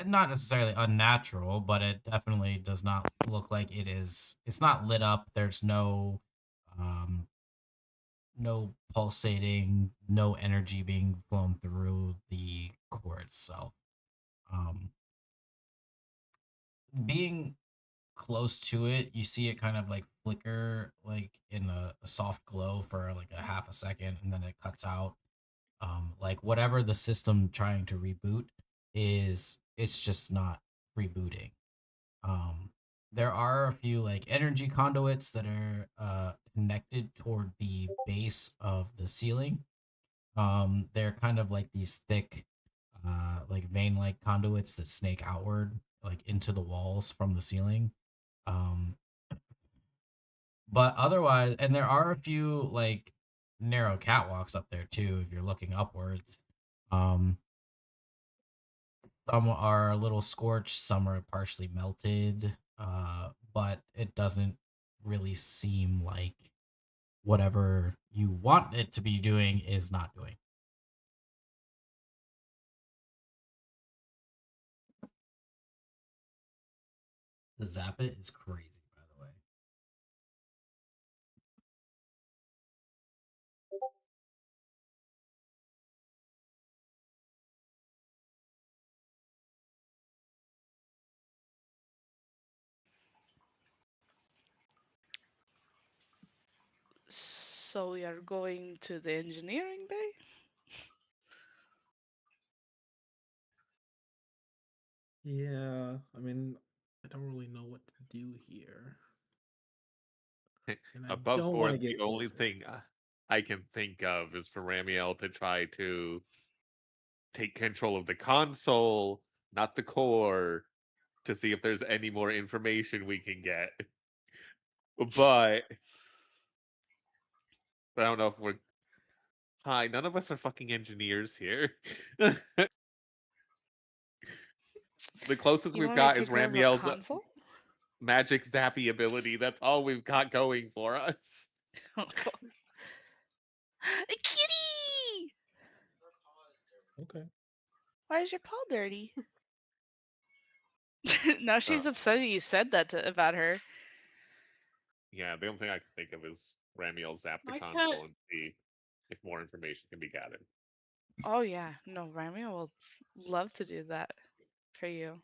not necessarily unnatural, but it definitely does not look like it is. It's not lit up. There's um no pulsating, no energy being flown through the core itself. Um being close to it, you see it kind of like flicker like in a soft glow for like a half a second and then it cuts out. Like whatever the system trying to reboot is, it's just not rebooting. Um, there are a few like energy conduits that are connected toward the base of the ceiling. They're kind of like these thick, like vein like conduits that snake outward, like into the walls from the ceiling. Um, but otherwise, and there are a few like narrow catwalks up there too if you're looking upwards. Um, some are a little scorched, some are partially melted, but it doesn't really seem like whatever you want it to be doing is not doing. The Zappit is crazy, by the way. So we are going to the engineering bay? Yeah. I mean, I don't really know what to do here, and I Above don't want to board, get the only closer. thing I can think of is for Ramiel to try to take control of the console, not the core, to see if there's any more information we can get. But I don't know if we're. Hi, none of us are fucking engineers here. The closest You we've want me to got is take care of a Ramiel's console? magic zappy ability. That's all we've got going for us. A kitty! Okay. Why is your paw dirty? Now Oh, she's upset that you said that about her. yeah, the only thing I can think of is Ramiel zap the My cat. console and see if more information can be gathered. Oh yeah, no, Rami will love to do that for you.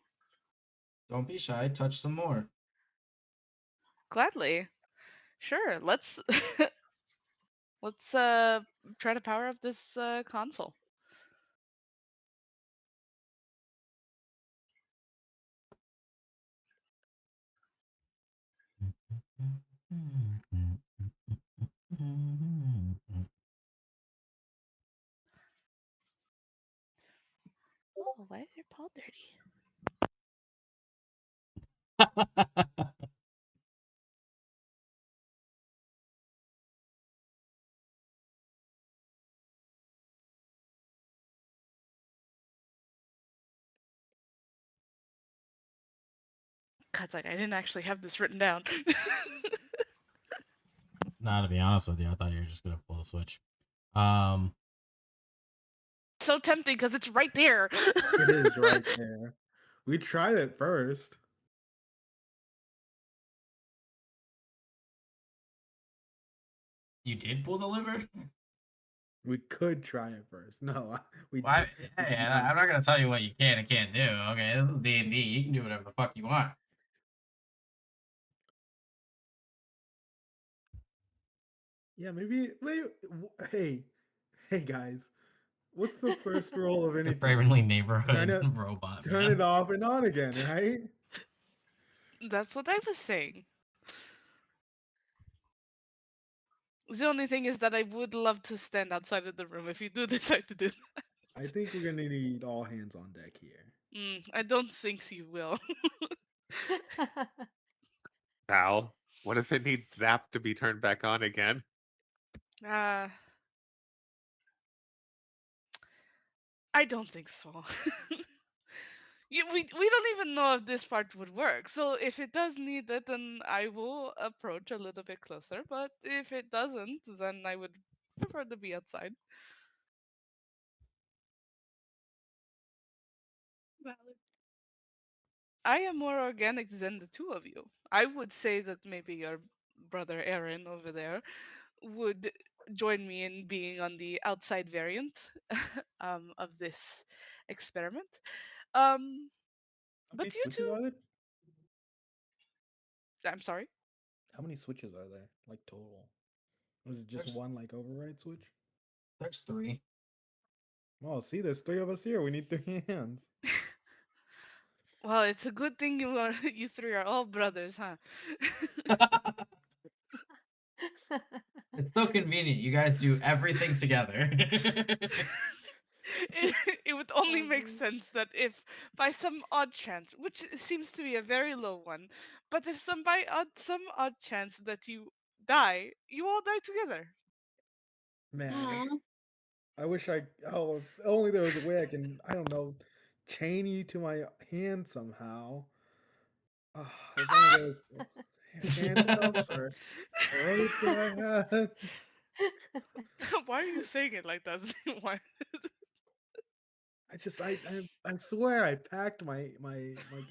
Don't be shy, touch some more. Gladly. Sure, let's let's try to power up this console. Oh, why is your paw dirty? God's like, I didn't actually have this written down. Nah, to be honest with you, I thought you were just gonna pull a switch. So tempting because it's right there. It is right there. We tried it first. You did pull the liver? We could try it first. No, we. Well, we hey, did I'm not gonna tell you what you can and can't do. Okay, this is D&D. You can do whatever the fuck you want. Yeah, maybe. Hey, hey guys, what's the first rule of The anything? Bravenly Neighborhood Turn it, robot, turn man. it off and on again, right? That's what I was saying. The only thing is that I would love to stand outside of the room if you do decide to do that. I think we're gonna need all hands on deck here. I don't think you will. Val, what if it needs Zap to be turned back on again? I don't think so. We don't even know if this part would work. So if it does need it, then I will approach a little bit closer. But if it doesn't, then I would prefer to be outside. Valid. I am more organic than the two of you. I would say that maybe your brother Aaron over there would join me in being on the outside variant of this experiment. Um, How many but you switches two, are there? I'm sorry. How many switches are there, like total? Was it just There's one like override switch? there's 3. Oh, see, there's 3 of us here. We need 3 hands. Well, it's a good thing you are you three are all brothers, huh? It's so convenient. You guys do everything together. It would only make Sadly. sense that if by some odd chance, which seems to be a very low one, but if some odd chance that you die, you all die together. Man, Aw. I wish I. Oh, if only there was a way I can. I don't know, chain you to my hand somehow. If only there was handcuffs or ropes that I had. Why are you saying it like that? Why? I just, I swear I packed my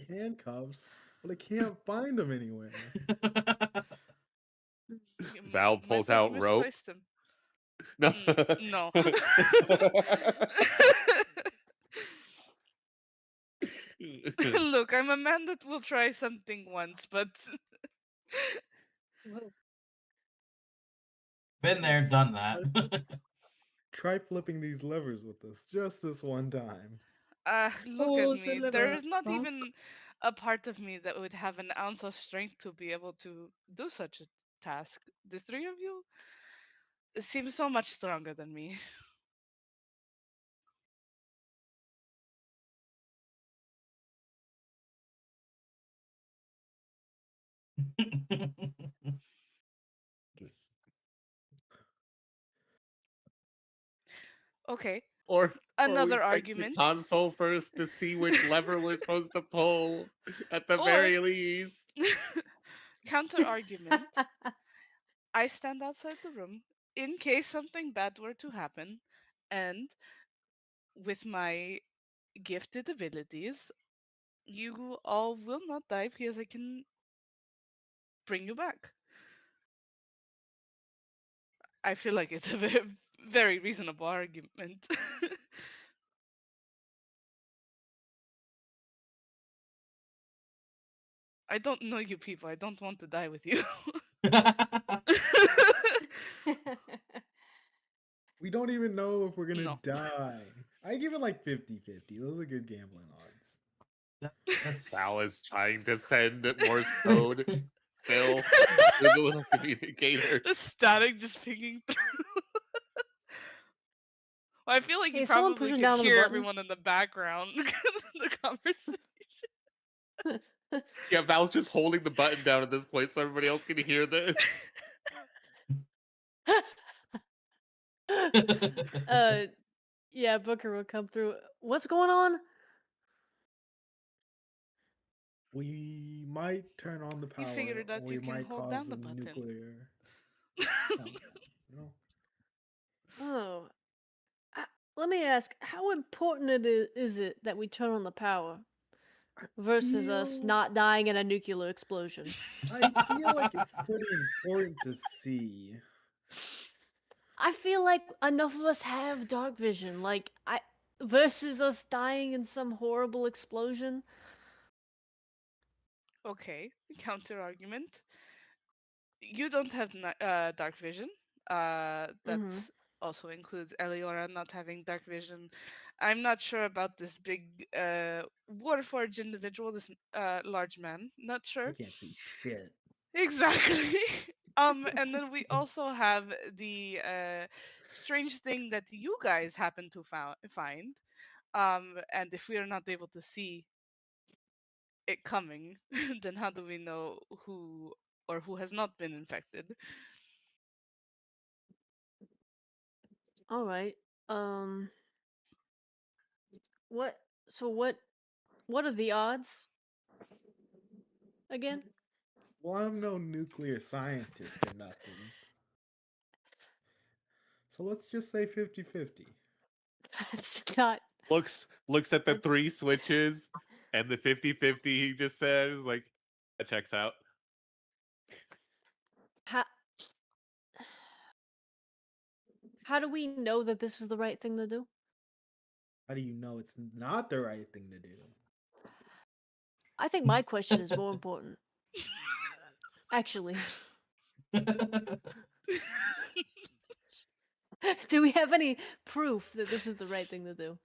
handcuffs, but I can't find them anywhere. You Val might pulls have out rope. misplaced him. No. No. Look, I'm a man that will try something once, but Whoa. Been there, done that. Try flipping these levers with us just this one time. look at Pulls the me. lever, There's not clunk. even a part of me that would have an ounce of strength to be able to do such a task. The three of you seem so much stronger than me. Okay, Or we another break the argument. console first to see which lever we're supposed to pull at the Or very least. counter argument. I stand outside the room in case something bad were to happen, and with my gifted abilities, you all will not die because I can bring you back. I feel like it's a very, very reasonable argument. I don't know you people. I don't want to die with you. We don't even know if we're gonna No. die. I give it like 50-50. Those are good gambling odds. That's Val is trying to send Morse code. spill. There's a little communicator. The static just pinging through. Well, I feel like Hey, you is someone probably pushing could down on the hear button? everyone in the background because of the conversation. Yeah, Val's just holding the button down at this point so everybody else can hear this. Yeah, Booker will come through. What's going on? We might turn on the You power, figured or out we you can might hold cause down a the button. nuclear meltdown. You know, Oh, let me ask, how important is it that we turn on the power I versus us feel not dying in a nuclear explosion? I feel like it's pretty important to see. I feel like enough of us have dark vision, like I versus us dying in some horrible explosion. Okay, counter argument. You don't have dark vision. That Mm-hmm. also includes Eliora not having dark vision. I'm not sure about this big Warforged individual, this large man. Not I sure. can't see shit. Exactly. And then we also have the strange thing that you guys happen to find. And if we are not able to see it coming, then how do we know who or who has not been infected? All right. Um. What? So what? What are the odds again? Well, I'm no nuclear scientist or nothing. So let's just say 50-50. That's not. Looks at the That's 3 switches and the 50-50 he just said is like, that checks out. how. How do we know that this is the right thing to do? How do you know it's not the right thing to do? I think my question is more important. Actually, do we have any proof that this is the right thing to do?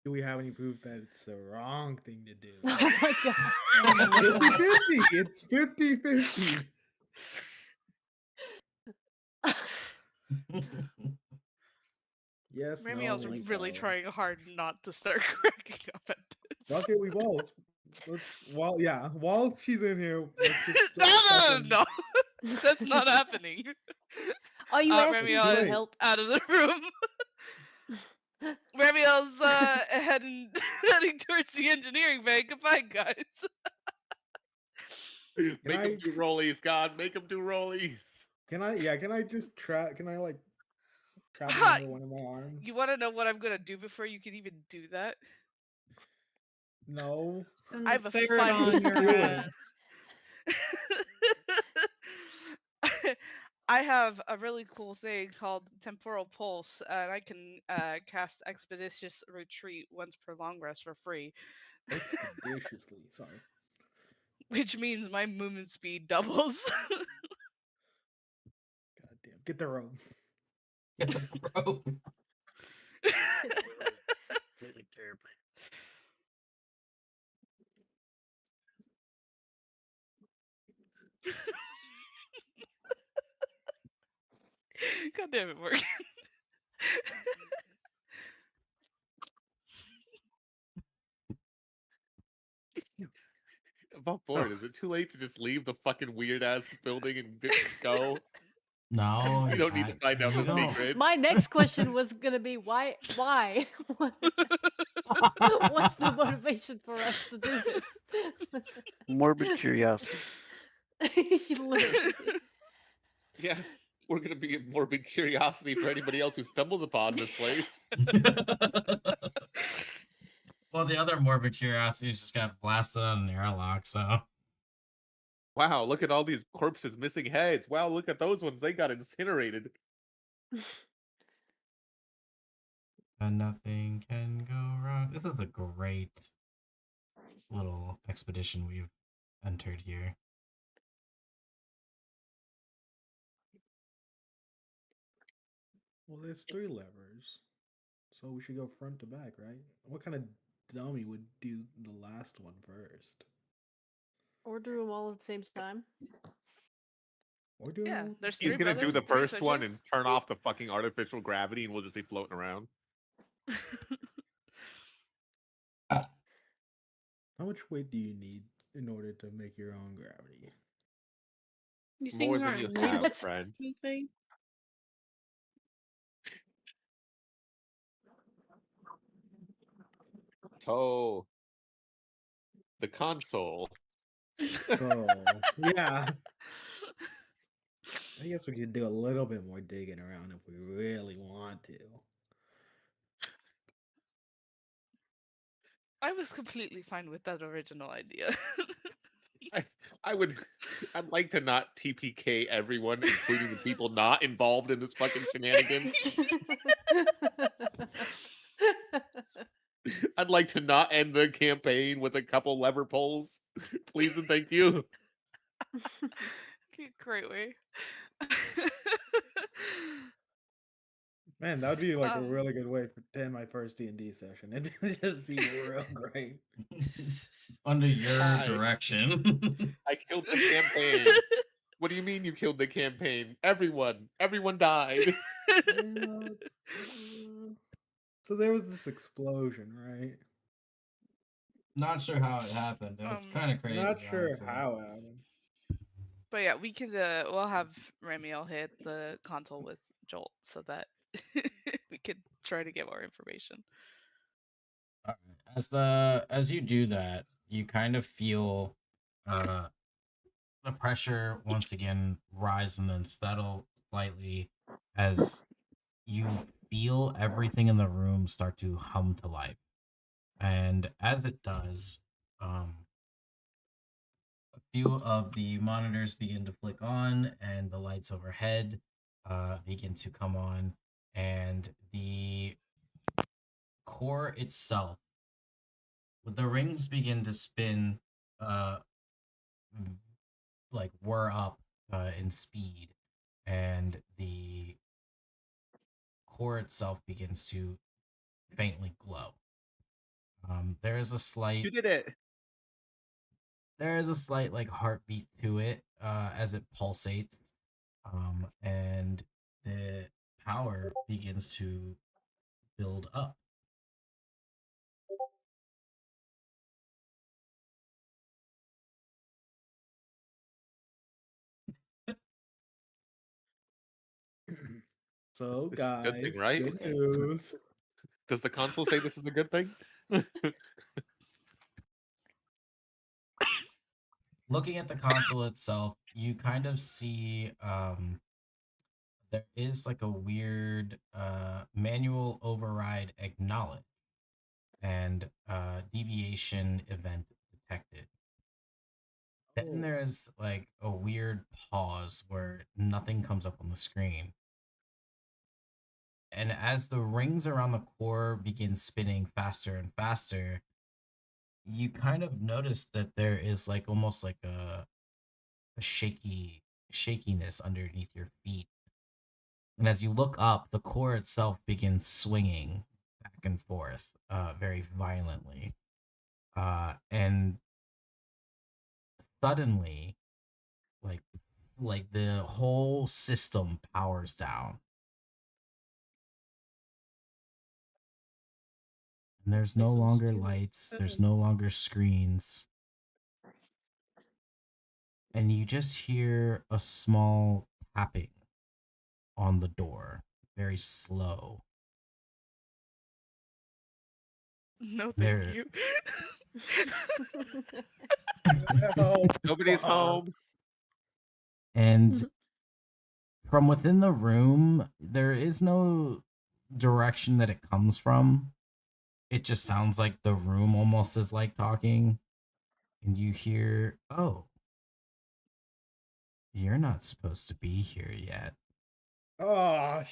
Do we have any proof that it's the wrong thing to do? Oh my god. Oh my 50-50. god. It's 50-50. Yes, no, Ramiel's maybe really so. trying hard not to start cracking up at this. Fuck it, we both. Let's while she's in here, let's just No, fucking no, that's not happening. Are you asking it's Ramiel too for is late. help? out of the room. Ramiel's heading heading towards the engineering bay. Goodbye, guys. Make him do rollies, God. Make him do rollies. Can I just trap trap him Ha! under one of my arms? You want to know what I'm gonna do before you can even do that? No. Send I a have a ferret fun. on your Do ass. it. I have a really cool thing called Temporal Pulse, and I can cast Expeditious Retreat once per long rest for free, Expeditiously. Sorry. which means my movement speed doubles. God damn. Get the rope. Bro. Really terribly. God damn it, Morgan. I'm on board. Is it too late to just leave the fucking weird ass building and go? No, You don't need to find out you the don't. secrets. My next question was gonna be why? Why? What's the motivation for us to do this? Morbid curiosity. Literally. Yeah, we're gonna be a morbid curiosity for anybody else who stumbles upon this place. Well, the other morbid curiosities just got blasted on an airlock, so. Wow, look at all these corpses missing heads. Wow, look at those ones. They got incinerated. And nothing can go wrong. This is a great little expedition we've entered here. Well, there's 3 levers. So we should go front to back, right? What kind of dummy would do the last one first? Or do them all at the same time. Or do Yeah, it there's He's three gonna do brothers, the three first one switches. and turn off the fucking artificial gravity, and we'll just be floating around. How much weight do you need in order to make your own gravity? You see, More you than you aren't have, What? friend. anything. So the console. So yeah, I guess we could do a little bit more digging around if we really want to. I was completely fine with that original idea. I'd like to not TPK everyone, including the people not involved in this fucking shenanigans. I'd like to not end the campaign with a couple lever pulls. Please and thank you. Great way. Man, that would be like a Um, really good way to end my first D&D session. It'd just be real great. Under your Hi. direction. I killed the campaign. What do you mean you killed the campaign? Everyone died. Yeah, so there was this explosion, right? Not sure how it happened. It was Um, kind of crazy, Not sure honestly. how it happened. but yeah, we could we'll have Ramiel hit the console with Jolt so that we could try to get more information. Alright. As you do that, you kind of feel the pressure once again rise and then settle slightly as you feel everything in the room start to hum to life. And as it does, a few of the monitors begin to flick on and the lights overhead begin to come on, and the core itself, the rings begin to spin uh like whir up in speed, and the core itself begins to faintly glow. There is a slight You did it. like heartbeat to it as it pulsates, and the power begins to build up. So, This is a good thing, guys, right? good news. Does the console say this is a good thing? Looking at the console itself, you kind of see there is like a weird manual override acknowledge and deviation event detected. Then Oh. there's like a weird pause where nothing comes up on the screen. And as the rings around the core begin spinning faster and faster, you kind of notice that there is like almost like a shakiness underneath your feet. And as you look up, the core itself begins swinging back and forth very violently. And suddenly, like the whole system powers down. And there's no Makes them longer stupid. lights, there's no longer screens. And you just hear a small tapping on the door, very slow. No, thank There, you. Oh, Nobody's fuck. home. and from within the room, there is no direction that it comes from. It just sounds like the room almost is like talking. And you hear, "Oh, you're not supposed to be here yet." Oh,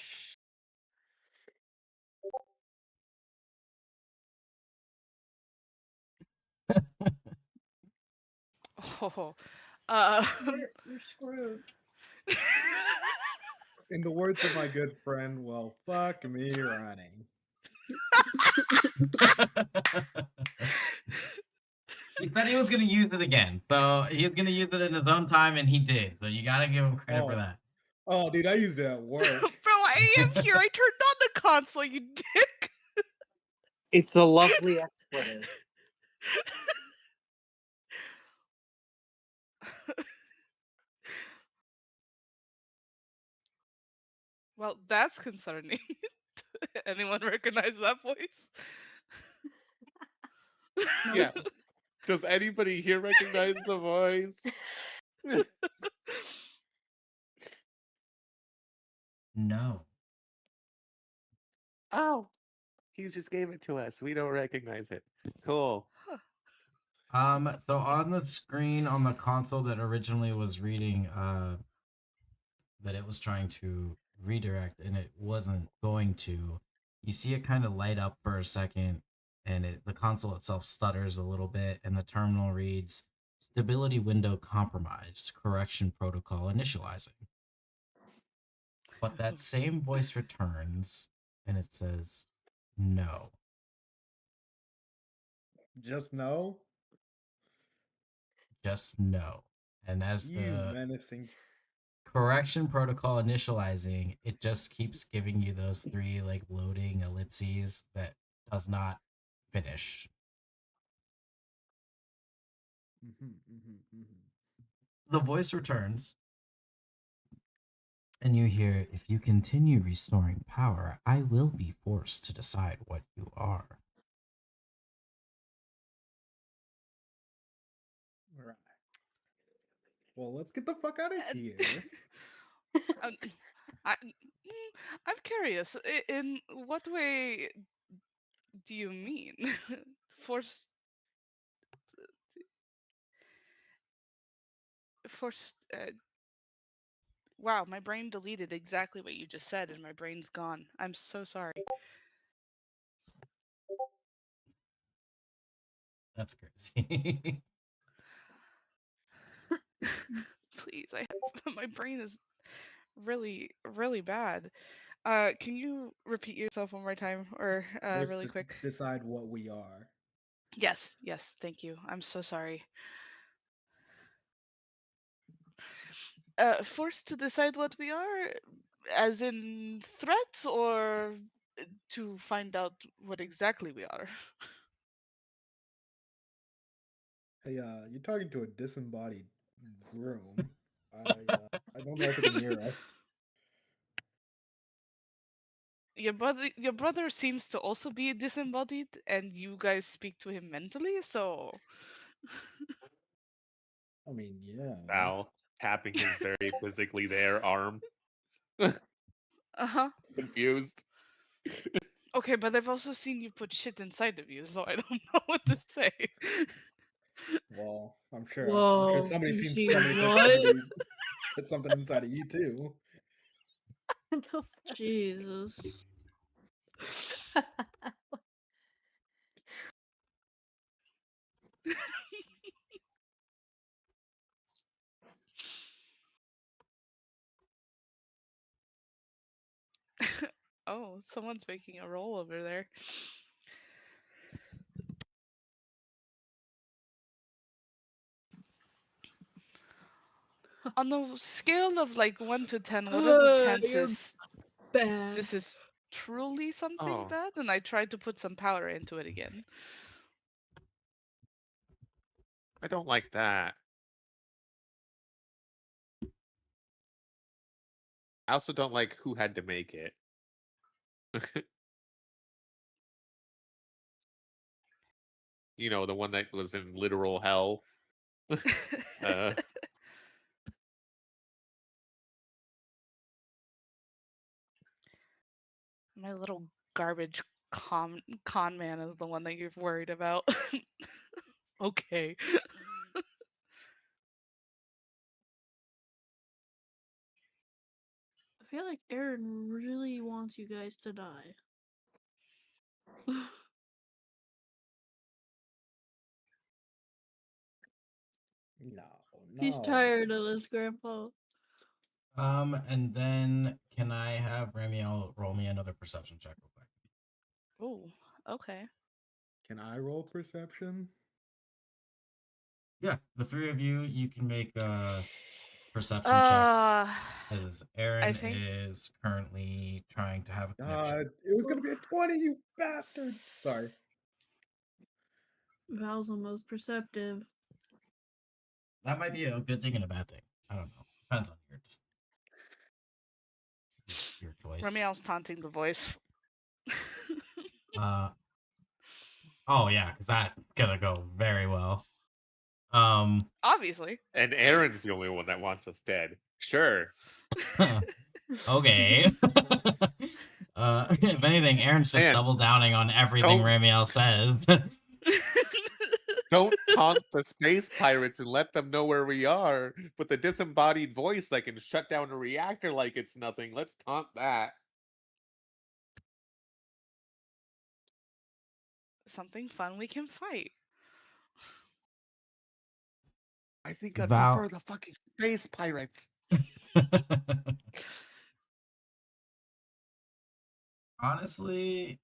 Oh, You're screwed. in the words of my good friend, well, fuck me running. He said he was gonna use it again, so he was gonna use it in his own time, and he did. So you gotta give him credit for that. Oh, dude, I used it at work. Bro, I am here. I turned on the console, you dick. It's a lovely expletive. Well, that's concerning. Anyone recognize that voice? No. Yeah. Does anybody here recognize the voice? No. Oh, he just gave it to us. We don't recognize it. Cool. So on the screen on the console that originally was reading, that it was trying to redirect and it wasn't going to, you see it kind of light up for a second, and the console itself stutters a little bit, and the terminal reads stability window compromised, correction protocol initializing. But that same voice returns and it says no. Just no. Just no. And as You the menacing. correction protocol initializing, it just keeps giving you those three like loading ellipses that does not finish. The voice returns, and you hear, if you continue restoring power, I will be forced to decide what you are. Right. Well, let's get the fuck out of here. Um, I'm curious. In what way do you mean? Forced. Forced. Wow, my brain deleted exactly what you just said, and my brain's gone. I'm so sorry. That's crazy. Please, my brain is really, really bad. Can you repeat yourself one more time, or Forced really to quick? decide what we are. Yes, yes, thank you. I'm so sorry. Forced to decide what we are, as in threats, or to find out what exactly we are. Hey, you're talking to a disembodied room. I don't know if it can hear us. Your brother seems to also be disembodied, and you guys speak to him mentally, so I mean, yeah. Val tapping his very physically there arm. uh-huh. Confused. Okay, but I've also seen you put shit inside of you, so I don't know what to say. Well, I'm sure Whoa, somebody's you seen see somebody what? put something inside of you too. Jesus. Oh, someone's making a roll over there. On a scale of like 1 to 10, what are the You're chances bad. this is truly something Oh, bad? And I tried to put some power into it again. I don't like that. I also don't like who had to make it. You know, the one that was in literal hell. uh, My little garbage con man is the one that you're worried about. Okay. I feel like Aaron really wants you guys to die. No, He's no. tired of this, Grandpa. And then can I have Ramiel roll me another perception check real quick? Oh, okay. Can I roll perception? Yeah, the three of you can make perception checks as I Aaron think is currently trying to have a connection. God, it was gonna be a 20, you bastard. Sorry. Val's the most perceptive. That might be a good thing and a bad thing. I don't know. Depends on your choice. Ramiel's taunting the voice. Oh yeah, because that's gonna go very well. Obviously. And Aaron's the only one that wants us dead. Sure. Okay. If anything, Aaron's just Man, double downing on everything don't- Ramiel says. Don't taunt the space pirates and let them know where we are. But the disembodied voice that can shut down a reactor like it's nothing. Let's taunt that. Something fun we can fight. I think I'd Val- prefer the fucking space pirates. Honestly.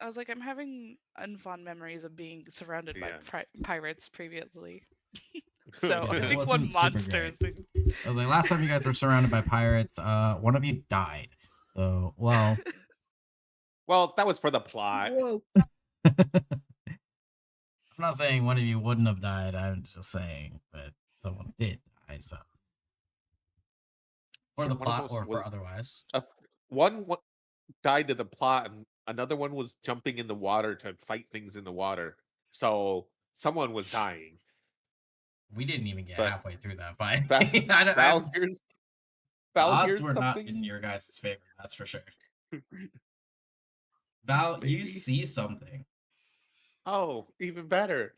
I was like, I'm having unfond memories of being surrounded by Yes. pirates previously. So Yeah, I that think wasn't one super monster is great. I was like, last time you guys were surrounded by pirates, one of you died. So, well. Well, that was for the plot. Whoa. I'm not saying one of you wouldn't have died. I'm just saying that someone did die. So, for the One of plot us or for was- otherwise. One died to the plot, and another one was jumping in the water to fight things in the water. So someone was dying. We didn't even get But halfway through that fight. Val, Val, The here's odds were something. not in your guys' favor. That's for sure. Val, you Maybe. see something. Oh, even better.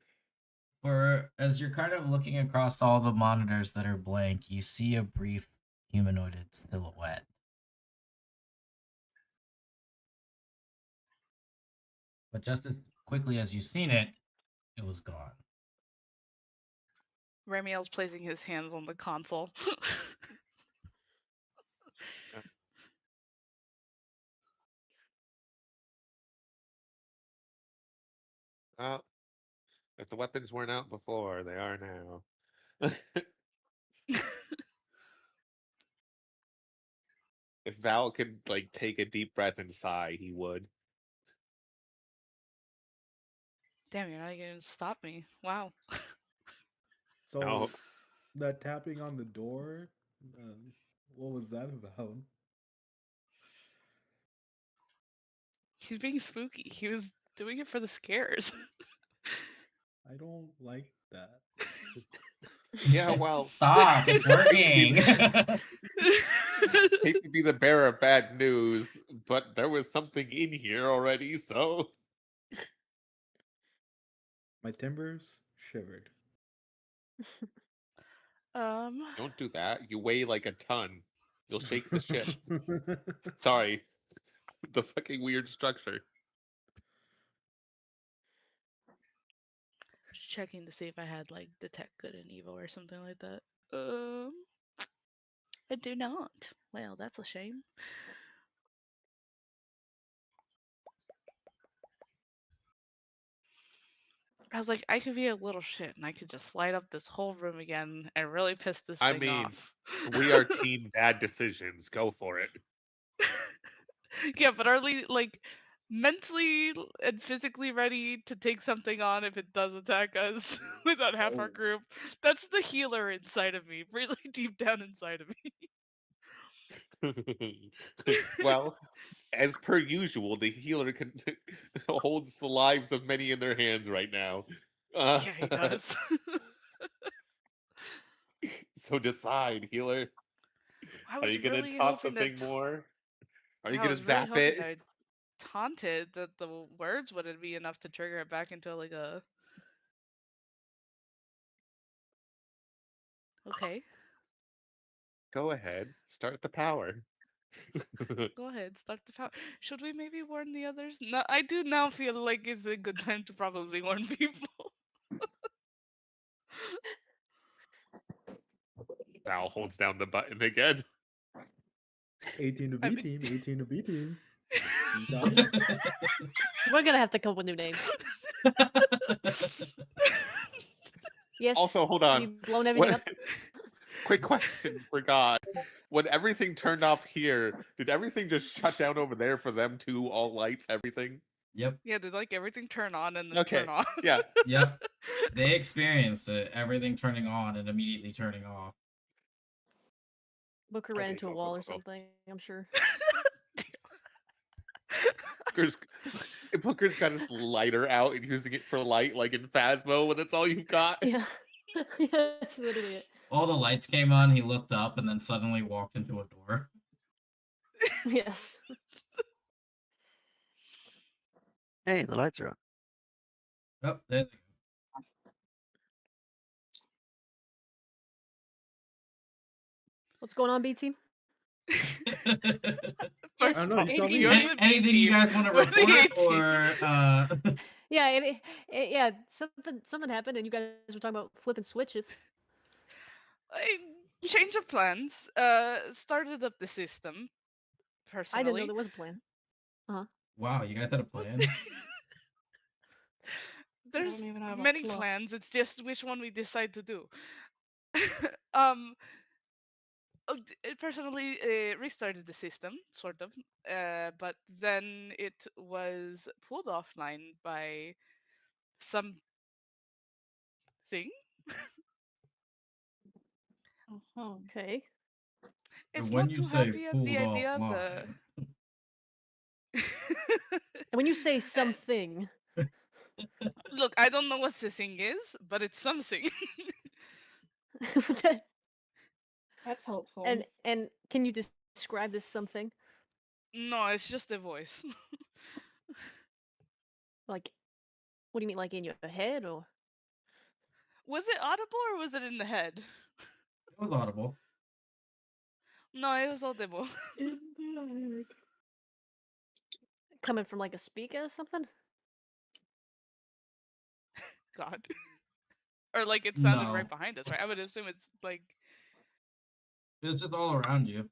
For as you're kind of looking across all the monitors that are blank, you see a brief humanoided silhouette. But just as quickly as you've seen it, it was gone. Ramiel's placing his hands on the console. Well, if the weapons weren't out before, they are now. If Val could like take a deep breath and sigh, he would. Damn, you're not gonna stop me. Wow. So No. that tapping on the door, what was that about? He's being spooky. He was doing it for the scares. I don't like that. Yeah, well, Stop! It's working. hate to be the bearer of bad news, but there was something in here already, so My timbers shivered. don't do that. You weigh like a ton. You'll shake the ship. Sorry. The fucking weird structure. Just checking to see if I had like detect good and evil or something like that. I do not. Well, that's a shame. I was like, I could be a little shit and I could just light up this whole room again and really piss this I thing mean, off. we are team bad decisions. Go for it. Yeah, but are we like mentally and physically ready to take something on if it does attack us without half our Oh. group? That's the healer inside of me, really deep down inside of me. Well, as per usual, the healer holds the lives of many in their hands right now. Yeah, he does. So decide, healer. I Are was you gonna really taunt the hoping thing more? Are you I gonna was really zap hoping it? I'd taunt it that the words wouldn't be enough to trigger it back into like a. Okay, Go ahead, start the power. go ahead, start the power. Should we maybe warn the others? No, I do now feel like it's a good time to probably warn people. Val holds down the button again. 18 to I B mean- team, 18 to B team. Key time. We're gonna have to come up with new names. Yes. Also, hold Have on. you blown everything What? up? Quick question for God. When everything turned off here, did everything just shut down over there for them too? All lights, everything? Yep. Yeah, did like everything turn on and then Okay. turn off? Yeah. Yep. They experienced it, everything turning on and immediately turning off. Booker ran Okay, into a go, wall go, or go, go. something, I'm sure. Booker's, Booker's got his lighter out and using it for light, like in Phasmo, when that's all you've got. Yeah. Yeah, that's literally it. All the lights came on, he looked up and then suddenly walked into a door. Yes. Hey, the lights are on. Oh, there they What's going on, B team? go. First I don't of know, all, you tell me. you're Any, the B anything you team. guys want to We're the report, A team. or Yeah, yeah, something happened, and you guys were talking about flipping switches. A change of plans. Started up the system. I didn't know Personally, there was a plan. wow, you guys had a plan? there's even have a many clue. plans. It's just which one we decide to do. um, personally, restarted the system, sort of. But then it was pulled offline by something. Uh-huh. Okay. It's When not you too say happy at the pulled idea. The offline, And when you say something, look, I don't know what the thing is, but it's something. That's helpful. and can you describe this something? No, it's just a voice. Like, what do you mean, like in your head, or Was it audible or was it in the head? it was audible. No, it was audible. In the egg. coming from like a speaker or something? God. Or like it sounded right No, behind us, right? I would assume it's like, it was just all around you.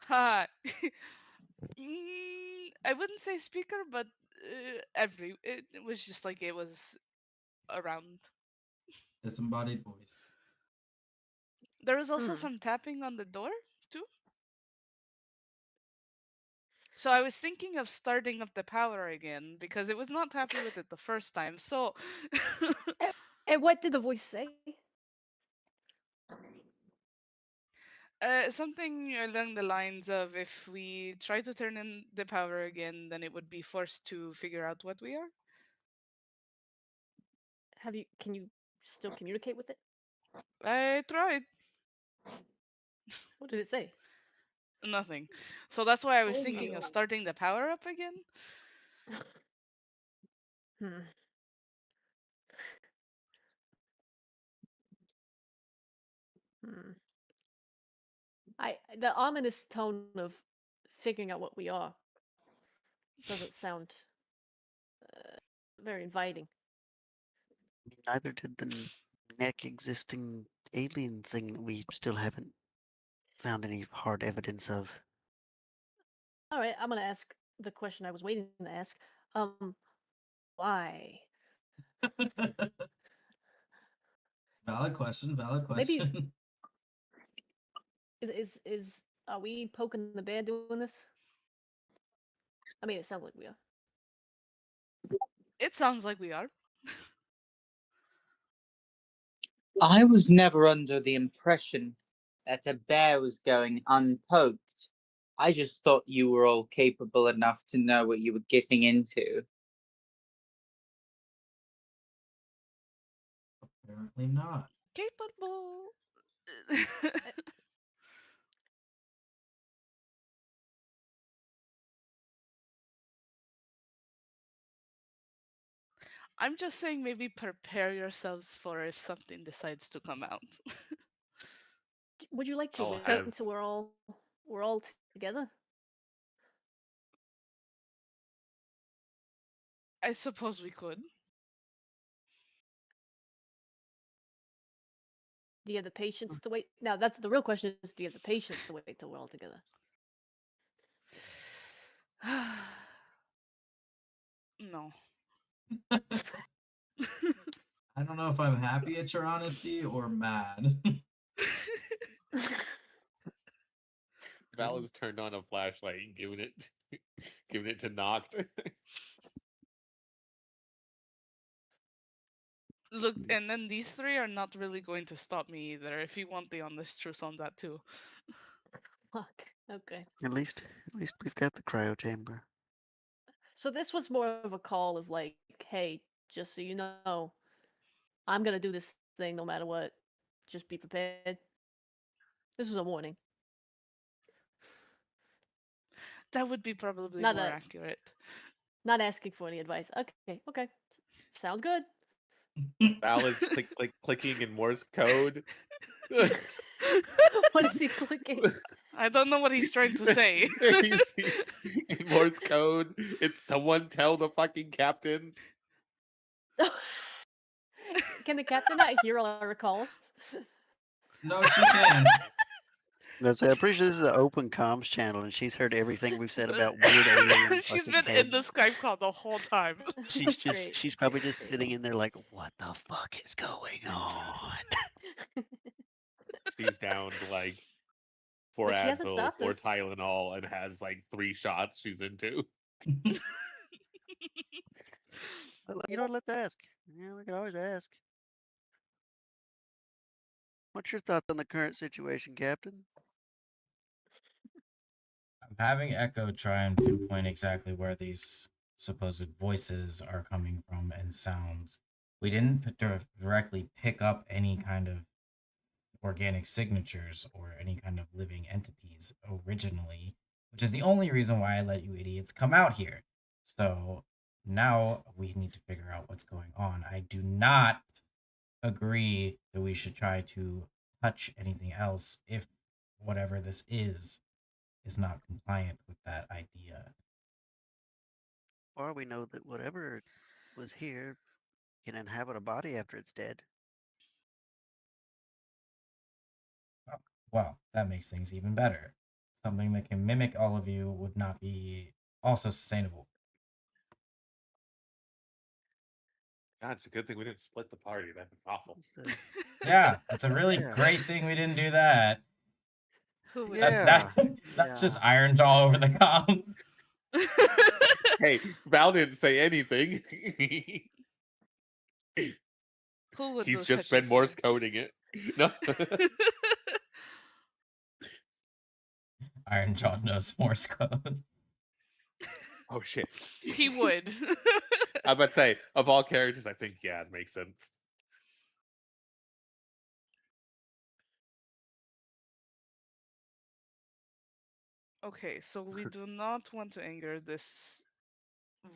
ha. I wouldn't say speaker, but it was just like it was around. Disembodied voice. There was also Hmm. some tapping on the door too. So I was thinking of starting up the power again because it was not happy with it the first time. So And what did the voice say? something along the lines of if we try to turn in the power again, then it would be forced to figure out what we are. Can you still communicate with it? I tried. What did it say? Nothing. So that's why I was Oh thinking of no. starting the power up again. Hmm. Hmm. The ominous tone of figuring out what we are doesn't sound uh, very inviting. Neither did the neck existing alien thing that we still haven't found any hard evidence of. All right, I'm gonna ask the question I was waiting to ask. Why? Valid question. Valid Maybe question. is are we poking the bear doing this? I mean, it sounds like we are. It sounds like we are. I was never under the impression that a bear was going unpoked. I just thought you were all capable enough to know what you were getting into. Apparently not. Capable. I'm just saying maybe prepare yourselves for if something decides to come out. Would you like to Oh, wait has until we're all together? I suppose we could. Do you have the patience to wait? Now, that's the real question: is do you have the patience to wait till we're all together? No. I don't know if I'm happy at your honesty or mad. Val has turned on a flashlight and giving it to Noct. Look, and then these three are not really going to stop me either. If you want the honest truth on that too. Fuck. Okay. At least we've got the cryo chamber. So this was more of a call of like, hey, just so you know, I'm gonna do this thing no matter what. Just be prepared. This was a warning. That would be probably Not more a accurate. not asking for any advice. Okay. Sounds good. Val is clicking in Morse code. What is he clicking? I don't know what he's trying to say. He's in Morse code. It's someone tell the fucking captain. Can the captain not hear all our calls? No, she can. I'm pretty sure this is an open comms channel, and she's heard everything we've said about weird alien She's fucking been heads. in the Skype call the whole time. Great. She's probably just sitting in there like, what the fuck is going on? She's down to like 4 But she hasn't Advil, stopped 4 us. Tylenol, and has like 3 shots she's into. You know what? Let's ask. Yeah, we can always ask. What's your thoughts on the current situation, Captain? I'm having Echo try and pinpoint exactly where these supposed voices are coming from and sounds. We didn't directly pick up any kind of organic signatures or any kind of living entities originally, which is the only reason why I let you idiots come out here. So now we need to figure out what's going on. I do not agree that we should try to touch anything else if whatever this is not compliant with that idea. Or we know that whatever was here can inhabit a body after it's dead. Well, that makes things even better. Something that can mimic all of you would not be also sustainable. God, it's a good thing we didn't split the party. That'd be awful. So, Yeah, it's a really Yeah. great thing we didn't do that. Who would Yeah. That's just Yeah. Iron Jaw over the comms. Hey, Val didn't say anything. Who would He's those just been touching Morse say? coding it. No. Iron Jaw knows Morse code. Oh shit. He would. I was about to say, of all characters, I think yeah, it makes sense. Okay, so we do not want to anger this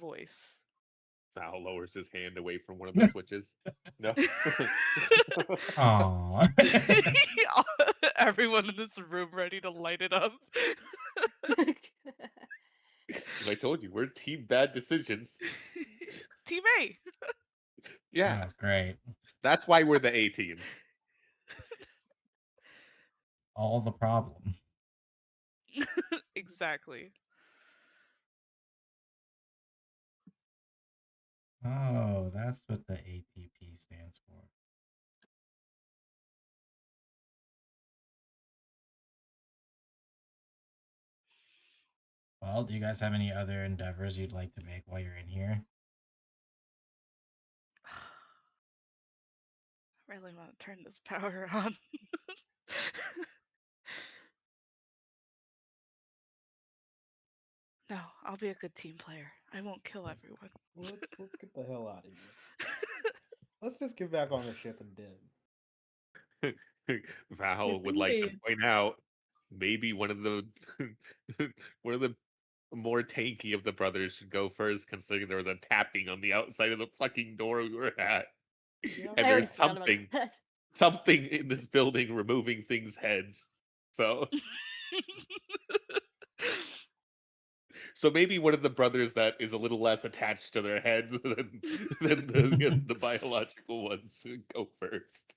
voice. Val lowers his hand away from one of the switches. No. Aww. Everyone in this room ready to light it up. I told you, we're team bad decisions. Team A. Yeah. Oh, great. That's why we're the A team. All the problem. Exactly. Oh, that's what the ATP stands for. Well, do you guys have any other endeavors you'd like to make while you're in here? I really want to turn this power on. No, I'll be a good team player. I won't kill everyone. Let's get the hell out of here. Let's just get back on the ship and dip. Val would like to point out maybe one of the one of the more tanky of the brothers should go first, considering there was a tapping on the outside of the fucking door we were at. Yeah. And I already there's forgot about something in this building removing things' heads. So maybe one of the brothers that is a little less attached to their heads than the biological ones should go first.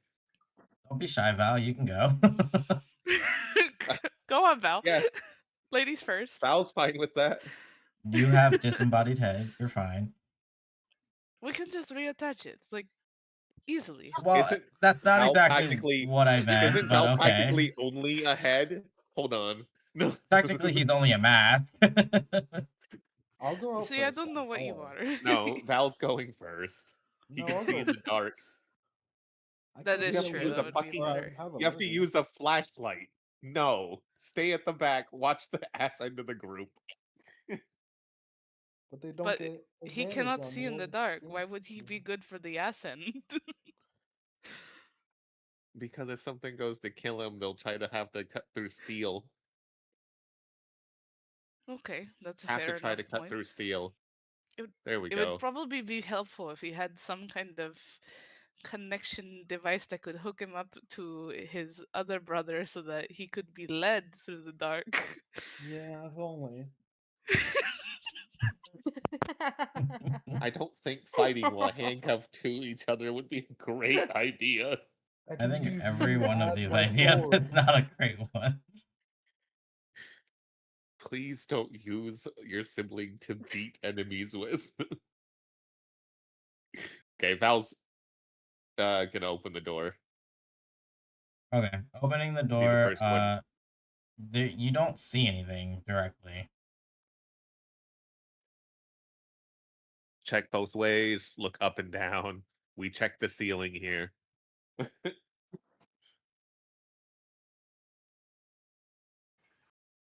Don't be shy, Val. You can go. Go on, Val. Yeah, Ladies first. Val's fine with that. You have disembodied head. You're fine. We can just reattach it, like, easily. Well, Isn't that's not Val exactly practically what I meant, isn't but Val okay. practically only a head? Hold on. No. Technically, he's only a mask. I'll go out See, I first, don't know guys. what Don't you worry. are. No, Val's going first. He No, can I'll see go in the first. dark. I That could You is have be to true. use That a would be or I fucking better. have a you have to lizard. use a flashlight. No. Stay at the back. Watch the ass end of the group. But they don't But get he advantage cannot on see in the rolls dark. Why against would he be me. good for the ascent? Because if something goes to kill him, they'll try to have to cut through steel. Okay, that's a Have to fair try enough to cut point. through steel. It would, There we it would go. probably be helpful if he had some kind of connection device that could hook him up to his other brother so that he could be led through the dark. Yeah, if only. I don't think fighting while handcuffed to each other would be a great idea. I I can think use every you one of as these my ideas is sword. not a great one. Please don't use your sibling to beat enemies with. Okay, Val's gonna open the door. Okay, opening the Be the door. first one. There, you don't see anything directly. Check both ways, look up and down. We check the ceiling here.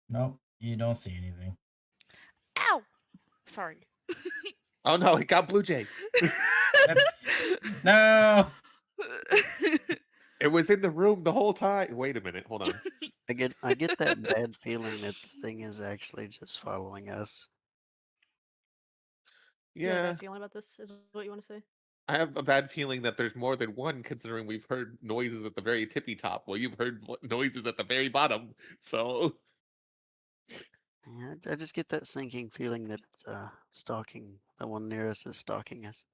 Nope, you don't see anything. Ow! Sorry. Oh no, it got Blue Jay. That's no. It was in the room the whole time. Wait a minute, hold on. I get that bad feeling that the thing is actually just following us. You have a Yeah, bad feeling about this, is what you want to say? I have a bad feeling that there's more than one, considering we've heard noises at the very tippy top, while you've heard noises at the very bottom. So, Yeah, I just get that sinking feeling that it's stalking. The one near us is stalking us.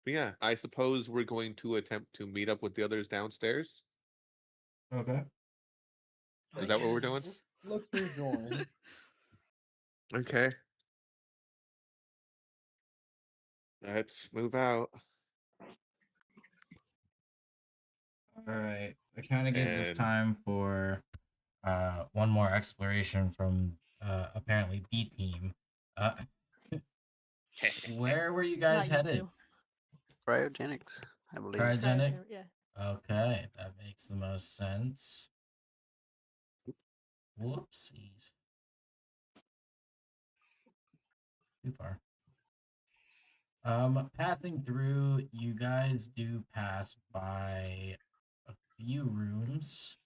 yeah, I suppose we're going to attempt to meet up with the others downstairs. Okay. Is that what we're doing? Yes. Let's rejoin. Okay. Let's move out. All right. It kind of gives us And time for one more exploration from apparently B team. Uh, where were you guys Not you headed? two. Cryogenics, I believe. Cryogenic. Yeah. Okay, that makes the most sense. Whoopsies. Too far. Passing through, you guys do pass by a few rooms.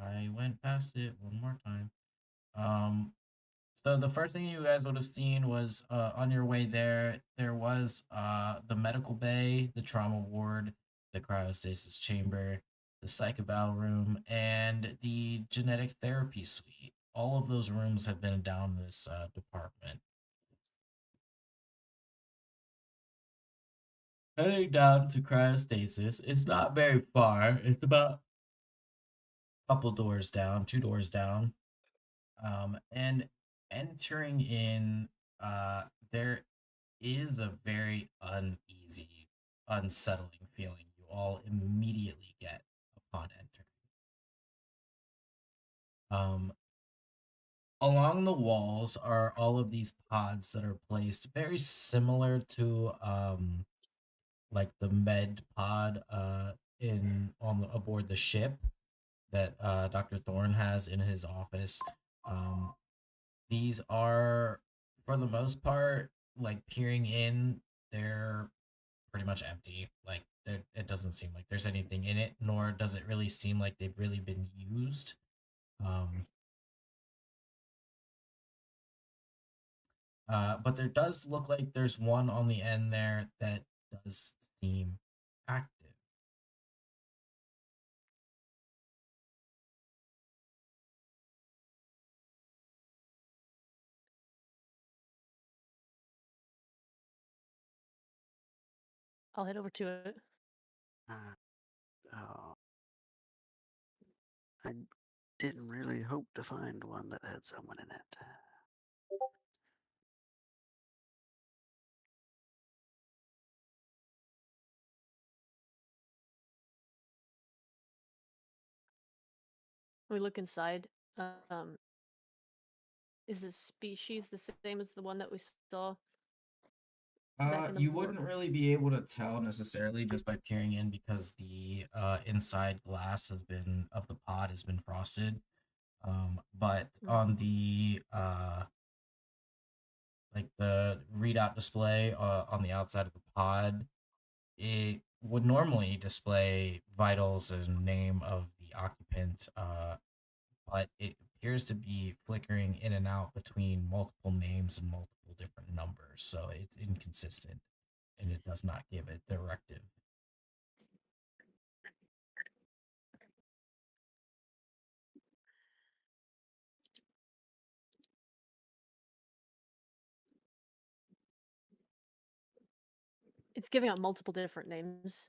I went past it one more time. So the first thing you guys would have seen was on your way there, there was the medical bay, the trauma ward, the cryostasis chamber, the psych eval room, and the genetic therapy suite. All of those rooms have been down this department. Heading down to cryostasis, it's not very far. It's about a couple doors down, two doors down. And entering in, there is a very uneasy, unsettling feeling you all immediately get upon entering. Along the walls are all of these pods that are placed very similar to like the med pod in on aboard the ship that Dr. Thorne has in his office. Um, these are, for the most part, like peering in, they're pretty much empty. Like it doesn't seem like there's anything in it, nor does it really seem like they've really been used. Um, but there does look like there's one on the end there that does seem active. I'll head over to it. Uh, oh, I Didn't really hope to find one that had someone in it. We look inside. Um, is the species the same as the one that we saw back in the You morgue? wouldn't really be able to tell necessarily just by peering in because the inside glass has been of the pod has been frosted. But on the like the readout display on the outside of the pod, it would normally display vitals and name of the occupant, but it appears to be flickering in and out between multiple names and multiple different numbers, so it's inconsistent and it does not give a directive. It's giving out multiple different names.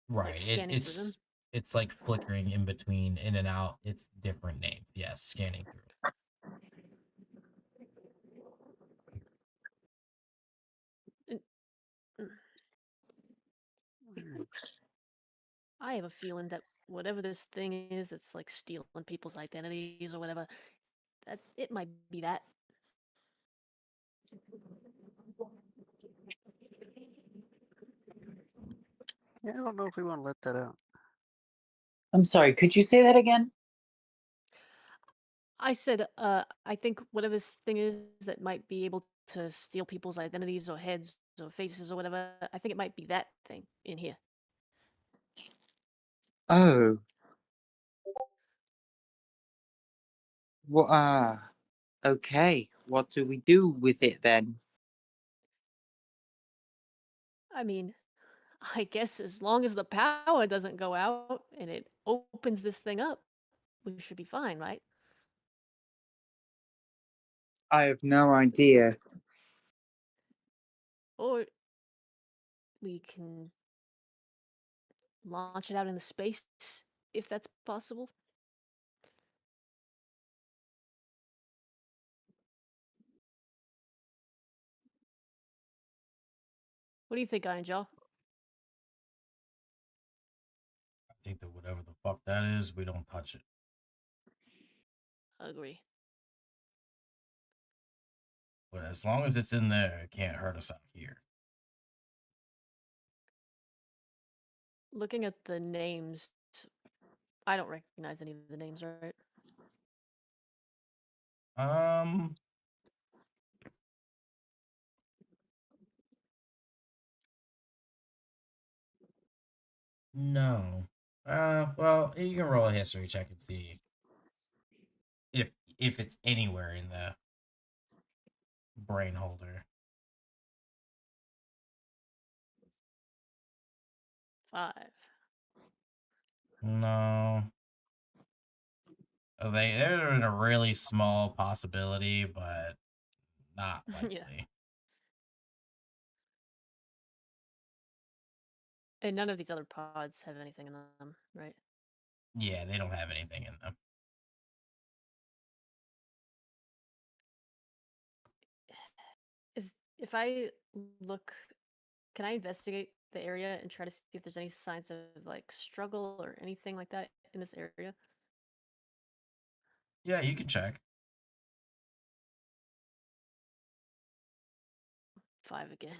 Right. Like scanning through them. It's like flickering in between, in and out. It's different names. Yes, scanning through. I have a feeling that whatever this thing is that's like stealing people's identities or whatever, that it might be that. Yeah, I don't know if we want to let that out. I'm sorry, could you say that again? I said, I think whatever this thing is that might be able to steal people's identities or heads or faces or whatever, I think it might be that thing in here. Oh. Well, okay. What do we do with it then? I mean, I guess as long as the power doesn't go out and it opens this thing up, we should be fine, right? I have no idea. Or we can launch it out into space if that's possible. What do you think, Iron Jaw? I think that whatever the fuck that is, we don't touch it. Agree. But as long as it's in there, it can't hurt us out here. Looking at the names, I don't recognize any of the names, right? Um, no. Well, you can roll a history check and see if if it's anywhere in the brain holder. 5. No. They're in a really small possibility, but not Yeah. likely. And none of these other pods have anything in them, right? Yeah, they don't have anything in them. If I look, can I investigate the area and try to see if there's any signs of like struggle or anything like that in this area? Yeah, you can check. 5 again.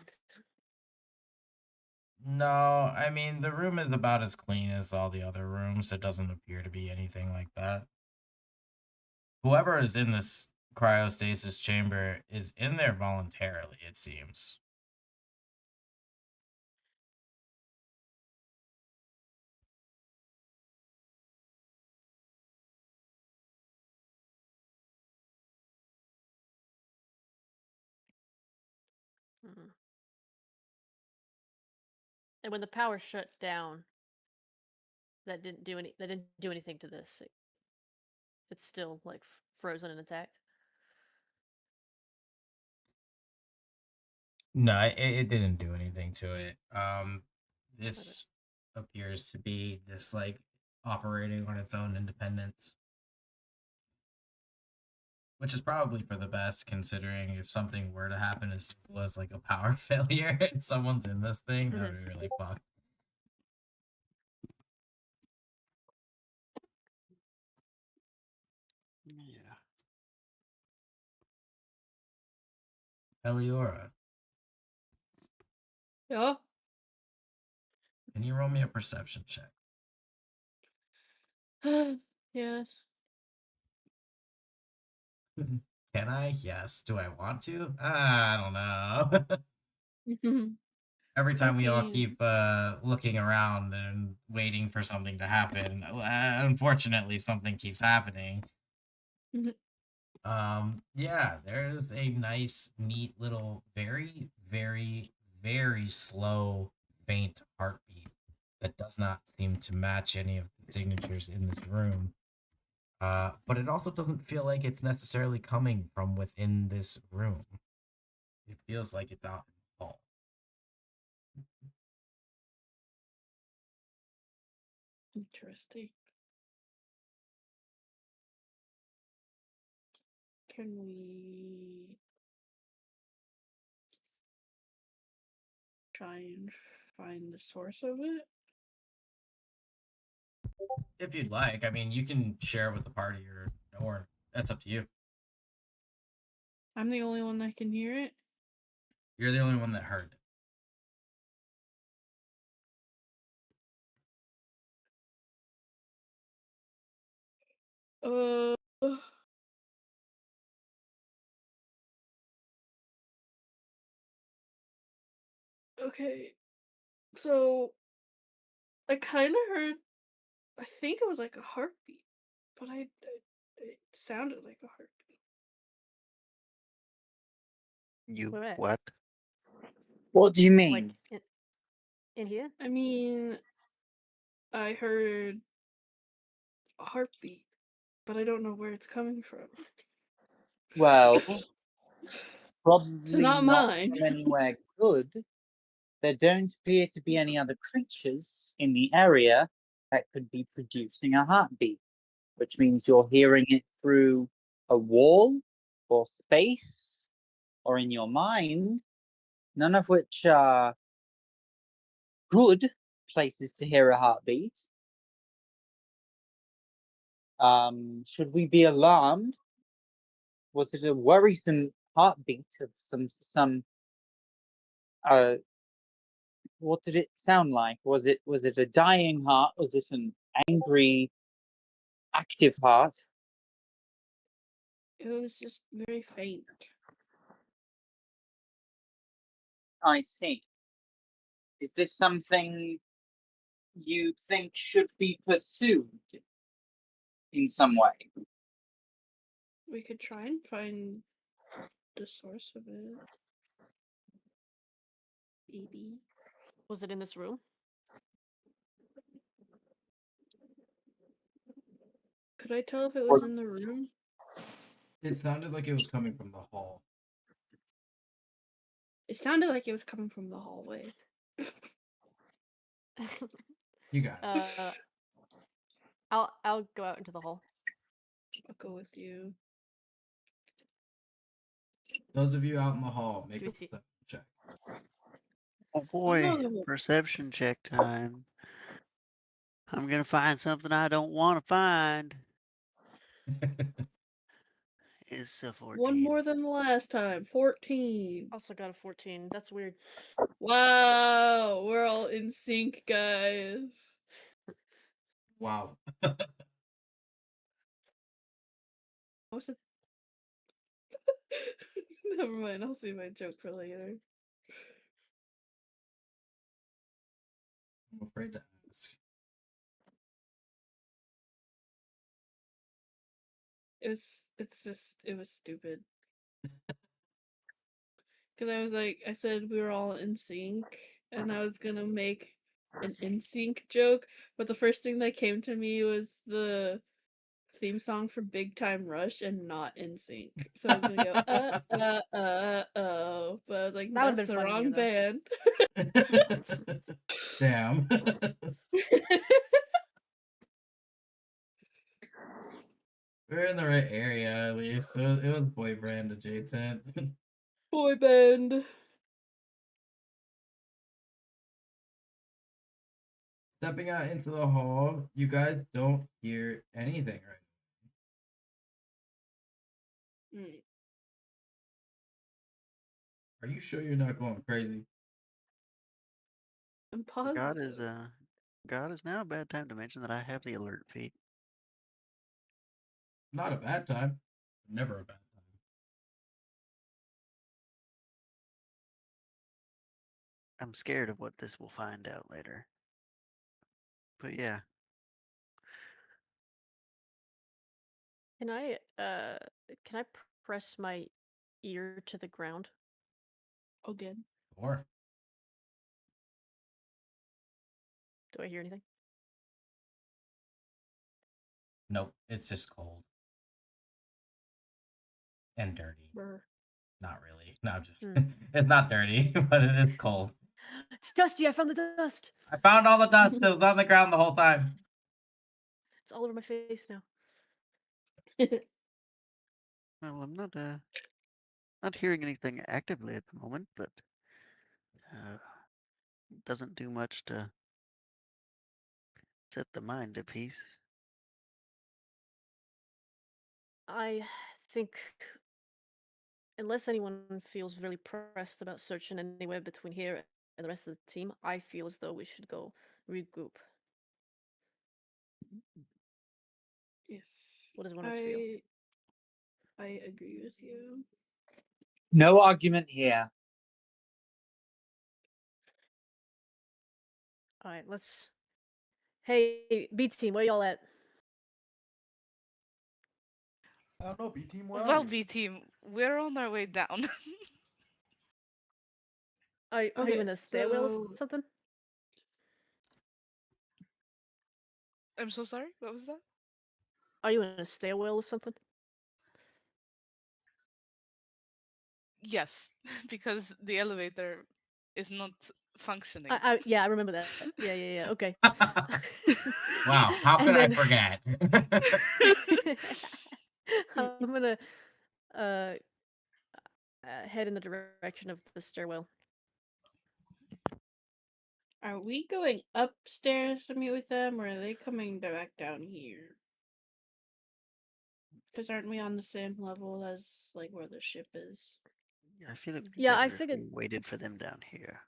No, I mean, the room is about as clean as all the other rooms. It doesn't appear to be anything like that. Whoever is in this cryostasis chamber is in there voluntarily, it seems. Mm. And when the power shut down, that didn't do anything to this. It's still like frozen and intact. No, it didn't do anything to it. This appears to be just like operating on its own independence. which is probably for the best, considering if something were to happen as simple as like a power failure and someone's in this thing, that would be really fucked. Yeah. Eliora, Yeah. can you roll me a perception check? Yes. Can I? Yes. Do I want to? I don't know. Every time we all 14. keep looking around and waiting for something to happen, unfortunately, something keeps happening. Mhm. Yeah, there's a nice, neat little, very, very, very slow, faint heartbeat that does not seem to match any of the signatures in this room. But it also doesn't feel like it's necessarily coming from within this room. It feels like it's out in the hall. Interesting. Can we try and find the source of it? If you'd like, I mean, you can share it with the party, or that's up to you. I'm the only one that can hear it. You're the only one that heard it. Uh. Okay. So I kind of heard. I think it was like a heartbeat, but it sounded like a heartbeat. You Where? what? What do you Like mean? in here? I mean, I heard a heartbeat, but I don't know where it's coming from. Well, It's probably not not mine. from anywhere good. There don't appear to be any other creatures in the area that could be producing a heartbeat, which means you're hearing it through a wall or space or in your mind, none of which are good places to hear a heartbeat. Should we be alarmed? Was it a worrisome heartbeat of some what did it sound like? Was it a dying heart? Was it an angry, active heart? It was just very faint. I see. Is this something you think should be pursued in some way? We could try and find the source of it. Maybe. Was it in this room? Could I tell if it was in the room? It sounded like it was coming from the hall. It sounded like it was coming from the hallway. You got it. I'll go out into the hall. I'll go with you. Those of you out in the hall, make Do a we see- perception check. Oh boy, Oh. perception check time. I'm gonna find something I don't want to find. It's a 14. One more than the last time. 14. Also got a 14. That's weird. Wow. We're all in sync, guys. Wow. What's it? Never mind. I'll see my joke for later. I'm afraid to ask. It was stupid. Because I said we were all in sync, and I was gonna make an in sync joke, but the first thing that came to me was the theme song for Big Time Rush and not in sync. So I was gonna go oh, but I was like, That would've that's been the funnier, wrong though. band. Damn. We're in the right area at least. It was boy brand adjacent. Boy band. Stepping out into the hall, you guys don't hear anything right Mm. now. Are you sure you're not going crazy? I'm God positive. is now a bad time to mention that I have the alert feat. Not a bad time. Never a bad time. I'm scared of what this will find out later. But yeah, Can I press my ear to the ground? Again. Or Do I hear anything? nope, it's just cold and dirty. Brr. Not really. No, I'm just Hmm. it's not dirty, but it is cold. It's dusty. I found the dust. I found all the dust that was on the ground the whole time. It's all over my face now. well, I'm not hearing anything actively at the moment, but it doesn't do much to set the mind at peace. I think, unless anyone feels really pressed about searching anywhere between here and the rest of the team, I feel as though we should go regroup. Yes. What does one of us feel? I agree with you. No argument here. All right, let's. Hey, B team, where y'all at? I don't know, B team, where are Well, you? B team, we're on our way down. Are you Okay, in a stairwell or so something? I'm so sorry. What was that? Are you in a stairwell or something? Yes, because the elevator is not functioning. Yeah, I remember that. Yeah. Okay. Wow, how And could I then forget? I'm gonna uh, head in the direction of the stairwell. are we going upstairs to meet with them, or are they coming back down here? Because aren't we on the same level as like where the ship is? I feel it'd be Yeah, I better if figured. we waited for them down here.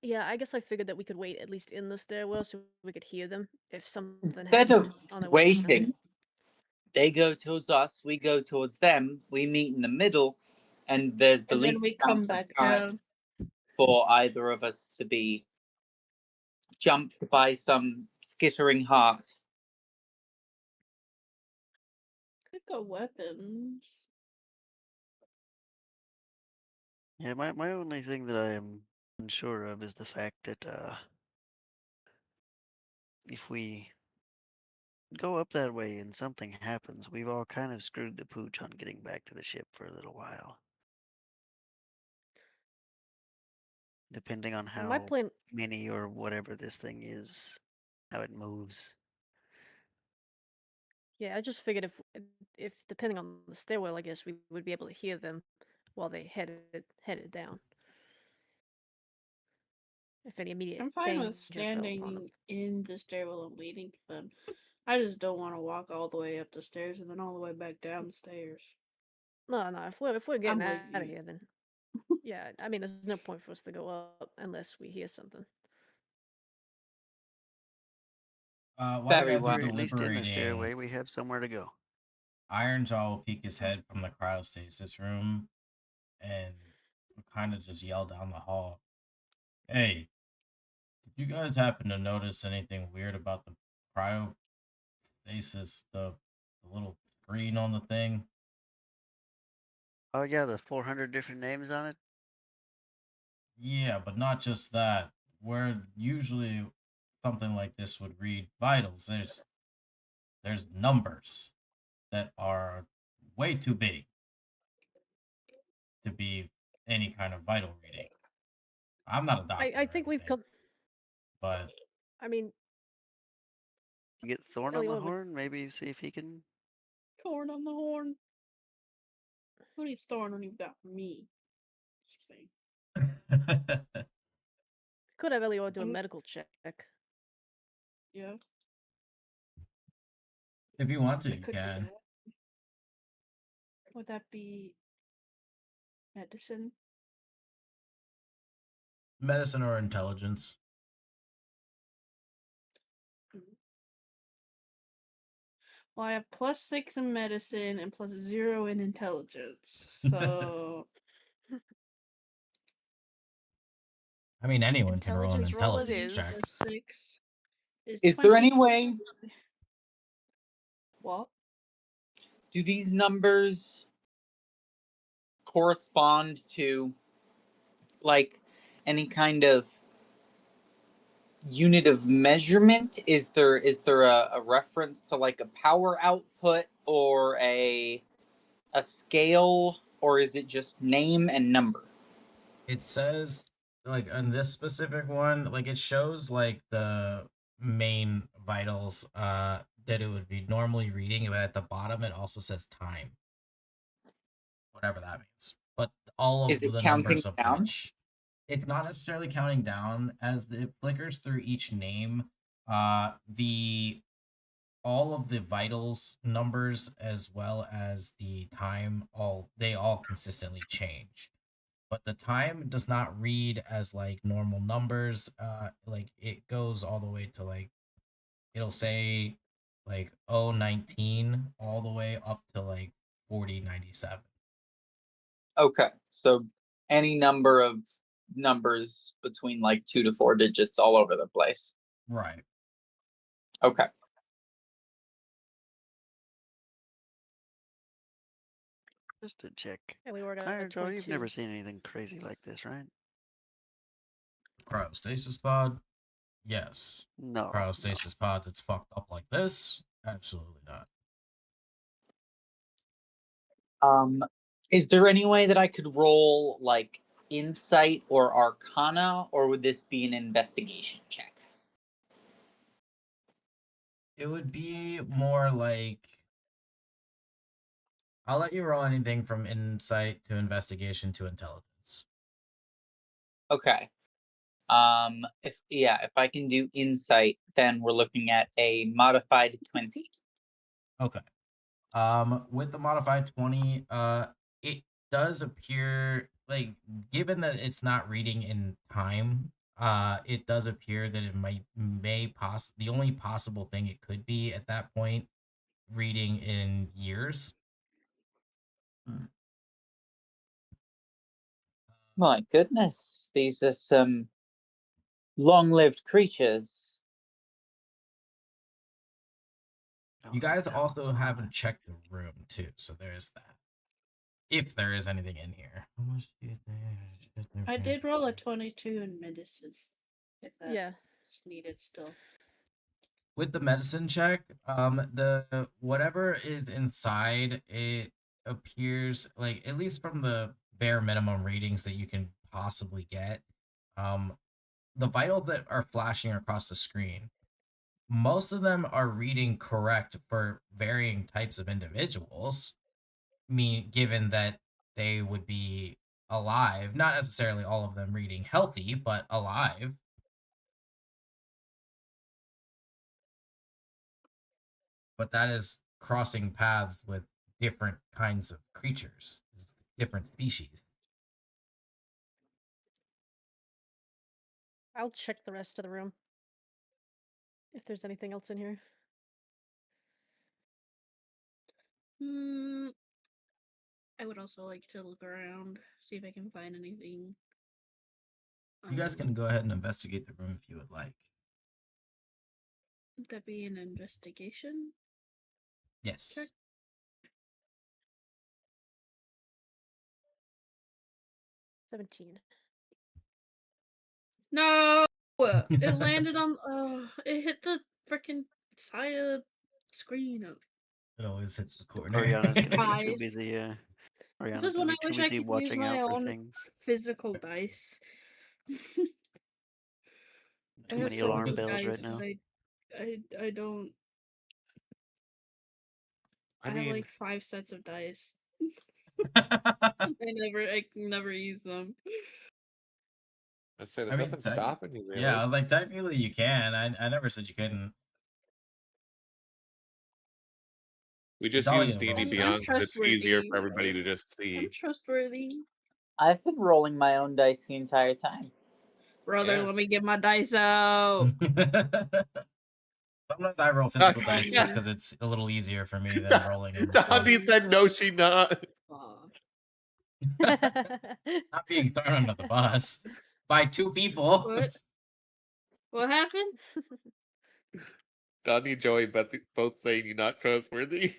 Yeah, I guess I figured that we could wait at least in the stairwell so we could hear them if something Instead happened of on their way down. waiting, they go towards us, we go towards them, we meet in the middle, and there's the And then least we amount come of back time down. for either of us to be jumped by some skittering heart. We've got weapons. Yeah, my only thing that I am unsure of is the fact that if we go up that way and something happens, we've all kind of screwed the pooch on getting back to the ship for a little while. Depending on And my how plan. many or whatever this thing is, how it moves. Yeah, I just figured if depending on the stairwell, I guess we would be able to hear them while they headed down. If any immediate I'm fine danger with fell upon them. standing in the stairwell and waiting for them. I just don't want to walk all the way up the stairs and then all the way back down the stairs. No. If we're getting I'm out of lazy. here, then yeah. I mean, there's no point for us to go up unless we hear something. While you Very guys are well. We're at least in the deliberating, stairway. We have somewhere to go. Ironjaw will peek his head from the cryostasis room and kind of just yell down the hall. Hey, did you guys happen to notice anything weird about the cryostasis, the little screen on the thing? Oh yeah, the 400 different names on it. Yeah, but not just that. Where usually something like this would read vitals, there's numbers that are way too big to be any kind of vital reading. I'm not a doctor I or think we've anything, come. but I mean, Get Thorn on Ellie, the what would horn. Maybe see if he can Thorn on the horn. Who needs thorn when you've got me? Just kidding. Could have Elio do a I'm- medical check. Yeah, If you want to, I you could do can. that. Would that be medicine? Medicine or intelligence. Well, I have +6 in medicine and +0 in intelligence. So I mean, anyone can roll an Intelligence roll it intelligence check. is. +6 is Is there any 22. way? What? Do these numbers correspond to like any kind of unit of measurement? Is there a reference to like a power output or a scale, or is it just name and number? It says, like, on this specific one, like, it shows, like, the main vitals that it would be normally reading, but at the bottom it also says time. Whatever that means. But all Is of it the counting numbers of down? which it's not necessarily counting down as it flickers through each name. The all of the vitals numbers as well as the time they all consistently change, but the time does not read as like normal numbers. Like it goes all the way to like it'll say like 019 all the way up to like 4097. Okay, so any number of numbers between like 2 to 4 digits all over the place. Right. Okay. Just to check. Yeah, we were at Iron Jaw, you've 22. never seen anything crazy like this, right? Cryostasis pod? Yes. No, no. Cryostasis pod that's fucked up like this? Absolutely not. Is there any way that I could roll like insight or arcana, or would this be an investigation check? It would be more like I'll let you roll anything from insight to investigation to intelligence. Okay. If I can do insight, then we're looking at a modified 20. Okay. With the modified 20, it does appear like given that it's not reading in time, it does appear that it the only possible thing it could be at that point reading in years. My goodness, these are some long-lived creatures. You guys That also one's haven't alive. checked the room too, so there's that. If there is anything in here. How much do you think? I did roll a 22 in medicine. If that's Yeah. needed still. With the medicine check, the whatever is inside it appears like, at least from the bare minimum readings that you can possibly get, the vitals that are flashing across the screen, most of them are reading correct for varying types of individuals. Given that they would be alive, not necessarily all of them reading healthy, but alive. But that is crossing paths with different kinds of creatures, different species. I'll check the rest of the room. If there's anything else in here. I would also like to look around, see if I can find anything. You guys can go ahead and investigate the room if you would like. Would that be an investigation? Yes. Check. 17. No! It landed on. It hit the freaking side of the screen. It always hits the corner. Oriana's gonna be too Guys. busy. This Oriana's is gonna when I be too wish I busy could use watching my out for own things. physical dice. I Too have many so alarm many bells right dice, now. and I don't. I have mean, like 5 sets of dice. I can never use them. I'd say there's I mean, nothing stopping you, really. yeah, I was like, technically you can. I never said you couldn't. We just It's all use you D&D roll. I'm Beyond because it's easier trustworthy. for everybody to just I'm see. trustworthy. I've been rolling my own dice the entire time. Brother, Yeah. let me get my dice out. Sometimes I roll physical dice just because it's a little easier for me than rolling in Discord. Dondi said no, she not. Not being thrown under the bus by 2 people. What? What happened? Dondi and Joey both saying you're not trustworthy.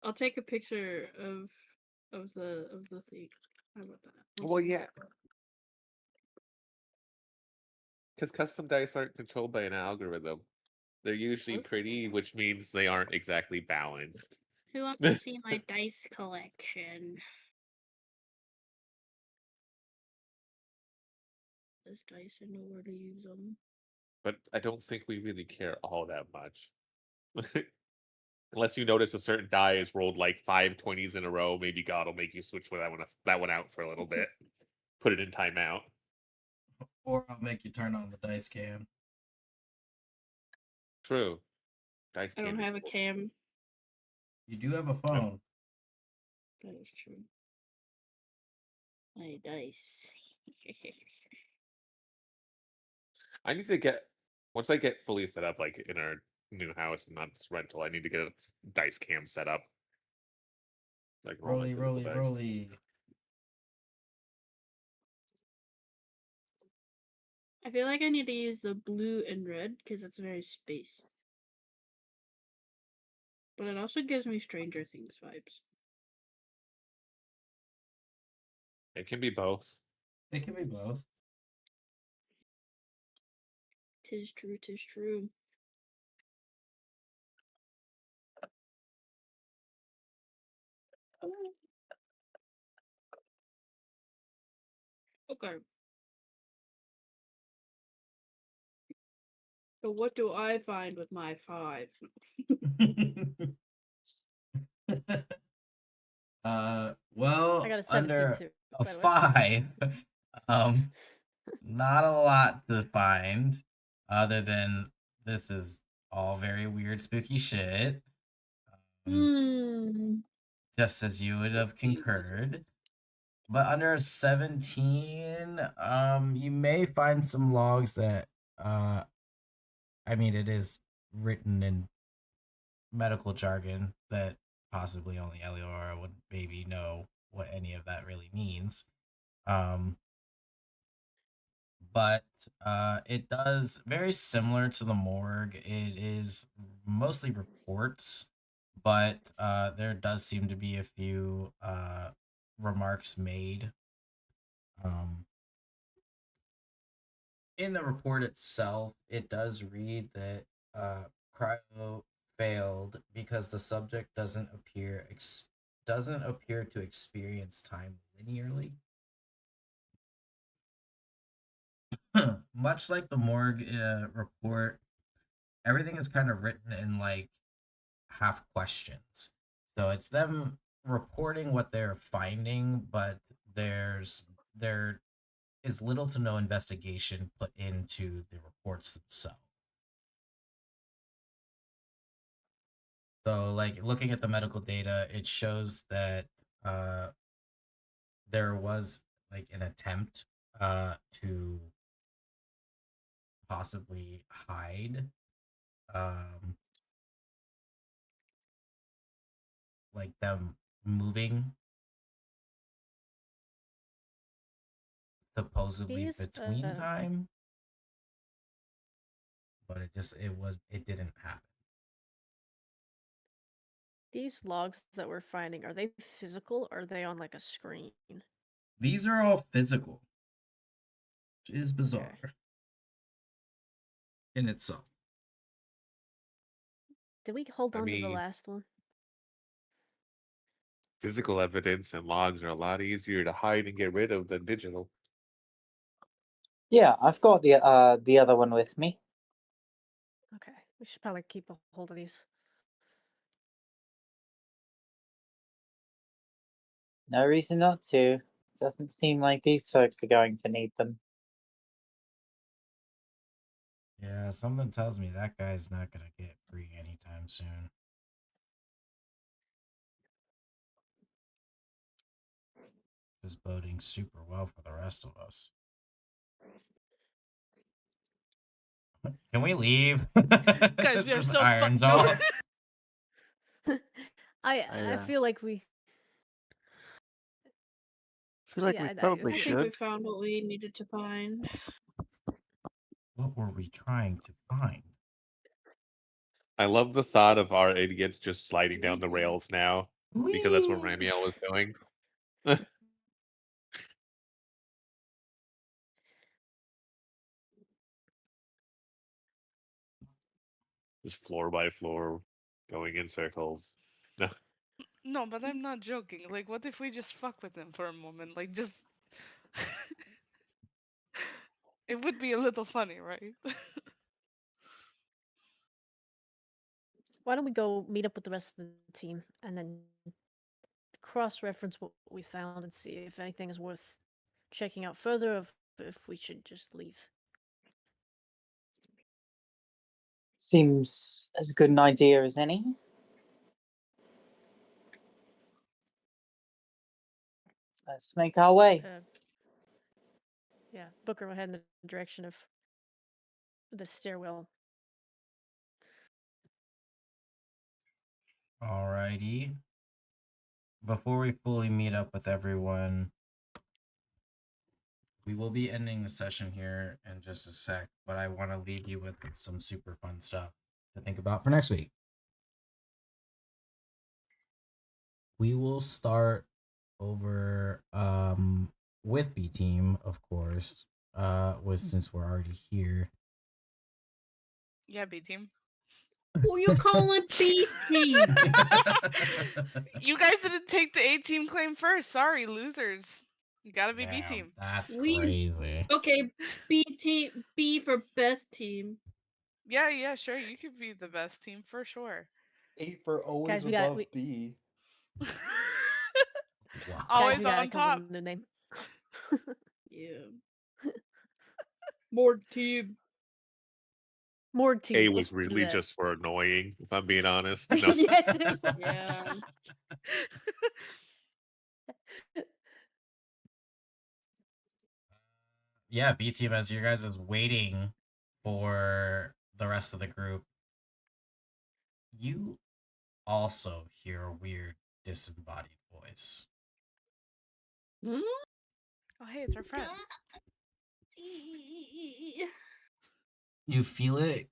I'll take a picture of the thing. How about that? Well, yeah. Because custom dice aren't controlled by an algorithm. They're usually Yes. pretty, which means they aren't exactly balanced. Who wants to see my dice collection? This dice, I know where to use them. But I don't think we really care all that much. Unless you notice a certain die is rolled like 5 20s in a row, maybe God will make you switch that one out for a little bit. Put it in timeout. Or I'll make you turn on the dice cam. True. Dice I don't cam is have a cool. cam. You do have a phone. That is true. My dice. I need to get once I get fully set up, like in our new house and not this rental. I need to get a dice cam set up. Like roll my physical dice. Rolly. I feel like I need to use the blue and red because it's very space. But it also gives me Stranger Things vibes. It can be both. It can be both. Tis true, tis true. Okay. So what do I find with my 5? Well, I got a under 17 too, a by the way. 5, not a lot to find, other than this is all very weird, spooky shit. Just as you would have concurred. But under a 17, you may find some logs that, I mean, it is written in medical jargon that possibly only Eliora would maybe know what any of that really means. But it does very similar to the morgue. It is mostly reports, but there does seem to be a few remarks made. In the report itself, it does read that cryo failed because the subject doesn't appear to experience time linearly. Much like the morgue report, everything is kind of written in like half questions. So it's them reporting what they're finding, but there is little to no investigation put into the reports themselves. So, like looking at the medical data, it shows that there was like an attempt to possibly hide like them moving supposedly These, between time, but it didn't happen. These logs that we're finding, are they physical or are they on like a screen? These are all physical, which is bizarre in itself. Did we hold I on to the mean, last one? physical evidence and logs are a lot easier to hide and get rid of than digital. Yeah, I've got the other one with me. Okay, we should probably keep a hold of these. No reason not to. Doesn't seem like these folks are going to need them. Yeah, something tells me that guy's not gonna get free anytime soon. Is boding super well for the rest of us. Can we leave? Guys, we are so Iron fucked. Jaw. I feel like we. I feel like Yeah, we I probably I feel think we should. found what we needed to find. What were we trying to find? I love the thought of our idiots just sliding down the rails now because that's what Whee! Ramiel was doing. Just floor by floor, going in circles. No, No, but I'm not joking. Like, what if we just fuck with them for a moment? Like, just. It would be a little funny, right? Why don't we go meet up with the rest of the team and then cross-reference what we found and see if anything is worth checking out further, or if we should just leave. Seems as good an idea as any. Let's make our way. Yeah, Booker will head in the direction of the stairwell. Alrighty. Before we fully meet up with everyone, we will be ending the session here in just a sec, but I want to leave you with some super fun stuff to think about for next week. We will start over with B team, of course, since we're already here. Yeah, B team. Who you calling B team? You guys didn't take the A team claim first. Sorry, losers. You gotta be B Damn, team. that's We- crazy. Okay, B team. B for best team. Yeah, sure. You could be the best team for sure. 8 for always Guys, above B. Wow. Guys, Always we gotta on come up top. with a new name. Yeah. Morg team. Morg team. A let's was do really that. just for annoying, if I'm being honest. No. Yes, it was. Yeah. Yeah, B team, as you guys is waiting for the rest of the group, you also hear a weird disembodied voice. Hmm? Oh, hey, it's our friend. You feel it.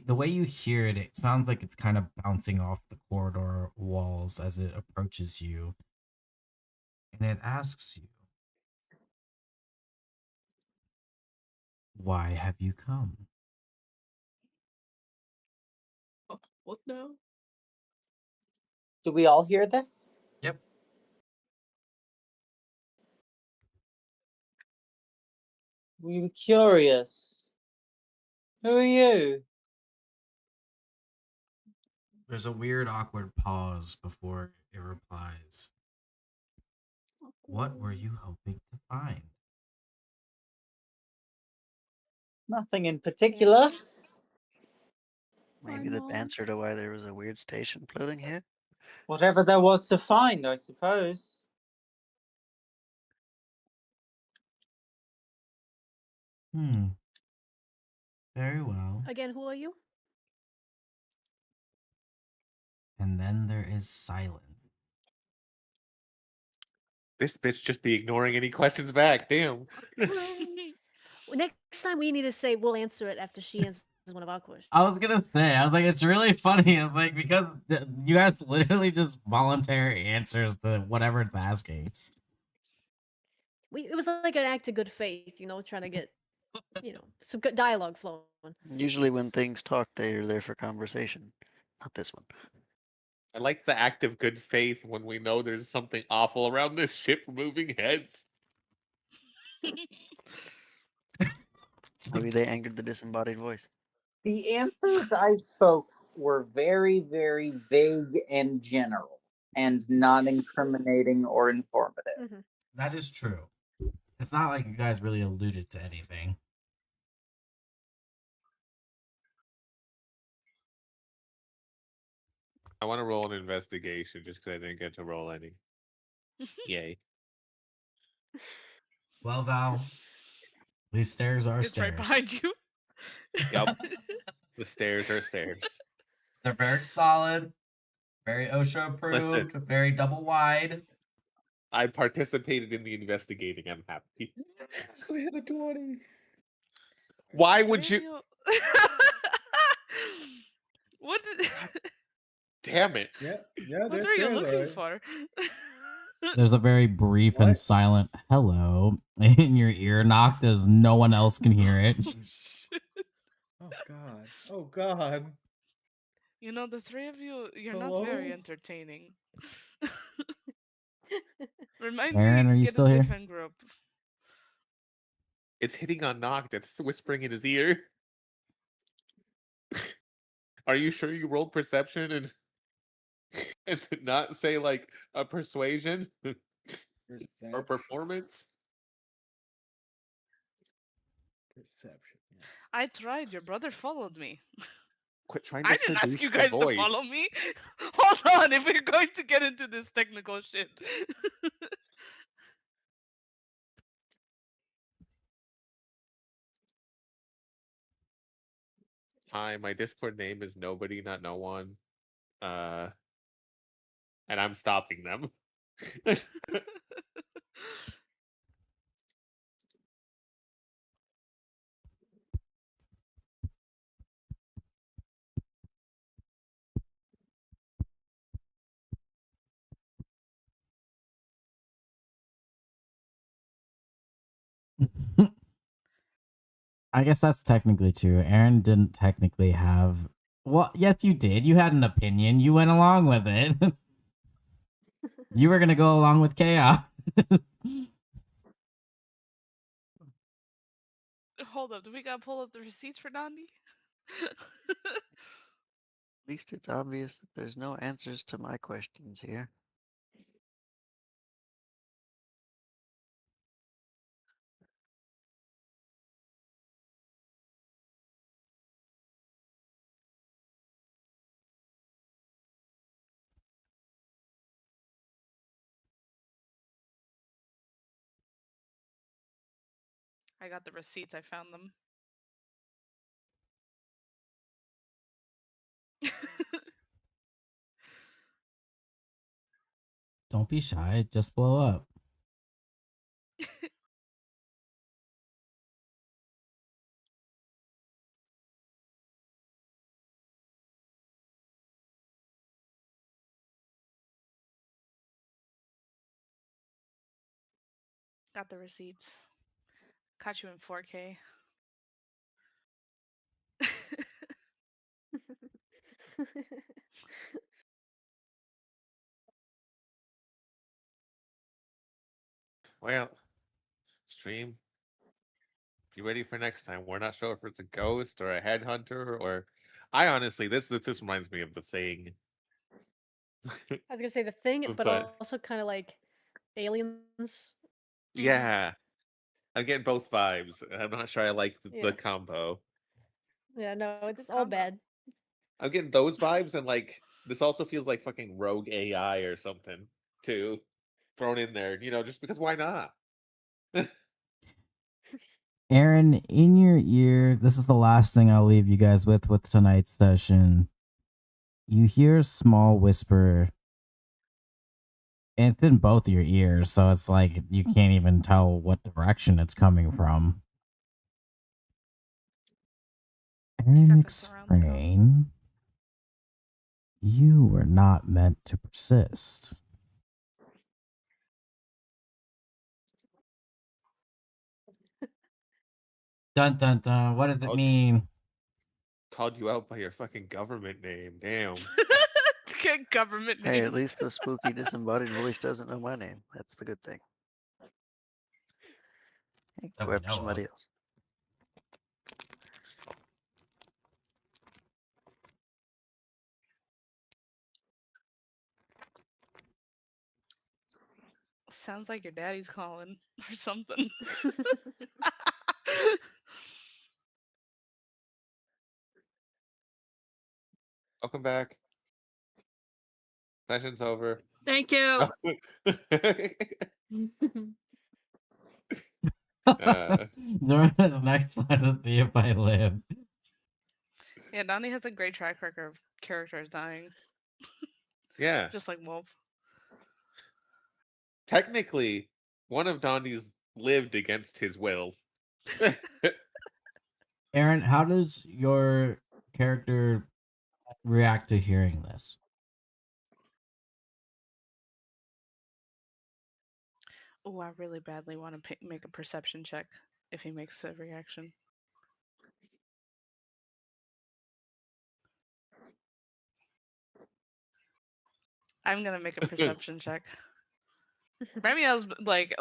The way you hear it, it sounds like it's kind of bouncing off the corridor walls as it approaches you, and it asks you, "Why have you come?" Oh, what now? Do we all hear this? Yep. We were curious. Who are you? There's a weird, awkward pause before it replies. What were you hoping to find? Nothing in particular. Answers? Maybe the answer to why there was a weird station floating here? Whatever there was to find, I suppose. Very well. Again, who are you? And then there is silence. This bitch just be ignoring any questions back. Damn. Next time we need to say we'll answer it after she answers one of our questions. I was gonna say, I was like, it's really funny. It's like because you guys literally just voluntary answers to whatever it's asking. It was like an act of good faith, trying to get, some good dialogue flowing. Usually when things talk, they're there for conversation. Not this one. I like the act of good faith when we know there's something awful around this ship moving heads. Maybe they angered the disembodied voice. The answers I spoke were very, very vague and general, and not incriminating or informative. Mm-hmm. That is true. It's not like you guys really alluded to anything. I want to roll an investigation just because I didn't get to roll any. Yay. Well, Val, these stairs are It's right stairs. behind you. Yep. The stairs are stairs. They're very solid, very OSHA Listen, approved, very double wide. I participated in the investigating. I'm happy. I had a 20. Why The would three of you? What did... Damn it. Yeah, What there's are you stairs, looking alright. for? There's a very brief and What? silent hello in your ear, knocked as no one else can hear it. Shit. Oh god. Oh god. You know, the three of you, you're not Hello? very entertaining. Remind Aaron, are me, you get a still here? different group. It's hitting on Noct. It's whispering in his ear. Are you sure you rolled perception and did not say like a persuasion or performance? Perception. Yeah. I tried. Your brother followed me. Quit trying I to didn't ask seduce you the guys to boys. follow me. Hold on, if we're going to get into this technical shit. Hi, my Discord name is nobody, not no one. And I'm stopping them. I guess that's technically true. Aaron didn't technically have. Well, yes, you did. You had an opinion. You went along with it. You were gonna go along with chaos. Hold up, do we gotta pull up the receipts for Nandi? At least it's obvious that there's no answers to my questions here. I got the receipts, I found them. Don't be shy. Just blow up. Got the receipts. Caught you in 4K. Well, stream, be ready for next time. We're not sure if it's a ghost or a headhunter or. I honestly, this reminds me of The Thing. I was gonna say the thing, but But also kind of like aliens. yeah, I'm getting both vibes. I'm not sure I like the Yeah. combo. Yeah, no, It's a it's good all combo. bad. I'm getting those vibes, and like this also feels like fucking rogue AI or something too, thrown in there. You know, just because why not? Aaron, in your ear, this is the last thing I'll leave you guys with tonight's session. You hear a small whisper, and it's in both your ears, so it's like you can't even tell what direction it's coming from. Aaron, got the surround sound. explain. You were not meant to persist. Dun dun dun. What does it mean? Called you out by your fucking government name. Damn. Good government Hey, name. at least the spooky disembodied voice doesn't know my name. That's the good thing. Hey, That go we after know somebody of. else. Sounds like your daddy's calling or something. Welcome back. Session's over. Thank you. During his next line to see if I live. Yeah, Donnie has a great track record of characters dying, Yeah. just like Wolf. Technically, one of Donnie's lived against his will. Aaron, how does your character react to hearing this? Oh, I really badly want to make a perception check if he makes a reaction. I'm gonna make a perception check. Maybe I was like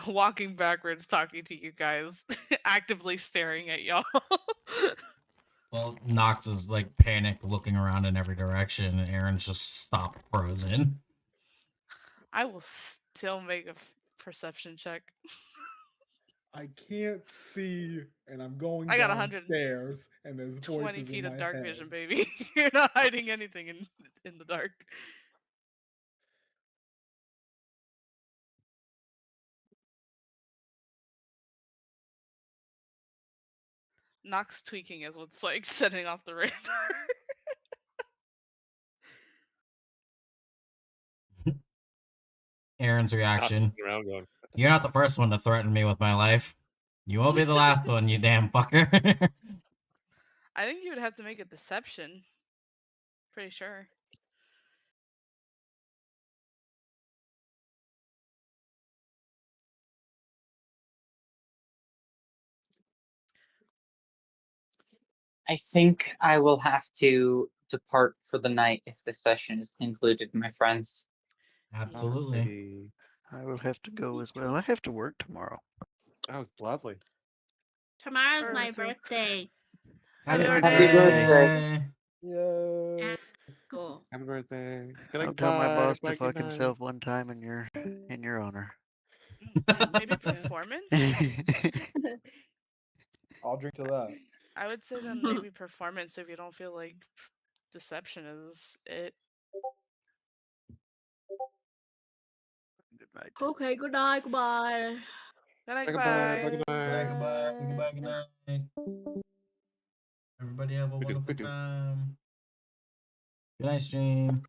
walking backwards, talking to you guys, actively staring at y'all. Well, Nox is like panicked, looking around in every direction, and Aaron's just stopped frozen. I will still make a perception check. I can't see, and I'm going I got 100 downstairs, and there's 20 voices in feet my of dark head. vision, baby. You're not hiding anything in the dark. Nox tweaking is what's like setting off the radar. Aaron's reaction. Around going, You're not the first one to threaten me with my life. You won't be the last one, you damn fucker. I think you would have to make a deception. Pretty sure. I think I will have to depart for the night if this session is concluded, my friends. Absolutely. I will have to go as well. I have to work tomorrow. oh, lovely. Tomorrow's Or my to- birthday. Happy Happy birthday. birthday. Yay. Cool. Happy birthday. I'll tell my boss to fuck himself one time in your honor. Maybe performance? I'll drink to that. I would say then maybe performance if you don't feel like deception is it. Good night. Okay, good night, goodbye. Good night, Goodbye. bye. Goodbye, good night. Everybody have a wonderful time. Good night, stream.